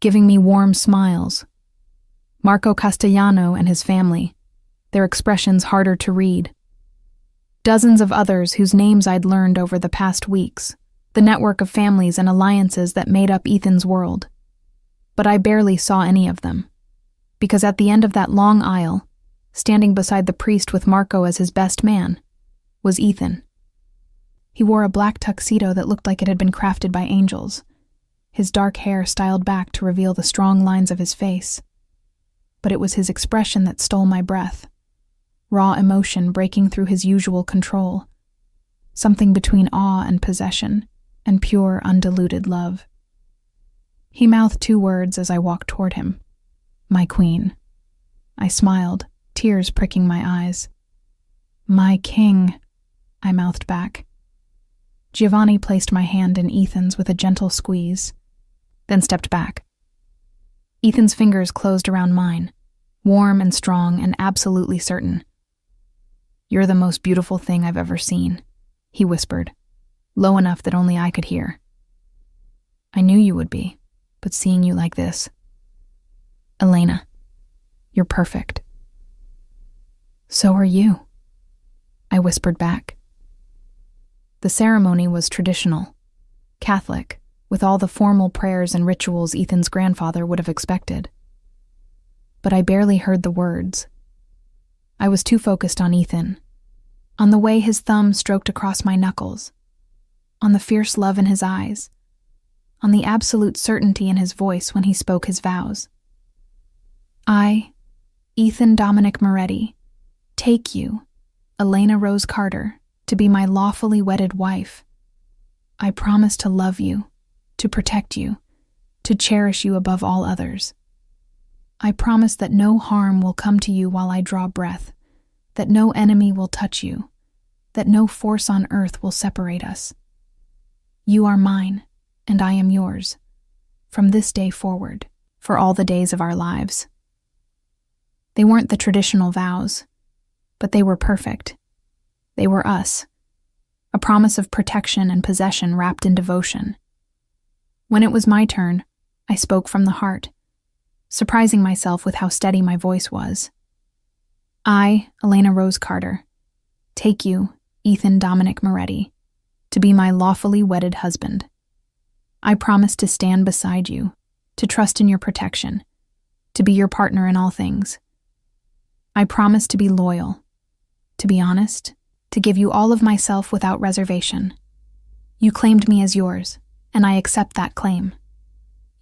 giving me warm smiles. Marco Castellano and his family, their expressions harder to read. Dozens of others whose names I'd learned over the past weeks, the network of families and alliances that made up Ethan's world. But I barely saw any of them, because at the end of that long aisle, standing beside the priest with Marco as his best man, was Ethan. He wore a black tuxedo that looked like it had been crafted by angels, his dark hair styled back to reveal the strong lines of his face. But it was his expression that stole my breath, raw emotion breaking through his usual control, something between awe and possession, and pure, undiluted love. He mouthed 2 words as I walked toward him. "My queen." I smiled, tears pricking my eyes. "My king," I mouthed back. Giovanni placed my hand in Ethan's with a gentle squeeze, then stepped back. Ethan's fingers closed around mine, warm and strong and absolutely certain. "You're the most beautiful thing I've ever seen," he whispered, low enough that only I could hear. "I knew you would be, but seeing you like this... Elena, you're perfect." "So are you," I whispered back. The ceremony was traditional, Catholic, with all the formal prayers and rituals Ethan's grandfather would have expected. But I barely heard the words. I was too focused on Ethan, on the way his thumb stroked across my knuckles, on the fierce love in his eyes, on the absolute certainty in his voice when he spoke his vows. "I, Ethan Dominic Moretti, take you, Elena Rose Carter, to be my lawfully wedded wife. I promise to love you, to protect you, to cherish you above all others. I promise that no harm will come to you while I draw breath, that no enemy will touch you, that no force on earth will separate us. You are mine, and I am yours, from this day forward, for all the days of our lives." They weren't the traditional vows, but they were perfect. They were us, a promise of protection and possession wrapped in devotion. When it was my turn, I spoke from the heart, surprising myself with how steady my voice was. "I, Elena Rose Carter, take you, Ethan Dominic Moretti, to be my lawfully wedded husband. I promise to stand beside you, to trust in your protection, to be your partner in all things. I promise to be loyal, to be honest, to give you all of myself without reservation. You claimed me as yours, and I accept that claim.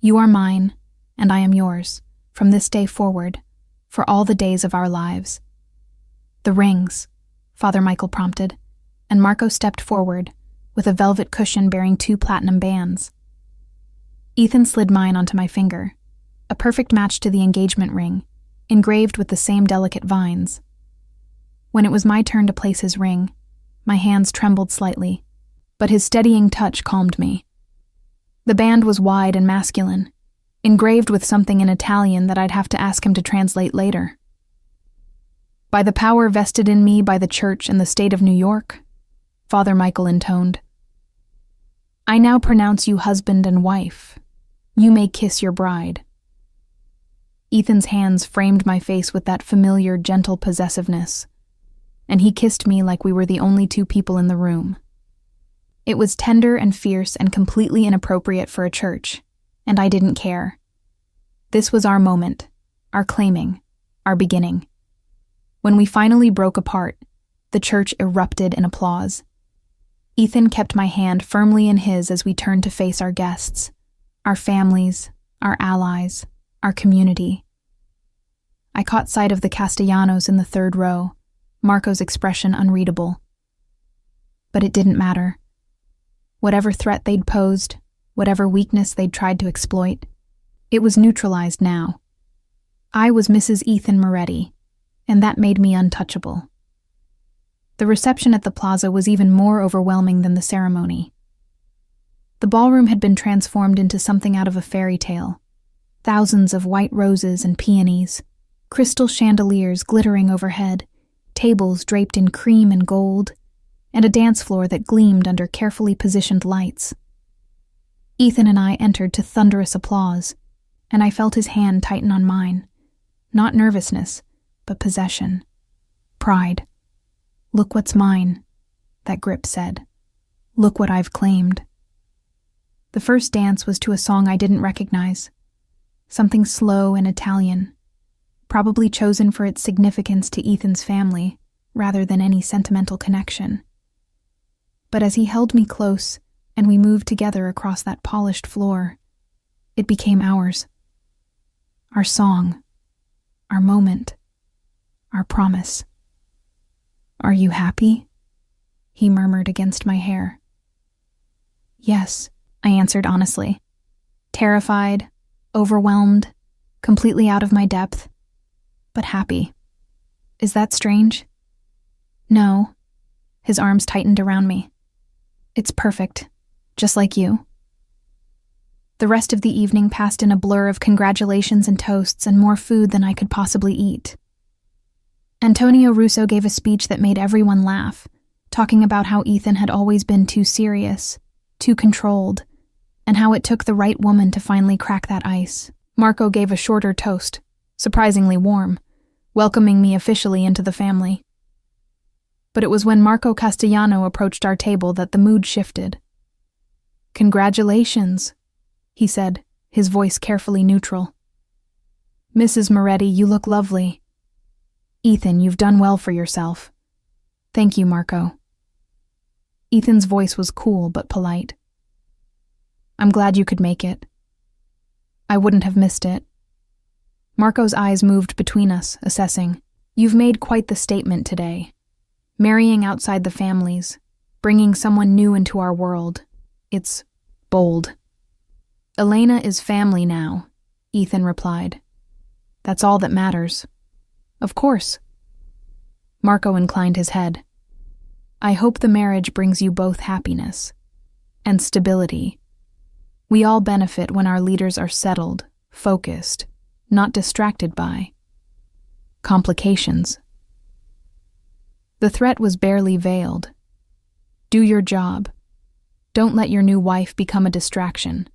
You are mine, and I am yours, from this day forward, for all the days of our lives." "The rings," Father Michael prompted, and Marco stepped forward, with a velvet cushion bearing 2 platinum bands. Ethan slid mine onto my finger, a perfect match to the engagement ring, engraved with the same delicate vines. When it was my turn to place his ring, my hands trembled slightly, but his steadying touch calmed me. The band was wide and masculine, engraved with something in Italian that I'd have to ask him to translate later. "By the power vested in me by the Church and the state of New York," Father Michael intoned, "I now pronounce you husband and wife. You may kiss your bride." Ethan's hands framed my face with that familiar, gentle possessiveness, and he kissed me like we were the only two people in the room. It was tender and fierce and completely inappropriate for a church, and I didn't care. This was our moment, our claiming, our beginning. When we finally broke apart, the church erupted in applause. Ethan kept my hand firmly in his as we turned to face our guests, our families, our allies, our community. I caught sight of the Castellanos in the third row, Marco's expression unreadable. But it didn't matter. Whatever threat they'd posed, whatever weakness they'd tried to exploit, it was neutralized now. I was Mrs. Ethan Moretti, and that made me untouchable. The reception at the plaza was even more overwhelming than the ceremony. The ballroom had been transformed into something out of a fairy tale. Thousands of white roses and peonies, crystal chandeliers glittering overhead, tables draped in cream and gold, and a dance floor that gleamed under carefully positioned lights. Ethan and I entered to thunderous applause, and I felt his hand tighten on mine. Not nervousness, but possession. Pride. "Look what's mine," that grip said. "Look what I've claimed." The first dance was to a song I didn't recognize. Something slow and Italian, probably chosen for its significance to Ethan's family, rather than any sentimental connection. But as he held me close, and we moved together across that polished floor, it became ours. Our song, our moment, our promise. "Are you happy?" he murmured against my hair. "Yes," I answered honestly. Terrified, overwhelmed, completely out of my depth, but happy. "Is that strange?" "No." His arms tightened around me. "It's perfect, just like you." The rest of the evening passed in a blur of congratulations and toasts and more food than I could possibly eat. Antonio Russo gave a speech that made everyone laugh, talking about how Ethan had always been too serious, too controlled, and how it took the right woman to finally crack that ice. Marco gave a shorter toast, surprisingly warm, welcoming me officially into the family. But it was when Marco Castellano approached our table that the mood shifted. "Congratulations," he said, his voice carefully neutral. "Mrs. Moretti, you look lovely. Ethan, you've done well for yourself." "Thank you, Marco." Ethan's voice was cool but polite. "I'm glad you could make it. I wouldn't have missed it." Marco's eyes moved between us, assessing. "You've made quite the statement today. Marrying outside the families, bringing someone new into our world. It's bold." "Elena is family now," Ethan replied. "That's all that matters." "Of course." Marco inclined his head. "I hope the marriage brings you both happiness and stability. We all benefit when our leaders are settled, focused, not distracted by complications." The threat was barely veiled. Do your job. Don't let your new wife become a distraction,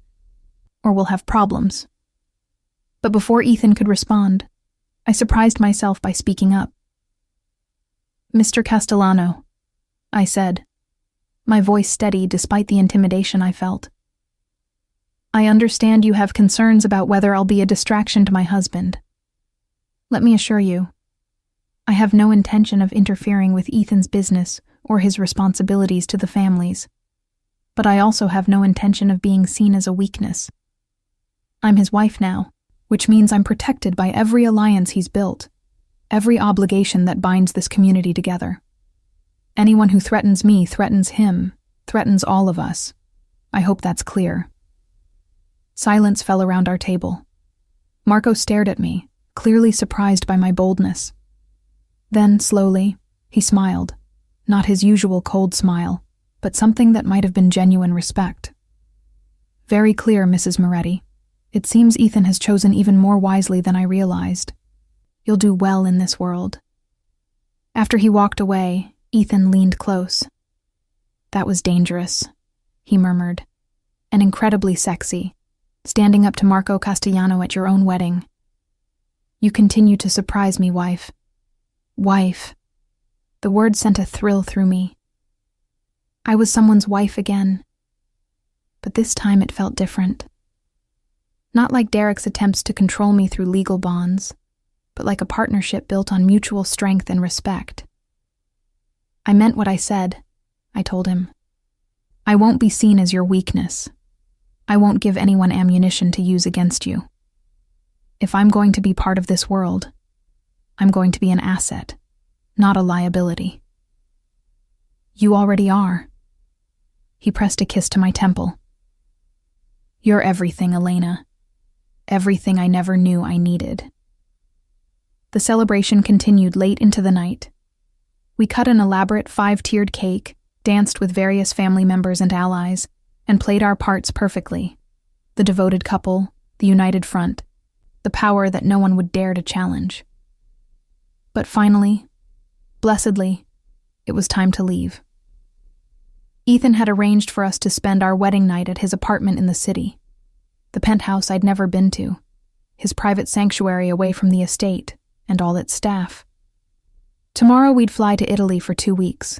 or we'll have problems. But before Ethan could respond, I surprised myself by speaking up. "Mr. Castellano," I said, my voice steady despite the intimidation I felt. "I understand you have concerns about whether I'll be a distraction to my husband. Let me assure you, I have no intention of interfering with Ethan's business or his responsibilities to the families, but I also have no intention of being seen as a weakness. I'm his wife now, which means I'm protected by every alliance he's built, every obligation that binds this community together. Anyone who threatens me threatens him, threatens all of us. I hope that's clear." Silence fell around our table. Marco stared at me, clearly surprised by my boldness. Then, slowly, he smiled, not his usual cold smile, but something that might have been genuine respect. "Very clear, Mrs. Moretti. It seems Ethan has chosen even more wisely than I realized. You'll do well in this world." After he walked away, Ethan leaned close. "That was dangerous," he murmured, "and incredibly sexy, standing up to Marco Castellano at your own wedding. You continue to surprise me, wife. Wife. The word sent a thrill through me. I was someone's wife again. But this time it felt different. Not like Derek's attempts to control me through legal bonds, but like a partnership built on mutual strength and respect. I meant what I said, I told him. I won't be seen as your weakness. I won't give anyone ammunition to use against you. If I'm going to be part of this world, I'm going to be an asset, not a liability. You already are. He pressed a kiss to my temple. You're everything, Elena. Everything I never knew I needed. The celebration continued late into the night. We cut an elaborate 5-tiered cake, danced with various family members and allies, and played our parts perfectly. The devoted couple, the united front, the power that no one would dare to challenge. But finally, blessedly, it was time to leave. Ethan had arranged for us to spend our wedding night at his apartment in the city, the penthouse I'd never been to, his private sanctuary away from the estate and all its staff. Tomorrow we'd fly to Italy for 2 weeks,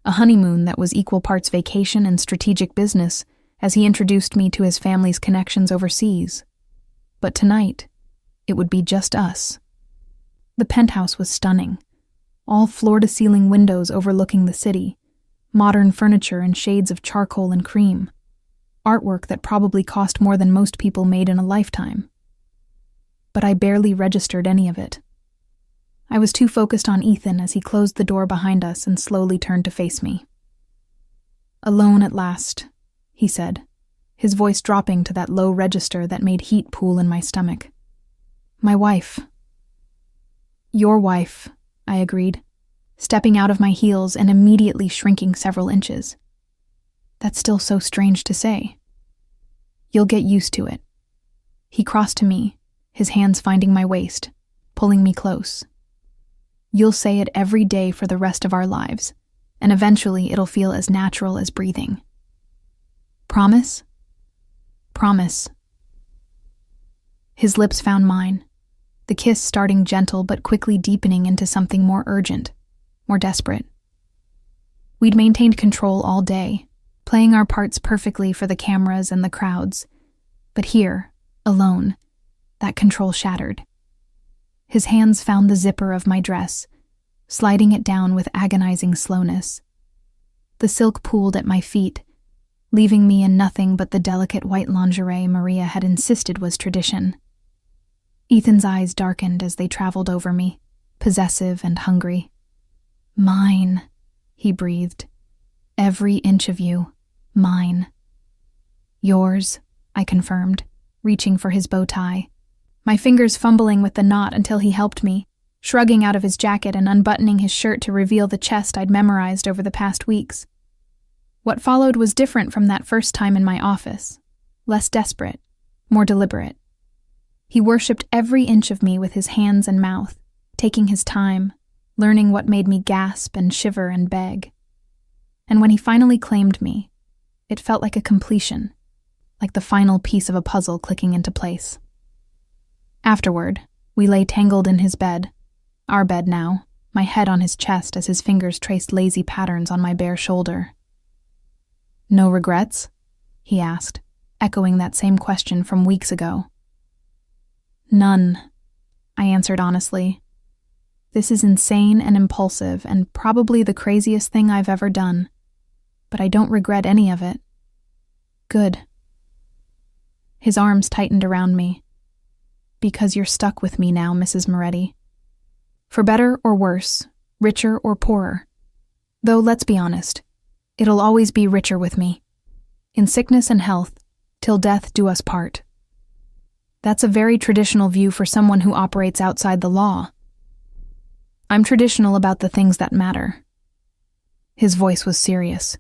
a honeymoon that was equal parts vacation and strategic business as he introduced me to his family's connections overseas. But tonight, it would be just us. The penthouse was stunning, all floor-to-ceiling windows overlooking the city, modern furniture in shades of charcoal and cream, artwork that probably cost more than most people made in a lifetime. But I barely registered any of it. I was too focused on Ethan as he closed the door behind us and slowly turned to face me. Alone at last, he said, his voice dropping to that low register that made heat pool in my stomach. My wife. Your wife, I agreed, stepping out of my heels and immediately shrinking several inches. That's still so strange to say. You'll get used to it. He crossed to me, his hands finding my waist, pulling me close. You'll say it every day for the rest of our lives, and eventually it'll feel as natural as breathing. Promise? Promise. His lips found mine, the kiss starting gentle but quickly deepening into something more urgent, more desperate. We'd maintained control all day, playing our parts perfectly for the cameras and the crowds. But here, alone, that control shattered. His hands found the zipper of my dress, sliding it down with agonizing slowness. The silk pooled at my feet, leaving me in nothing but the delicate white lingerie Maria had insisted was tradition. Ethan's eyes darkened as they traveled over me, possessive and hungry. Mine, he breathed. Every inch of you, mine. Yours, I confirmed, reaching for his bow tie, my fingers fumbling with the knot until he helped me, shrugging out of his jacket and unbuttoning his shirt to reveal the chest I'd memorized over the past weeks. What followed was different from that first time in my office, less desperate, more deliberate. He worshipped every inch of me with his hands and mouth, taking his time, learning what made me gasp and shiver and beg. And when he finally claimed me, it felt like a completion, like the final piece of a puzzle clicking into place. Afterward, we lay tangled in his bed, our bed now, my head on his chest as his fingers traced lazy patterns on my bare shoulder. No regrets? He asked, echoing that same question from weeks ago. None, I answered honestly. This is insane and impulsive and probably the craziest thing I've ever done, but I don't regret any of it. Good. His arms tightened around me. Because you're stuck with me now, Mrs. Moretti. For better or worse, richer or poorer. Though let's be honest, it'll always be richer with me. In sickness and health, till death do us part. That's a very traditional view for someone who operates outside the law. I'm traditional about the things that matter. His voice was serious.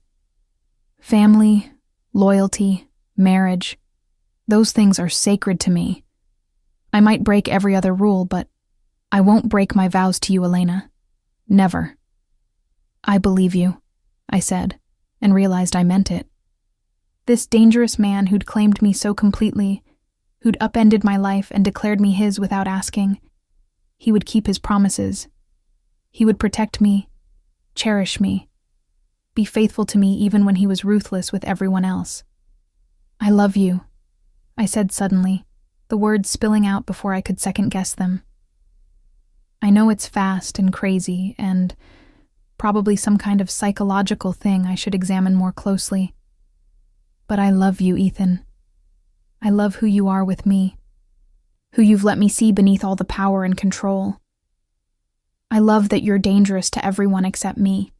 Family, loyalty, marriage, those things are sacred to me. I might break every other rule, but I won't break my vows to you, Elena. Never. I believe you, I said, and realized I meant it. This dangerous man who'd claimed me so completely, who'd upended my life and declared me his without asking, He would keep his promises. He would protect me, cherish me, be faithful to me even when he was ruthless with everyone else. I love you, I said suddenly, the words spilling out before I could second-guess them. I know it's fast and crazy and probably some kind of psychological thing I should examine more closely. But I love you, Ethan. I love who you are with me, who you've let me see beneath all the power and control. I love that you're dangerous to everyone except me.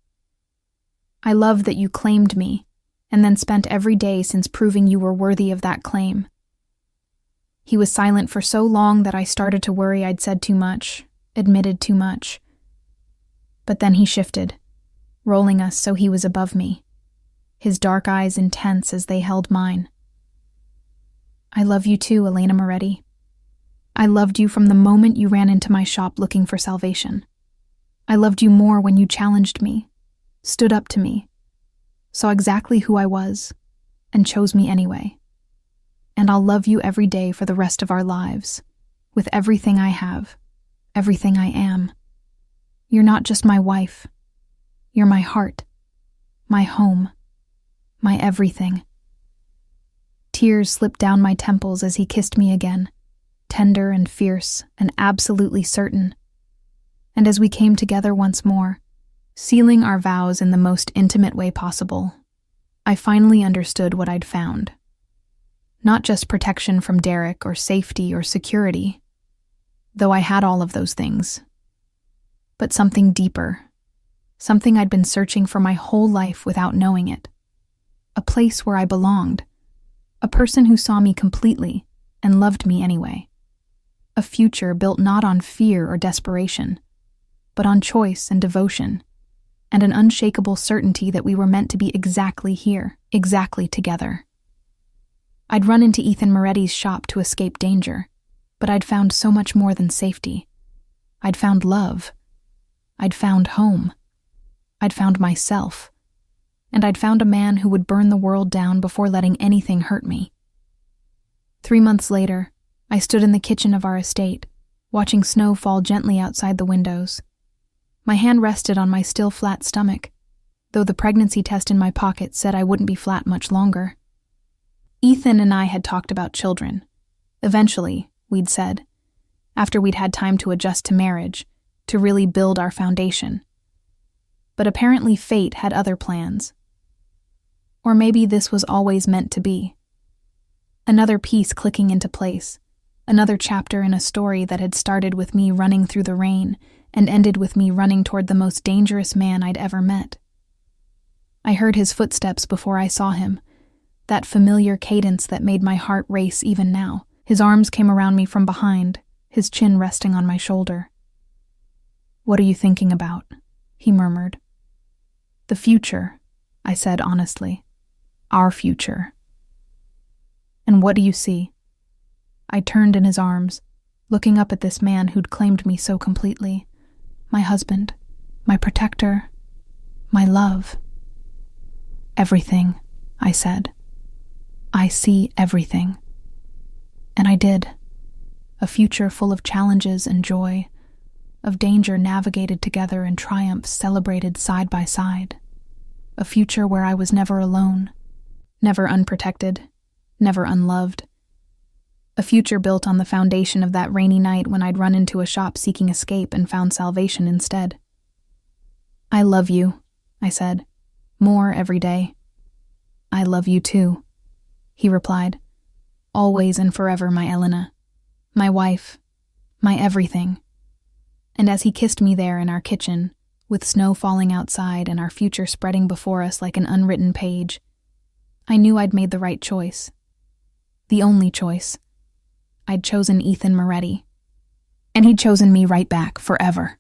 I love that you claimed me and then spent every day since proving you were worthy of that claim. He was silent for so long that I started to worry I'd said too much, admitted too much. But then he shifted, rolling us so he was above me, his dark eyes intense as they held mine. I love you too, Elena Moretti. I loved you from the moment you ran into my shop looking for salvation. I loved you more when you challenged me, stood up to me, saw exactly who I was, and chose me anyway. And I'll love you every day for the rest of our lives, with everything I have, everything I am. You're not just my wife. You're my heart, my home, my everything. Tears slipped down my temples as he kissed me again, tender and fierce and absolutely certain. And as we came together once more, sealing our vows in the most intimate way possible, I finally understood what I'd found. Not just protection from Derek or safety or security, though I had all of those things, but something deeper, something I'd been searching for my whole life without knowing it. A place where I belonged, a person who saw me completely and loved me anyway. A future built not on fear or desperation, but on choice and devotion, and an unshakable certainty that we were meant to be exactly here, exactly together. I'd run into Ethan Moretti's shop to escape danger, but I'd found so much more than safety. I'd found love. I'd found home. I'd found myself. And I'd found a man who would burn the world down before letting anything hurt me. 3 months later, I stood in the kitchen of our estate, watching snow fall gently outside the windows. My hand rested on my still flat stomach, though the pregnancy test in my pocket said I wouldn't be flat much longer. Ethan and I had talked about children. Eventually, we'd said, after we'd had time to adjust to marriage, to really build our foundation. But apparently fate had other plans. Or maybe this was always meant to be. Another piece clicking into place, another chapter in a story that had started with me running through the rain and ended with me running toward the most dangerous man I'd ever met. I heard his footsteps before I saw him, that familiar cadence that made my heart race even now. His arms came around me from behind, his chin resting on my shoulder. "What are you thinking about?" he murmured. "The future," I said honestly. "Our future." "And what do you see?" I turned in his arms, looking up at this man who'd claimed me so completely. My husband, my protector, my love. "Everything," I said. "I see everything." And I did. A future full of challenges and joy, of danger navigated together and triumphs celebrated side by side. A future where I was never alone, never unprotected, never unloved. A future built on the foundation of that rainy night when I'd run into a shop seeking escape and found salvation instead. "I love you," I said, "more every day." "I love you too," he replied. "Always and forever, my Elena, my wife, my everything." And as he kissed me there in our kitchen, with snow falling outside and our future spreading before us like an unwritten page, I knew I'd made the right choice. The only choice. I'd chosen Ethan Moretti. And he'd chosen me right back, forever.